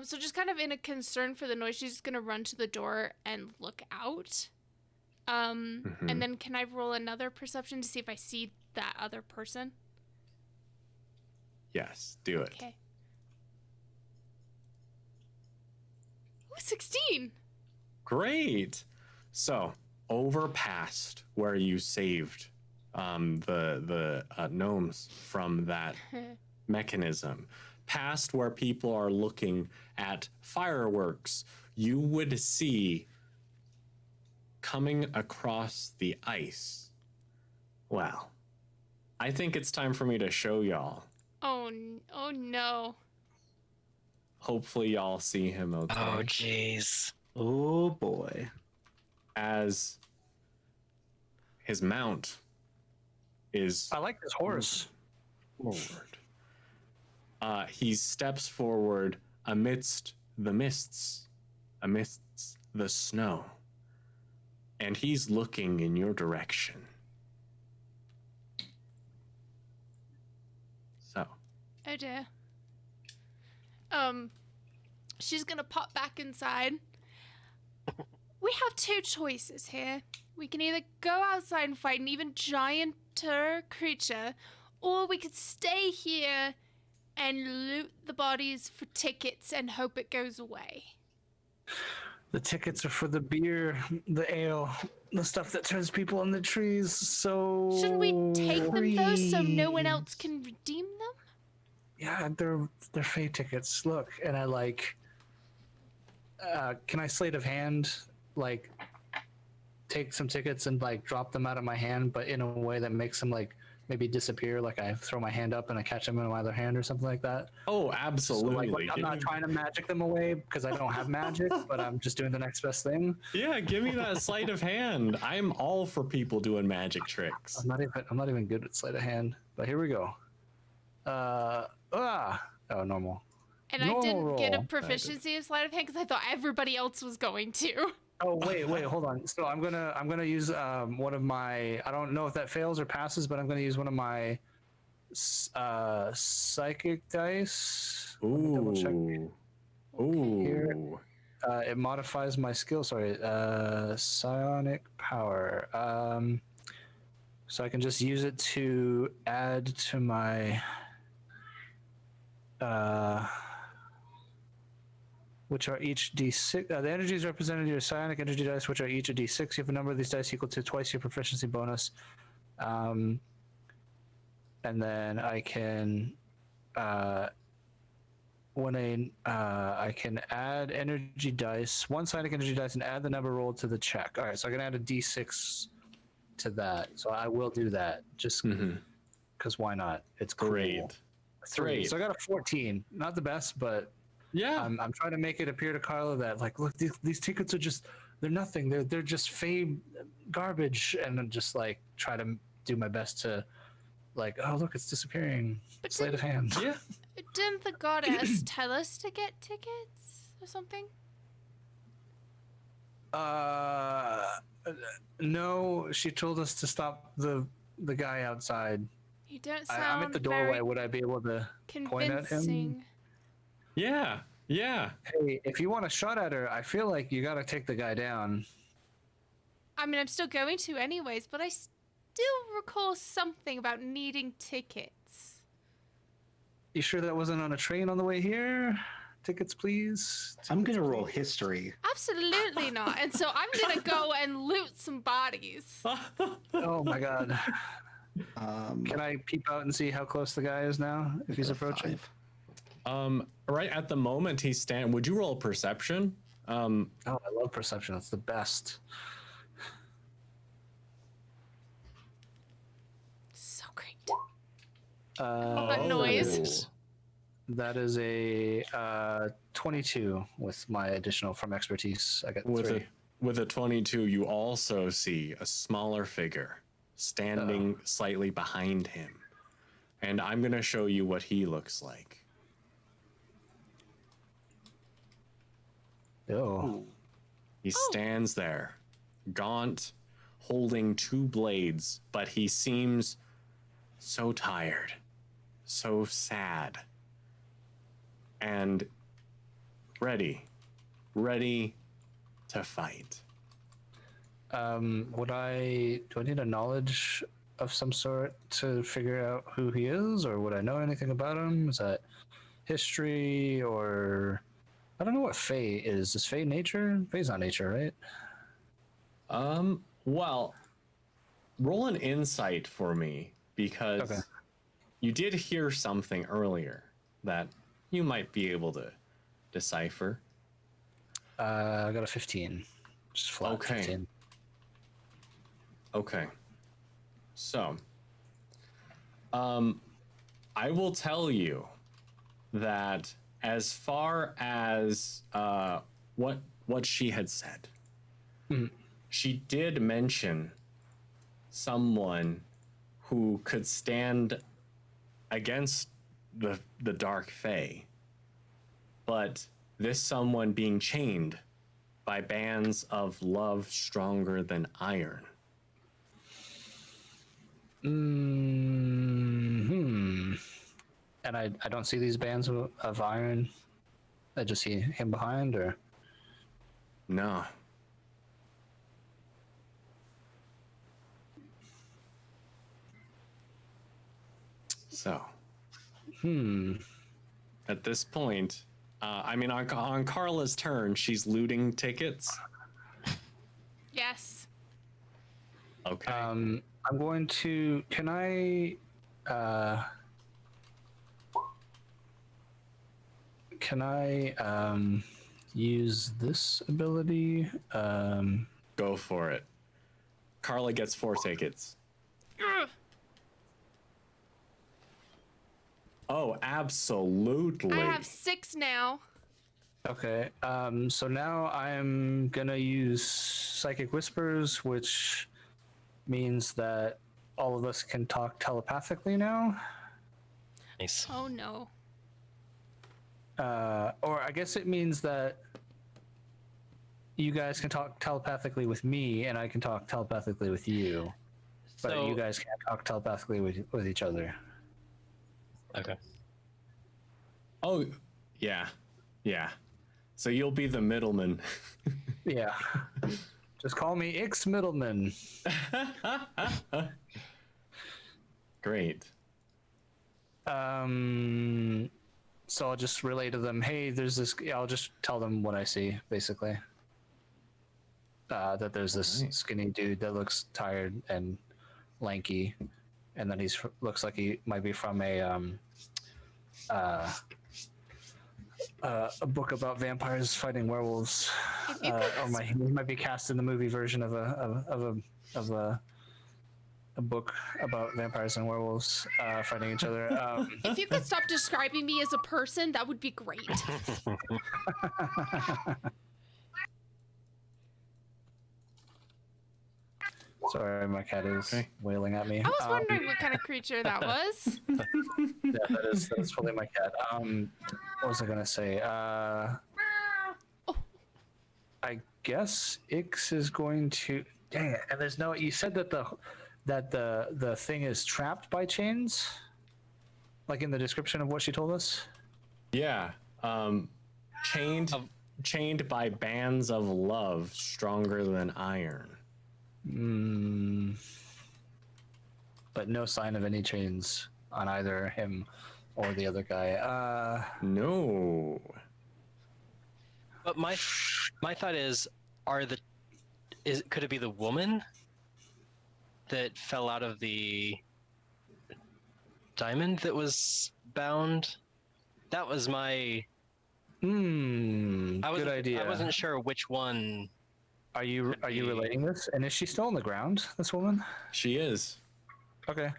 So just kind of in a concern for the noise, she's just gonna run to the door and look out. Mhm. And then can I roll another perception to see if I see that other person? Yes, do it. Okay. Ooh, 16. Great. So, over past where you saved the gnomes from that mechanism, past where people are looking at fireworks, you would see coming across the ice. Well, I think it's time for me to show y'all. Oh no. Hopefully y'all see him okay. Oh, jeez. Oh boy. As his mount is I like this horse. forward. He steps forward amidst the mists, amidst the snow, and he's looking in your direction. So, Oh dear. She's gonna pop back inside. We have 2 choices here. We can either go outside and fight an even gianter creature, or we could stay here and loot the bodies for tickets and hope it goes away. The tickets are for the beer, the ale, the stuff that turns people in the trees. So Shouldn't we take them though so no one free. else can redeem them? yeah, they're Fey tickets. Look, and I like. Can I sleight of hand like take some tickets and like drop them out of my hand, but in a way that makes them like maybe disappear? Like I throw my hand up and I catch them in my other hand or something like that. Oh, So absolutely. like I'm not trying to magic them away because I don't have magic, but I'm just doing the next best thing. Yeah, give me that sleight of hand. I'm all for people doing magic tricks. I'm not even good at sleight of hand, but here we go. Oh, normal. And I Normal didn't get a roll. proficiency in sleight of hand because I thought everybody else was going to. Oh wait, hold on. So I'm gonna use one of my. I don't know if that fails or passes, but I'm gonna use one of my psychic dice. Let me double check. Ooh. Here. It modifies my skill. Sorry, psionic power. So I can just use it to add to my. Which are each d6. The energies represented in your psionic energy dice, which are each a d6. You have a number of these dice equal to twice your proficiency bonus. And then I can, I can add energy dice, one psionic energy dice, and add the number rolled to the check. All right, so I can add a d6 to that. So I will do that, just because why not? It's cool. Great. 3. Great. So I got a 14. Not the best, but. Yeah. I'm trying to make it appear to Carla that like, look, these tickets are they're nothing. They're just fame garbage, and then just like try to do my best to, like, oh look, it's disappearing. But Sleight of hand. Yeah. Didn't the goddess tell us to get tickets or something? No, she told us to stop the guy outside. You don't sound I'm at the doorway. very Would I be able to point at him? convincing. Yeah. Yeah. Hey, if you want a shot at her, I feel like you got to take the guy down. I mean, I'm still going to anyways, but I still recall something about needing tickets. You sure that wasn't on a train on the way here? Tickets, please. I'm gonna roll history. Absolutely not. And so I'm going to go and loot some bodies. Oh my god. Um, Can I peep out and see how close the guy is now if he's approaching? 5. Right at the moment he's standing. Would you roll perception? Oh, I love perception. It's the best. So great. That noise. That is a 22 with my additional from expertise. I got 3. With a 22, you also see a smaller figure standing slightly behind him. And I'm going to show you what he looks like. Oh. He stands there, gaunt, holding 2 blades, but he seems so tired, so sad, and ready to fight. Do I need a knowledge of some sort to figure out who he is, or would I know anything about him? Is that history, or I don't know what Fey is. Is Fey nature? Fey's not nature, right? Well, roll an insight for me, because you did hear something earlier that you might be able to decipher. I got a 15. Just flat 15. Okay. So, I will tell you that as far as what she had said, she did mention someone who could stand against the Dark Fae, but this someone being chained by bands of love stronger than iron. And I don't see these bands of iron. I just see him behind, or No. So. At this point, I mean, on Carla's turn, she's looting tickets. Yes. Okay. I'm going to. Can I? can I use this ability? Go for it. Carla gets 4 tickets. Ugh. Oh, absolutely. I have 6 now. Okay. So now I'm gonna use Psychic Whispers, which means that all of us can talk telepathically now. Nice. Oh no. Or I guess it means that you guys can talk telepathically with me, and I can talk telepathically with you. But So you guys can't talk telepathically with each other. okay. Oh, yeah. Yeah. So you'll be the middleman. Yeah. Just call me Ix Middleman. Great. So I'll just relay to them, hey, there's this. I'll just tell them what I see, basically. That there's this Alright. skinny dude that looks tired and lanky, and then looks like he might be from a book about vampires fighting werewolves, If you could he might be cast in the movie version of a book about vampires and werewolves fighting each other. If you could stop describing me as a person, that would be great. Sorry, my cat is Okay. wailing at me. I was wondering what kind of creature that was. Yeah, that's probably my cat. What was I gonna say? I guess Ix is going to. Dang it! And there's no. You said that the thing is trapped by chains, like in the description of what she told us. Yeah. Chained by bands of love stronger than iron. But no sign of any chains on either him or the other guy. No. But my thought is, could it be the woman that fell out of the diamond that was bound? That was my. Good idea. I wasn't sure which one. Are you relating this? And is she still on the ground? This woman? She is. Okay.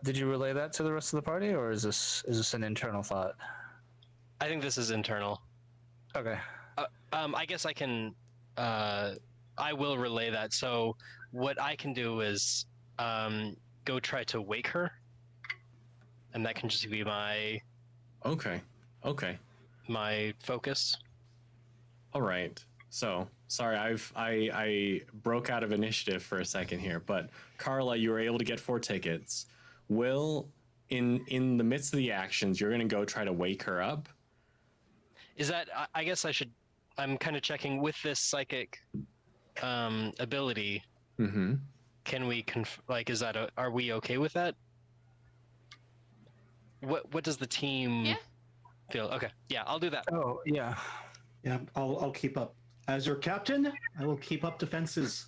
Did you relay that to the rest of the party, or is this an internal thought? I think this is internal. Okay. I guess I can. I will relay that. So what I can do is go try to wake her, and that can just be my Okay. my focus. All right. So sorry, I broke out of initiative for a second here, but Carla, you were able to get 4 tickets. Will, in the midst of the actions, you're gonna go try to wake her up. Is that? I guess I should. I'm kind of checking with this psychic ability. Mm-hmm. Can we is that? Are we okay with that? What does the team feel? Okay, yeah, I'll do that. Oh yeah. Yeah, I'll keep up. As your captain, I will keep up defenses.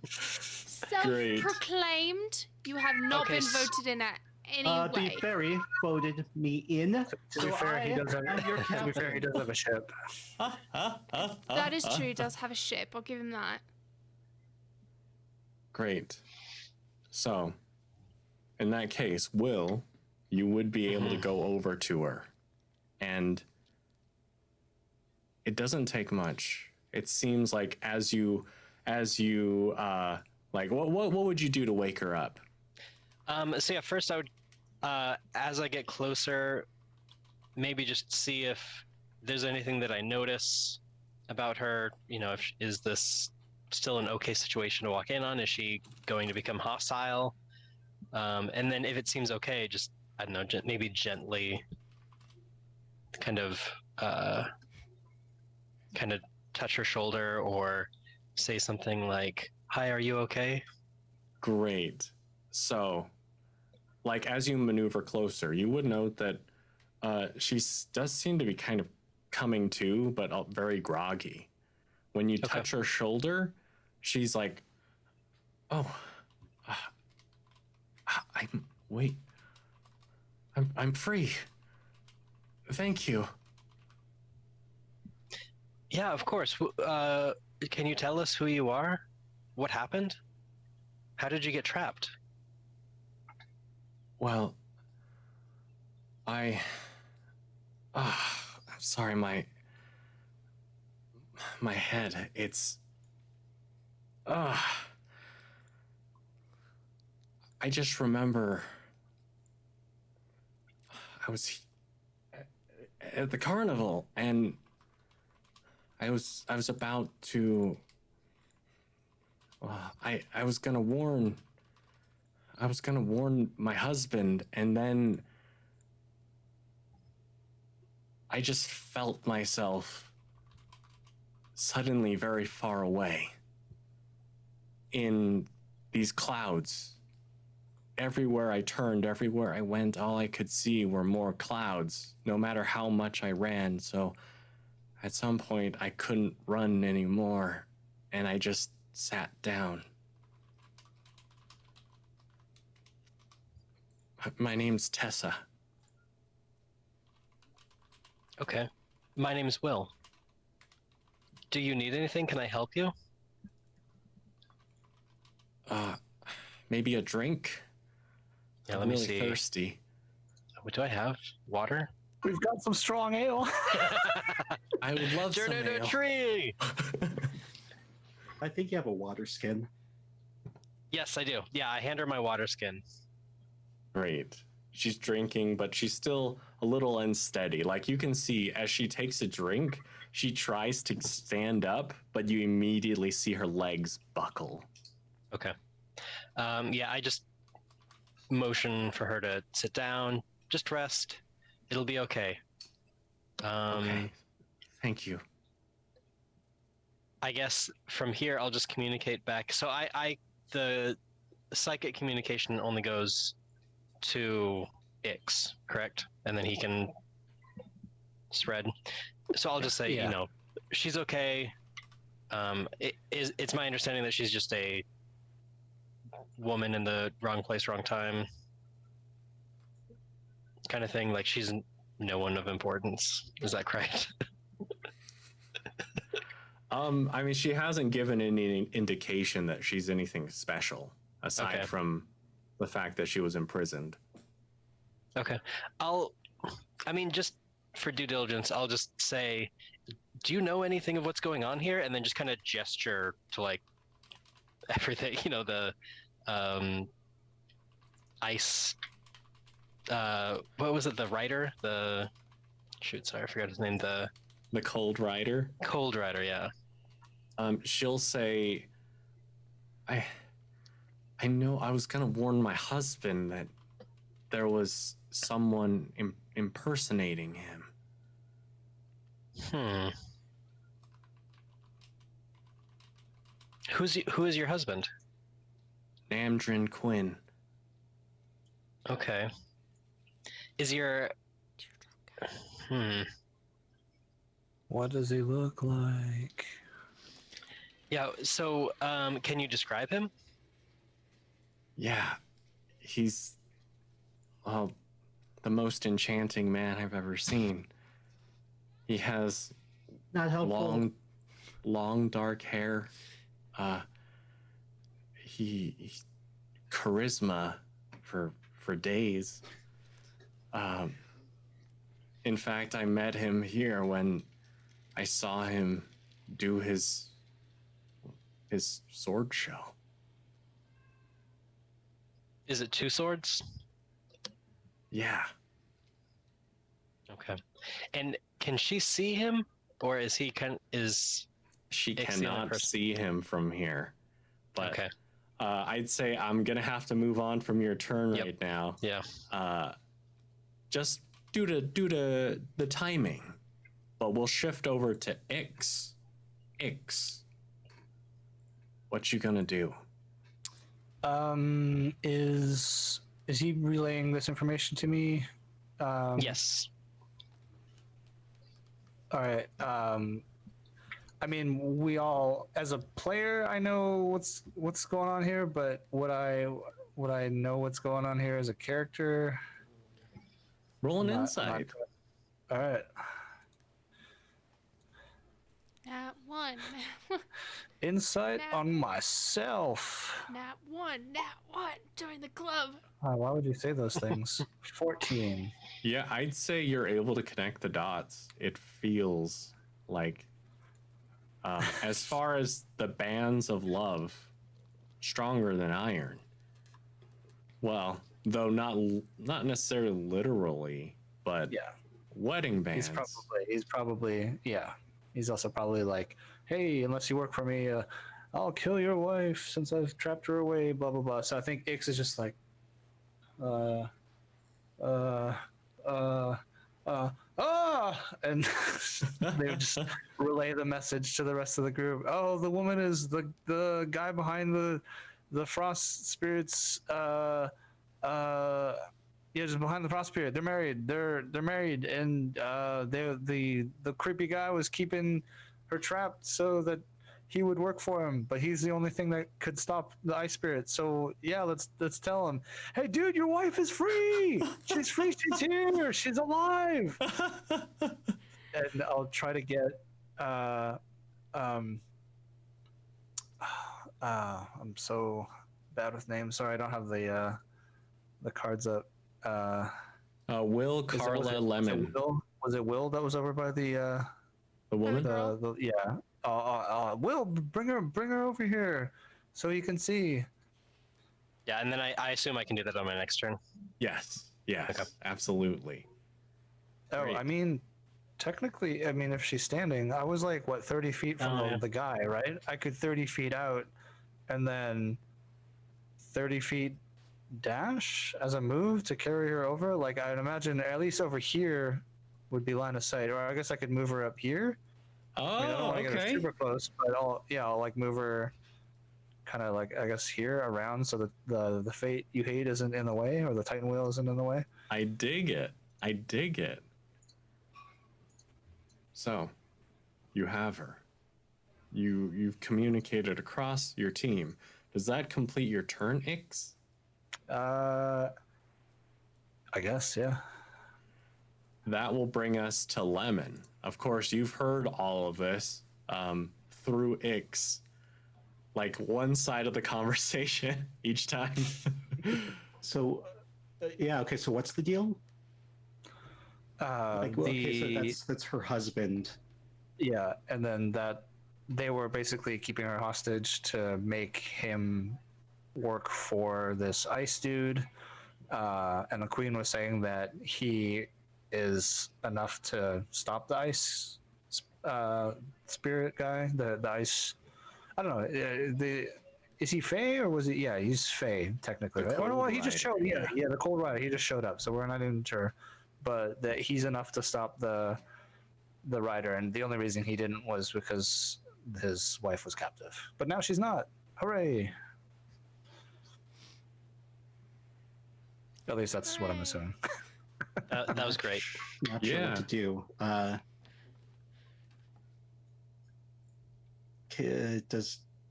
Self-proclaimed, you have not Okay, been voted in at any The way. fairy voted me in. To be fair, he does have. am your To be fair, he captain. does have a ship. That is true. He does have a ship. I'll give him that. Great. So, in that case, Will, you would be able to go over to her, and it doesn't take much. It seems like as you like what would you do to wake her up? So yeah, first I would, as I get closer, maybe just see if there's anything that I notice about her. You know, is this still an okay situation to walk in on? Is she going to become hostile? And then if it seems okay, just, I don't know, maybe gently kind of touch her shoulder or say something like, "Hi, are you okay?" Great. So, like as you maneuver closer, you would note that she does seem to be kind of coming to, but very groggy. When you touch her shoulder, she's like, "Oh, I'm free. Thank you. Yeah, of course. Can you tell us who you are? What happened? How did you get trapped? Well, I'm sorry, my head, uh, I just remember I was at the carnival and I was about to, I was gonna warn my husband, and then I just felt myself suddenly very far away in these clouds. Everywhere I turned, everywhere I went, all I could see were more clouds, no matter how much I ran. So at some point, I couldn't run anymore, and I just sat down. My name's Tessa. Okay. My name's Will. Do you need anything? Can I help you? Maybe a drink? Yeah, I'm let me really see. thirsty. What do I have? Water? We've got some strong ale. I would love Turn some into a ale. tree! I think you have a water skin. Yes, I do. Yeah, I hand her my water skin. Great. She's drinking, but she's still a little unsteady. Like you can see as she takes a drink, she tries to stand up, but you immediately see her legs buckle. Okay. Yeah, I just motion for her to sit down, just rest. It'll be okay. Okay. Thank you. I guess from here I'll just communicate back. So the psychic communication only goes to Ix, correct? And then he can spread. So I'll just say, Yeah. you know, she's okay. It's my understanding that she's just a woman in the wrong place, wrong time kind of thing. Like she's no one of importance. Is that correct? I mean, she hasn't given any indication that she's anything special aside from the fact that she was imprisoned. Okay. I mean, just for due diligence, I'll just say, do you know anything of what's going on here? And then just kind of gesture to like everything, you know, the ice, what was it? The rider? Sorry, I forgot his name. The Cold Rider? Cold Rider, yeah. She'll say, I know I was gonna warn my husband that there was someone impersonating him. Who is your husband? Namdrin Quinn. Okay. Is your What does he look like? Yeah, so can you describe him? Yeah, he's the most enchanting man I've ever seen. He has Not helpful. long dark hair. He charisma for days. In fact, I met him here when I saw him do his sword show. Is it two swords? Yeah. Okay. And can she see him, or is he She Ix the only cannot person? see him from here. But Okay. I'd say I'm gonna have to move on from your turn Yep. right now. Yeah. Just due to the timing. But we'll shift over to Ix. Ix. What you gonna do? Is he relaying this information to me? Yes. All right. I mean, we all, as a player, I know what's going on here, but would I know what's going on here as a character? Roll an I'm not insight. All right. Nat 1. Insight Nat- on myself. Nat 1. Nat 1. Join the club. Why would you say those things? 14. Yeah, I'd say you're able to connect the dots. It feels like, as far as the bands of love, stronger than iron. Well, though not necessarily literally, but Yeah. wedding bands. He's probably, yeah. He's also probably like, hey, unless you work for me, I'll kill your wife since I've trapped her away, blah, blah, blah. So I think Ix is just like, and they would just relay the message to the rest of the group. Oh, the woman is the guy behind the frost spirits. Yeah, just behind the frost spirit. They're married. They're married, and the creepy guy was keeping her trapped so that he would work for him, but he's the only thing that could stop the ice spirit. So yeah, let's tell him, hey dude, your wife is free. She's free. She's here. She's alive. And I'll try to get I'm so bad with names. Sorry, I don't have the cards up. Will, Carla, Lemon. Was it Will that was over by the woman? Yeah. Will, bring her over here so you can see. Yeah, and then I assume I can do that on my next turn. Yes, Okay. absolutely. Oh, Great. I mean, technically, if she's standing, I was like, what, 30 feet from Yeah. the guy, right? I could 30 feet out and then 30 feet dash as a move to carry her over. Like, I'd imagine at least over here would be line of sight. Or I guess I could move her up here. Oh, I don't want to get her okay. super close, but I'll like move her kind of like, I guess, here around so that the fate you hate isn't in the way, or the Titan wheel isn't in the way. I dig it. So, you have her. You've communicated across your team. Does that complete your turn, Ix? I guess, yeah. That will bring us to Lemon. Of course, you've heard all of this through Ix, like one side of the conversation each time. So, yeah, okay. So what's the deal? Okay, so that's her husband. Yeah, and then that they were basically keeping her hostage to make him work for this ice dude, and the queen was saying that he is enough to stop the ice spirit guy, the ice. I don't know. Is he Fey or was he? Yeah, he's Fey technically. Right? Oh no, he just showed. Yeah, the Cold Rider. He just showed up, so we're not even sure, but that he's enough to stop the rider, and the only reason he didn't was because his wife was captive. But now she's not. Hooray! At least that's what I'm assuming. That was great. Not sure what to do.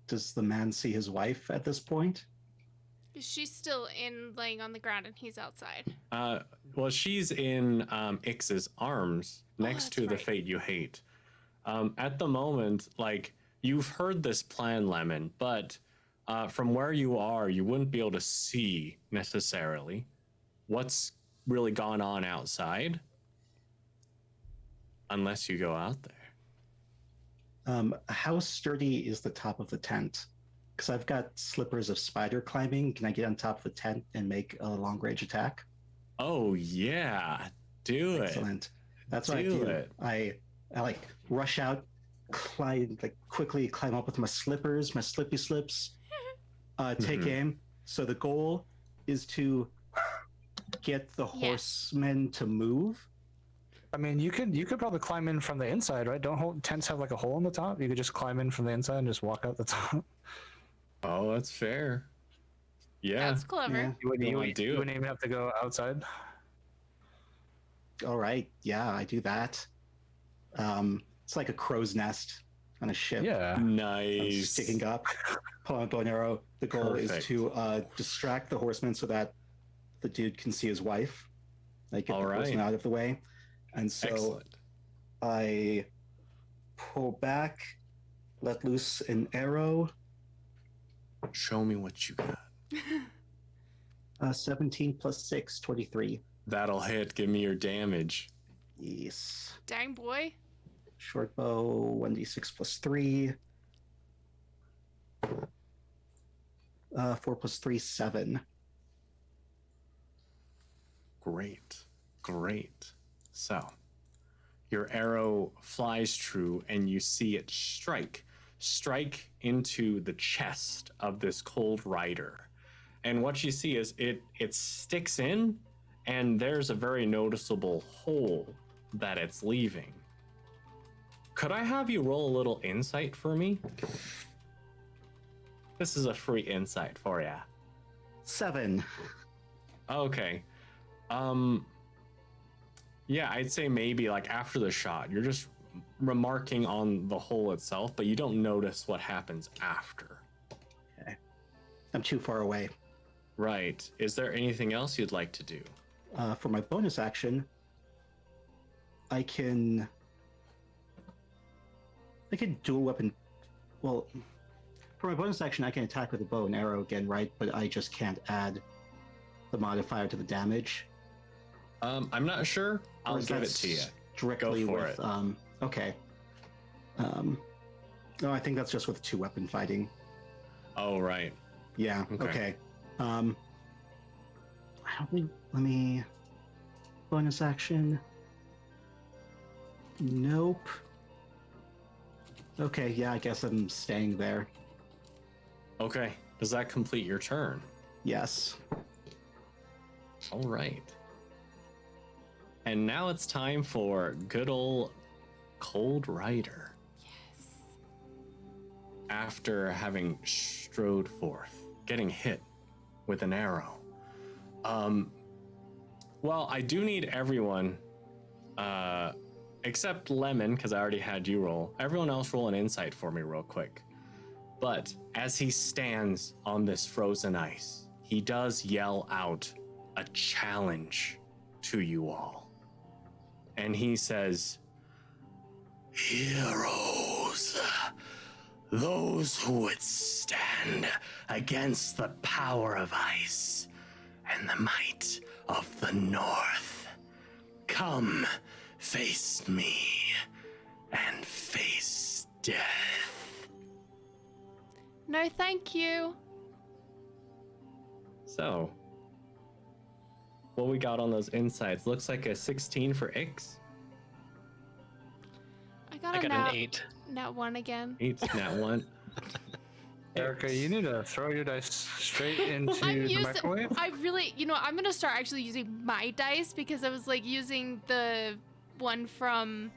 Does the man see his wife at this point? She's still laying on the ground and he's outside. Well, she's in Ix's arms next to the right. fate you hate. At the moment, like, you've heard this plan, Lemon, but from where you are, you wouldn't be able to see necessarily what's really gone on outside unless you go out there. How sturdy is the top of the tent? Because I've got slippers of spider climbing. Can I get on top of the tent and make a long range attack? Oh yeah, do Excellent. That's what I do. I like rush out, quickly climb up with my slippers, my slippy slips. Take aim. So the goal is to get the horsemen to move. I mean, you could probably climb in from the inside, right? Don't tents have like a hole in the top? You could just climb in from the inside and just walk out the top. Oh, that's fair. Yeah, That's clever. Yeah. You wouldn't even have to go outside. All right. Yeah, I do that. It's like a crow's nest on a ship. Yeah. nice. Sticking up, pull out bow and arrow. The goal is to distract the horseman so that the dude can see his wife. Like get the horseman out of the way. And so Excellent. I pull back, let loose an arrow. Show me what you got. 17 plus 6, 23. That'll hit. Give me your damage. Yes. Dang boy. Short bow, 1d6 plus 3. 4 plus 3, 7. Great. Great. So, your arrow flies true and you see it strike into the chest of this cold rider. And what you see is it sticks in, and there's a very noticeable hole that it's leaving. Could I have you roll a little insight for me? This is a free insight for ya. 7. Okay. Yeah, I'd say maybe like after the shot, you're just remarking on the hole itself, but you don't notice what happens after. Okay. I'm too far away. Right. Is there anything else you'd like to do? For my bonus action, I can dual weapon. Well, for my bonus action, I can attack with a bow and arrow again, right? But I just can't add the modifier to the damage. I'm not sure. Or I'll is give that it to you. Directly Go for with. it. Okay. No, I think that's just with 2-weapon fighting. Oh, right. Yeah. Okay. Okay. I don't think. Let me. Bonus action. Nope. Okay. Yeah. I guess I'm staying there. Okay. Does that complete your turn? Yes. All right. And now it's time for good old Cold Rider. Yes. After having strode forth, getting hit with an arrow. Well, I do need everyone, except Lemon, because I already had you roll. Everyone else roll an insight for me real quick. But as he stands on this frozen ice, he does yell out a challenge to you all. And he says, "Heroes, those who would stand against the power of ice and the might of the North, come face me and face death." No, thank you. So, what we got on those insights? Looks like a 16 for Ix. I got I a got an 8. nat 1 again. 8's nat 1. Erica, you need to throw your dice straight into I'm the using. microwave. I really, I'm gonna start actually using my dice because I was like using the one from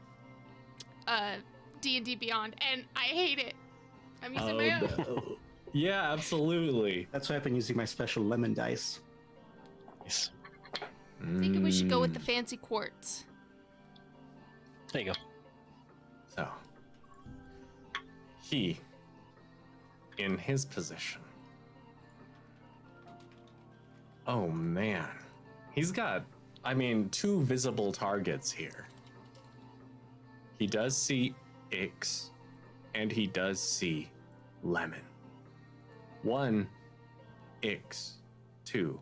D&D Beyond, and I hate it. I'm using my own. no. Yeah, absolutely. That's why I've been using my special lemon dice. Nice. Thinking we should go with the fancy quartz. There you go. So, he, in his position. Oh man. He's got, 2 visible targets here. He does see Ix, and he does see Lemon. 1, Ix. 2,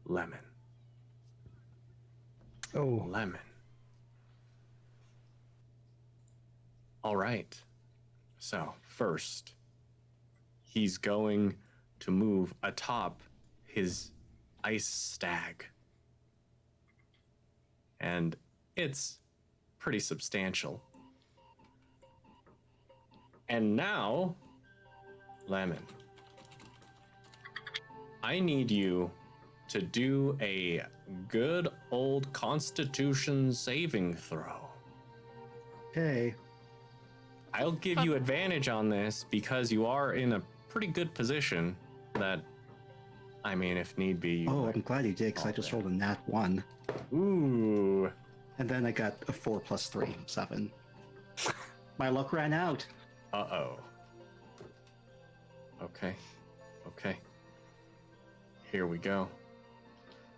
Lemon. Oh, Lemon. All right. So, first, he's going to move atop his ice stag. And it's pretty substantial. And now, Lemon, I need you to do a good old Constitution saving throw. Okay. I'll give you advantage on this because you are in a pretty good position that, if need be. You Oh, might I'm glad you did, because I fall just there. rolled a nat 1. Ooh. And then I got a 4 plus 3, 7. My luck ran out. Uh-oh. Okay. Here we go.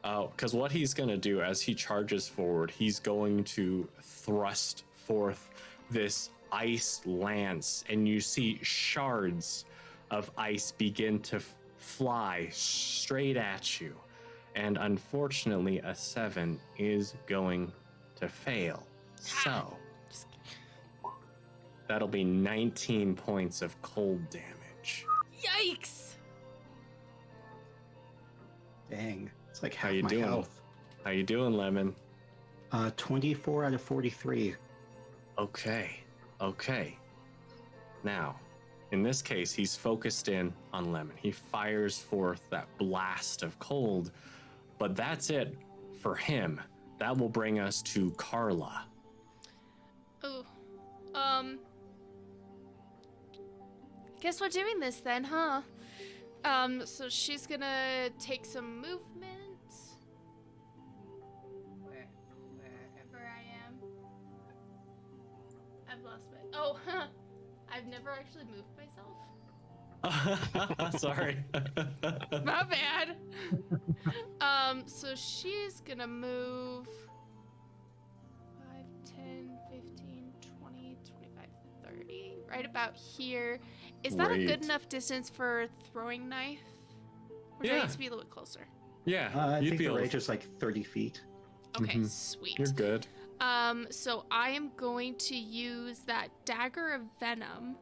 Because what he's going to do as he charges forward, he's going to thrust forth this ice lance, and you see shards of ice begin to fly straight at you. And unfortunately, a 7 is going to fail. So that'll be 19 points of cold damage. Yikes! Dang. It's like How half you my doing? health. How you doing, Lemon? 24 out of 43. Okay. Now, in this case, he's focused in on Lemon. He fires forth that blast of cold, but that's it for him. That will bring us to Carla. Oh, guess we're doing this then, huh? So she's gonna take some movement. Wherever I am. I've lost my. Oh, huh. I've never actually moved myself. Sorry. My bad. So she's gonna move 5, 10, 15, 20, 25, 30. Right about here. Is that a good Great. enough distance for throwing knife? Or do I Yeah. need to be a little bit closer? Yeah, I you'd think be the able range is like 30 feet. Okay, Mhm. sweet. You're good. So I am going to use that dagger of venom.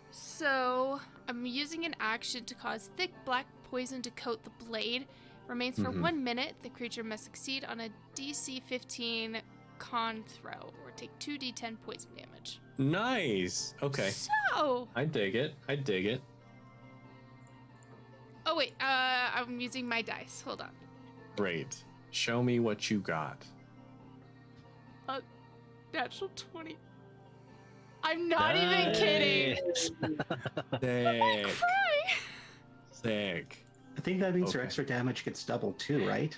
So I'm using an action to cause thick black poison to coat the blade. Remains for Mhm. 1 minute. The creature must succeed on a DC 15 con throw or take 2d10 poison damage. Nice. Okay. So. I dig it. Oh wait. I'm using my dice. Hold on. Great. Show me what you got. Natural 20. I'm not even kidding. Sick. Cry. Sick. I think that means your Okay. extra damage gets doubled too, right?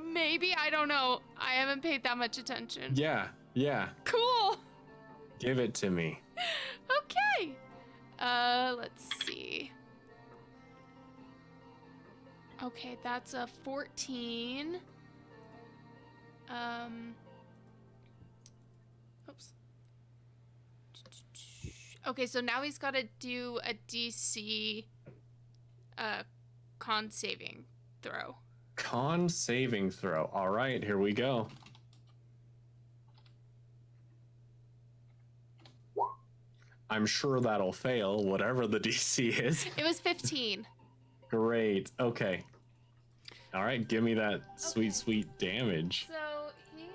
Maybe, I don't know. I haven't paid that much attention. Yeah. Cool. Give it to me. Okay. Let's see. Okay, that's a 14. Oops. Okay, so now he's got to do a DC con saving throw. Con saving throw. All right, here we go. I'm sure that'll fail, whatever the DC is. It was 15. Great. Okay. All right, give me that sweet damage. So he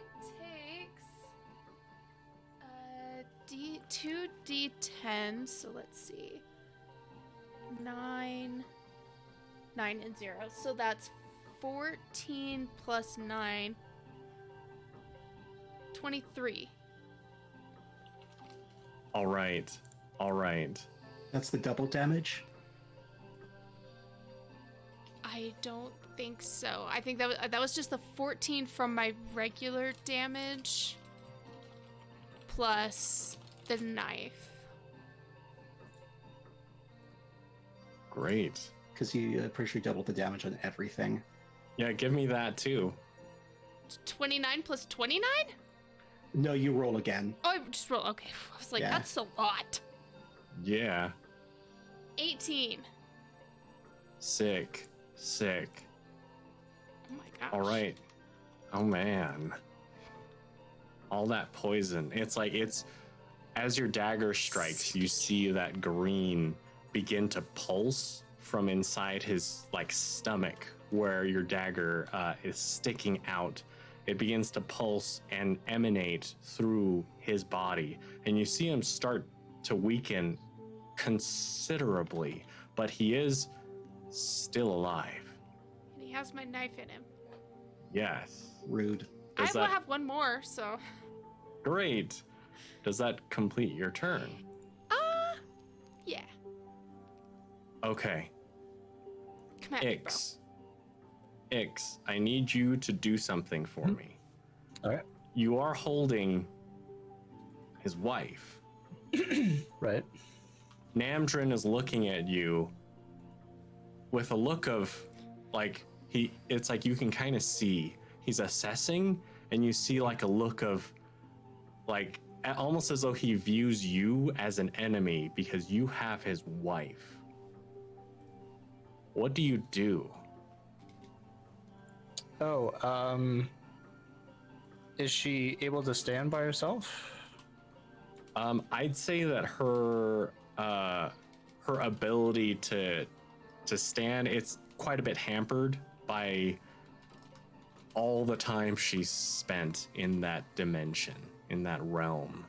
takes 2d10. So let's see. 9 and 0. So that's 14 plus 9. 23. All right. That's the double damage. I don't think so. I think that was just the 14 from my regular damage plus the knife. Great. Because you pretty sure doubled the damage on everything. Yeah, give me that too. 29 plus 29? No, you roll again. Oh, I just rolled. Okay. I was like, Yeah. that's a lot. Yeah. 18. Sick. Oh my gosh. All right. Oh man. All that poison. It's as your dagger strikes, you see that green begin to pulse from inside his stomach where your dagger is sticking out. It begins to pulse and emanate through his body, and you see him start to weaken considerably, but he is still alive. And he has my knife in him. Yes. Rude. I Does will that have one more, so. great? Does that complete your turn? Yeah. Okay. Come at me, bro. Ix, I need you to do something for me. All right. You are holding his wife. Right. Namdrin is looking at you with a look of like it's like you can kind of see he's assessing, and you see like a look of like almost as though he views you as an enemy because you have his wife. What do you do? Oh, is she able to stand by herself? I'd say that her ability to stand, it's quite a bit hampered by all the time she's spent in that dimension, in that realm.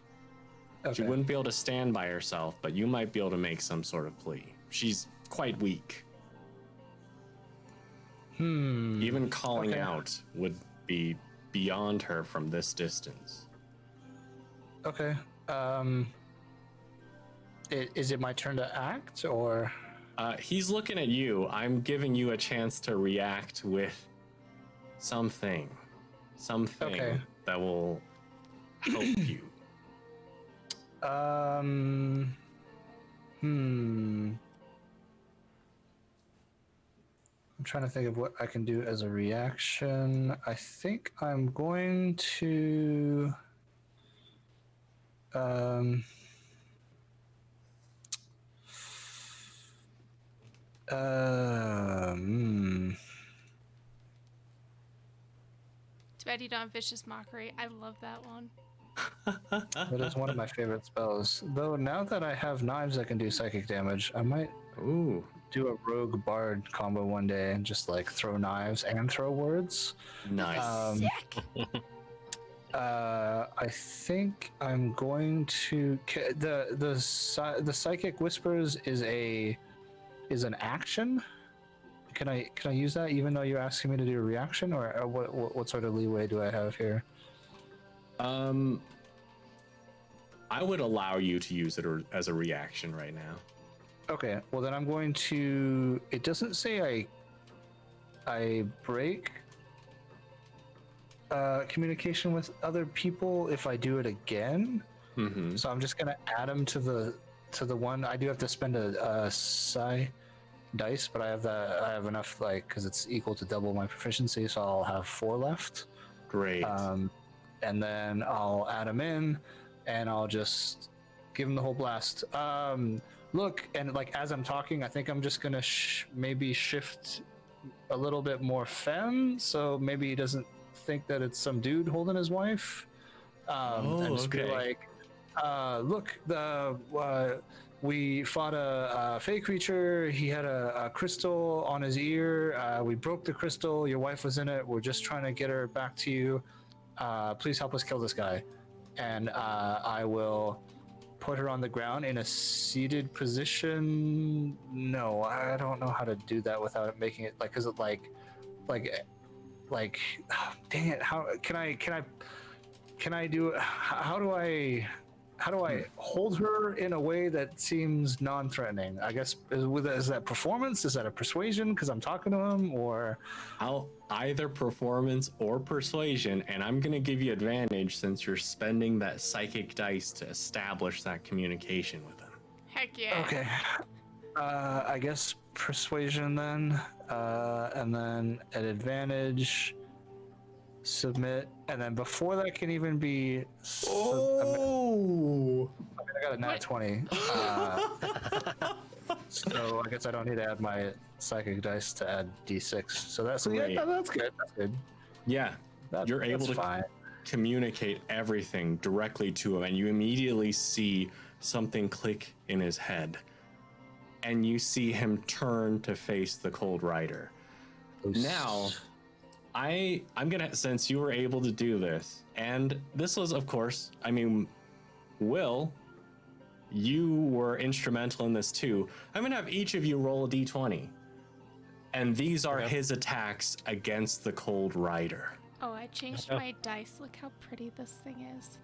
Okay. She wouldn't be able to stand by herself, but you might be able to make some sort of plea. She's quite weak. Even calling out would be beyond her from this distance. Okay. Is it my turn to act, or? He's looking at you. I'm giving you a chance to react with something that will help you. I'm trying to think of what I can do as a reaction. I think I'm going to Too bad you don't have vicious mockery. I love that one. It is one of my favorite spells. Though now that I have knives that can do psychic damage, I might do a rogue bard combo one day and just like throw knives and throw words. Nice. Sick. I think I'm going to the psychic whispers is an action. Can I use that even though you're asking me to do a reaction, or what sort of leeway do I have here? I would allow you to use it as a reaction right now. Okay, well then I'm going to. It doesn't say I break communication with other people if I do it again. Mm-hmm. So I'm just gonna add them to the one. I do have to spend a psi dice, but I have enough, like, because it's equal to double my proficiency, so I'll have 4 left. Great. And then I'll add them in, and I'll just give him the whole blast. Look, and like as I'm talking, I think I'm just gonna maybe shift a little bit more femme, so maybe he doesn't think that it's some dude holding his wife. And just be like, look, we fought a fey creature. He had a crystal on his ear. We broke the crystal. Your wife was in it. We're just trying to get her back to you. Please help us kill this guy. And I will put her on the ground in a seated position. No, I don't know how to do that without it making it like, cause it like, oh, dang it. How can I do it? How do I hold her in a way that seems non-threatening? I guess is that performance? Is that a persuasion because I'm talking to him, or either performance or persuasion, and I'm going to give you advantage since you're spending that psychic dice to establish that communication with him. Heck yeah. Okay. I guess persuasion then, and then at advantage, submit, and then before that can even be. I got a nat 20. So I guess I don't need to add my psychic dice to add d6. So that's that's good. That's good. Yeah, you're able to communicate everything directly to him, and you immediately see something click in his head, and you see him turn to face the Cold Rider. Now, I'm gonna, since you were able to do this, and this was, of course, I mean, Will, you were instrumental in this too. I'm gonna have each of you roll a d20, and these are his attacks against the Cold Rider. Oh, I changed my dice. Look how pretty this thing is.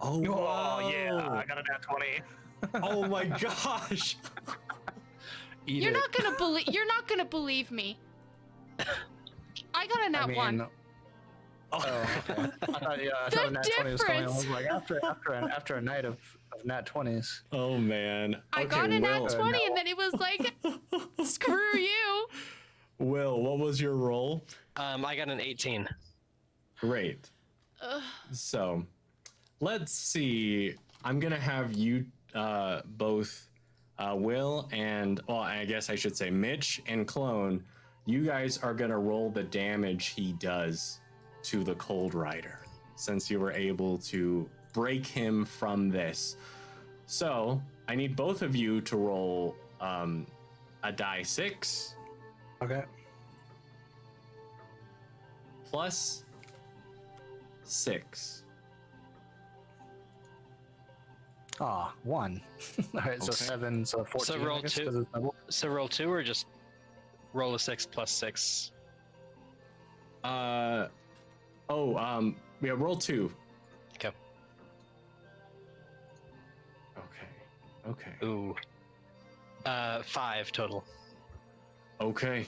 Oh, yeah, I got a nat 20. Oh my gosh! You're not gonna believe me. I got a nat 1. Oh, okay. I thought a nat 20 was coming. I was like, after a night of nat 20s. Oh man! I got a nat 20, and then it was like, screw you. Will, what was your roll? I got an 18. Great. Ugh. So, let's see. I'm gonna have you both, Will and, well, I guess I should say Mitch and Clone. You guys are gonna roll the damage he does to the Cold Rider, since you were able to break him from this. So, I need both of you to roll a die 6 Okay. plus 6. Ah, 1. All right, so Okay. 7, so 14. So I roll guess, 2. 'cause it's double. So roll 2 or just roll a 6 plus 6? Yeah, roll 2. Okay. Okay. Ooh. 5 total. Okay.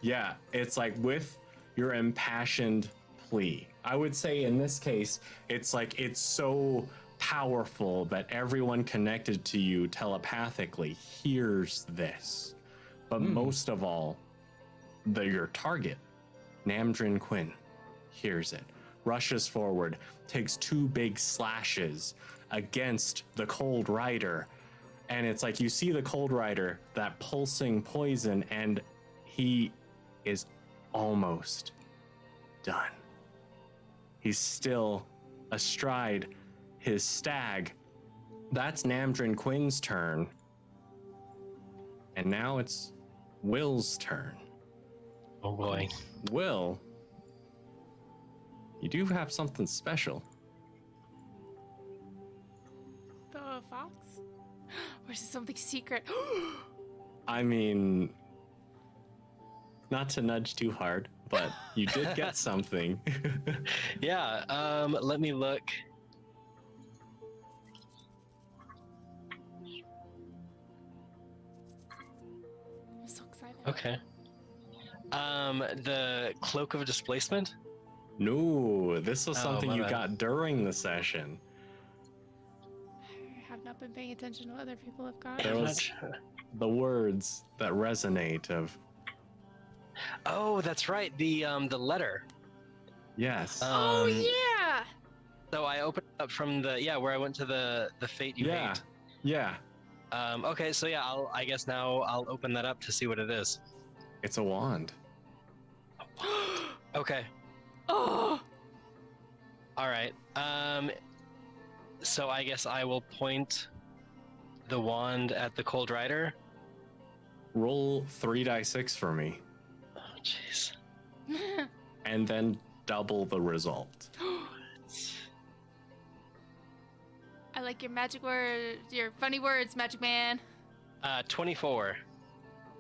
Yeah, it's like with your impassioned plea. I would say in this case, it's like it's so powerful that everyone connected to you telepathically hears this. But most of all, your target, Namdrin Quinn, hears it, rushes forward, takes 2 big slashes against the Cold Rider. And it's like you see the Cold Rider, that pulsing poison, and he is almost done. He's still astride his stag. That's Namdrin Quinn's turn. And now it's Will's turn. Oh boy. Will, you do have something special. The fox? Or is it something secret? I mean, not to nudge too hard, but you did get something. Yeah, let me look. I'm so excited. Okay. The Cloak of Displacement? No, this was Oh, something my you bad. got during the session. I have not been paying attention to what other people have got. There was the words that resonate of, Oh, that's right. The letter. yes. Oh, Um, yeah! So I opened up from where I went to the fate you Yeah. hate. Yeah, Okay, so yeah, I guess now I'll open that up to see what it is. it's a wand. Okay. Oh! All right. So I guess I will point the wand at the Cold Rider. Roll 3 die 6 for me, Oh, jeez. and then double the result. I like your magic words, your funny words, Magic Man. 24.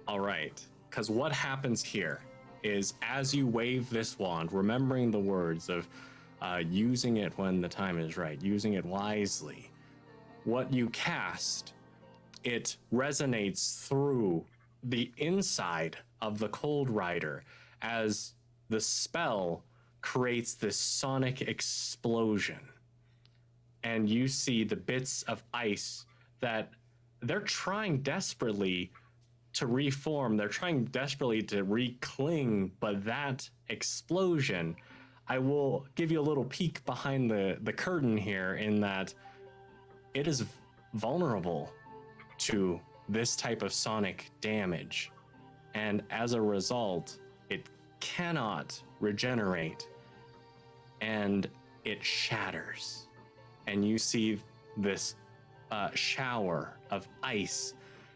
All right, because what happens here is as you wave this wand, remembering the words of using it when the time is right, using it wisely, what you cast, it resonates through the inside of the Cold Rider as the spell creates this sonic explosion. And you see the bits of ice that they're trying desperately to reform. They're trying desperately to recling, but that explosion, I will give you a little peek behind the curtain here in that it is vulnerable to this type of sonic damage. And as a result, it cannot regenerate and it shatters. And you see this shower of ice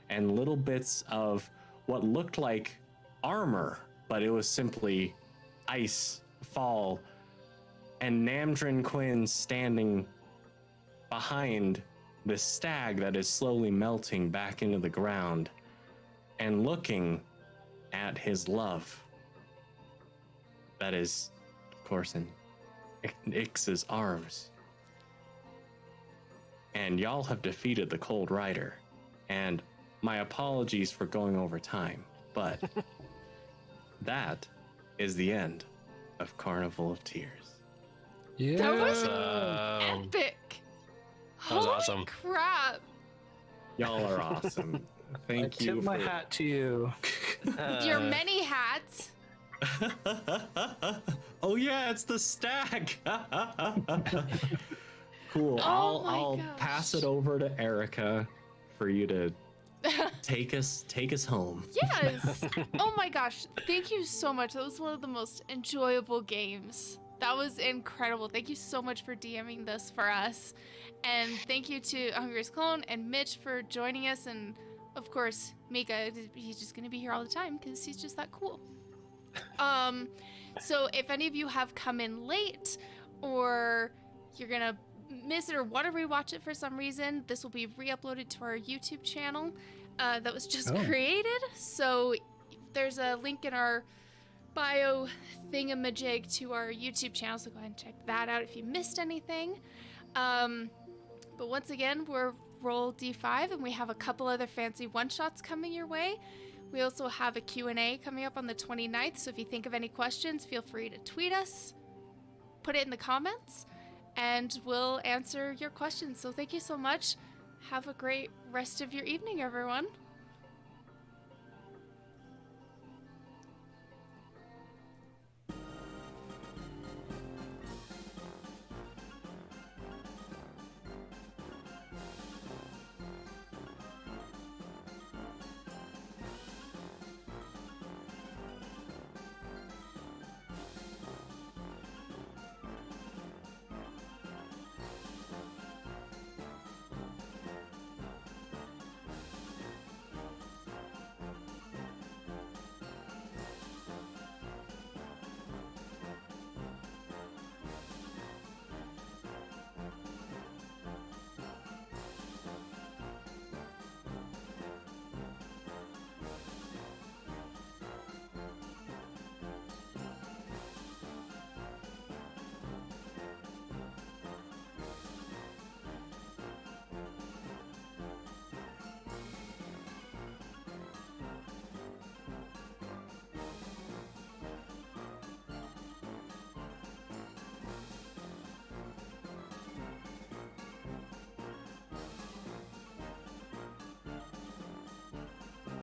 and little bits of what looked like armor, but it was simply ice fall. And Namdrin Quinn standing behind this stag that is slowly melting back into the ground and looking at his love. That is, of course, in Ix's arms. And y'all have defeated the Cold Rider. And my apologies for going over time, but that is the end of Carnival of Tears. Yeah. That was Um, epic. That was Holy awesome. crap. Y'all are awesome. I Thank you tip my for hat to you. your many hats. Oh yeah, it's the stack. Cool. Oh my I'll gosh. pass it over to Erica for you to take us home. Yes. Oh my gosh. Thank you so much. That was one of the most enjoyable games. That was incredible. Thank you so much for DMing this for us. And thank you to Hungry's Clone and Mitch for joining us. And of course, Mika, he's just going to be here all the time because he's just that cool. So if any of you have come in late or you're going to miss it or want to rewatch it for some reason, this will be re-uploaded to our YouTube channel that was just created. So there's a link in our bio thingamajig to our YouTube channel, so go ahead and check that out if you missed anything. But once again, we're Roll D5 and we have a couple other fancy one-shots coming your way. We also have a Q&A coming up on the 29th, so if you think of any questions, feel free to tweet us, put it in the comments, and we'll answer your questions. So thank you so much. Have a great rest of your evening, everyone.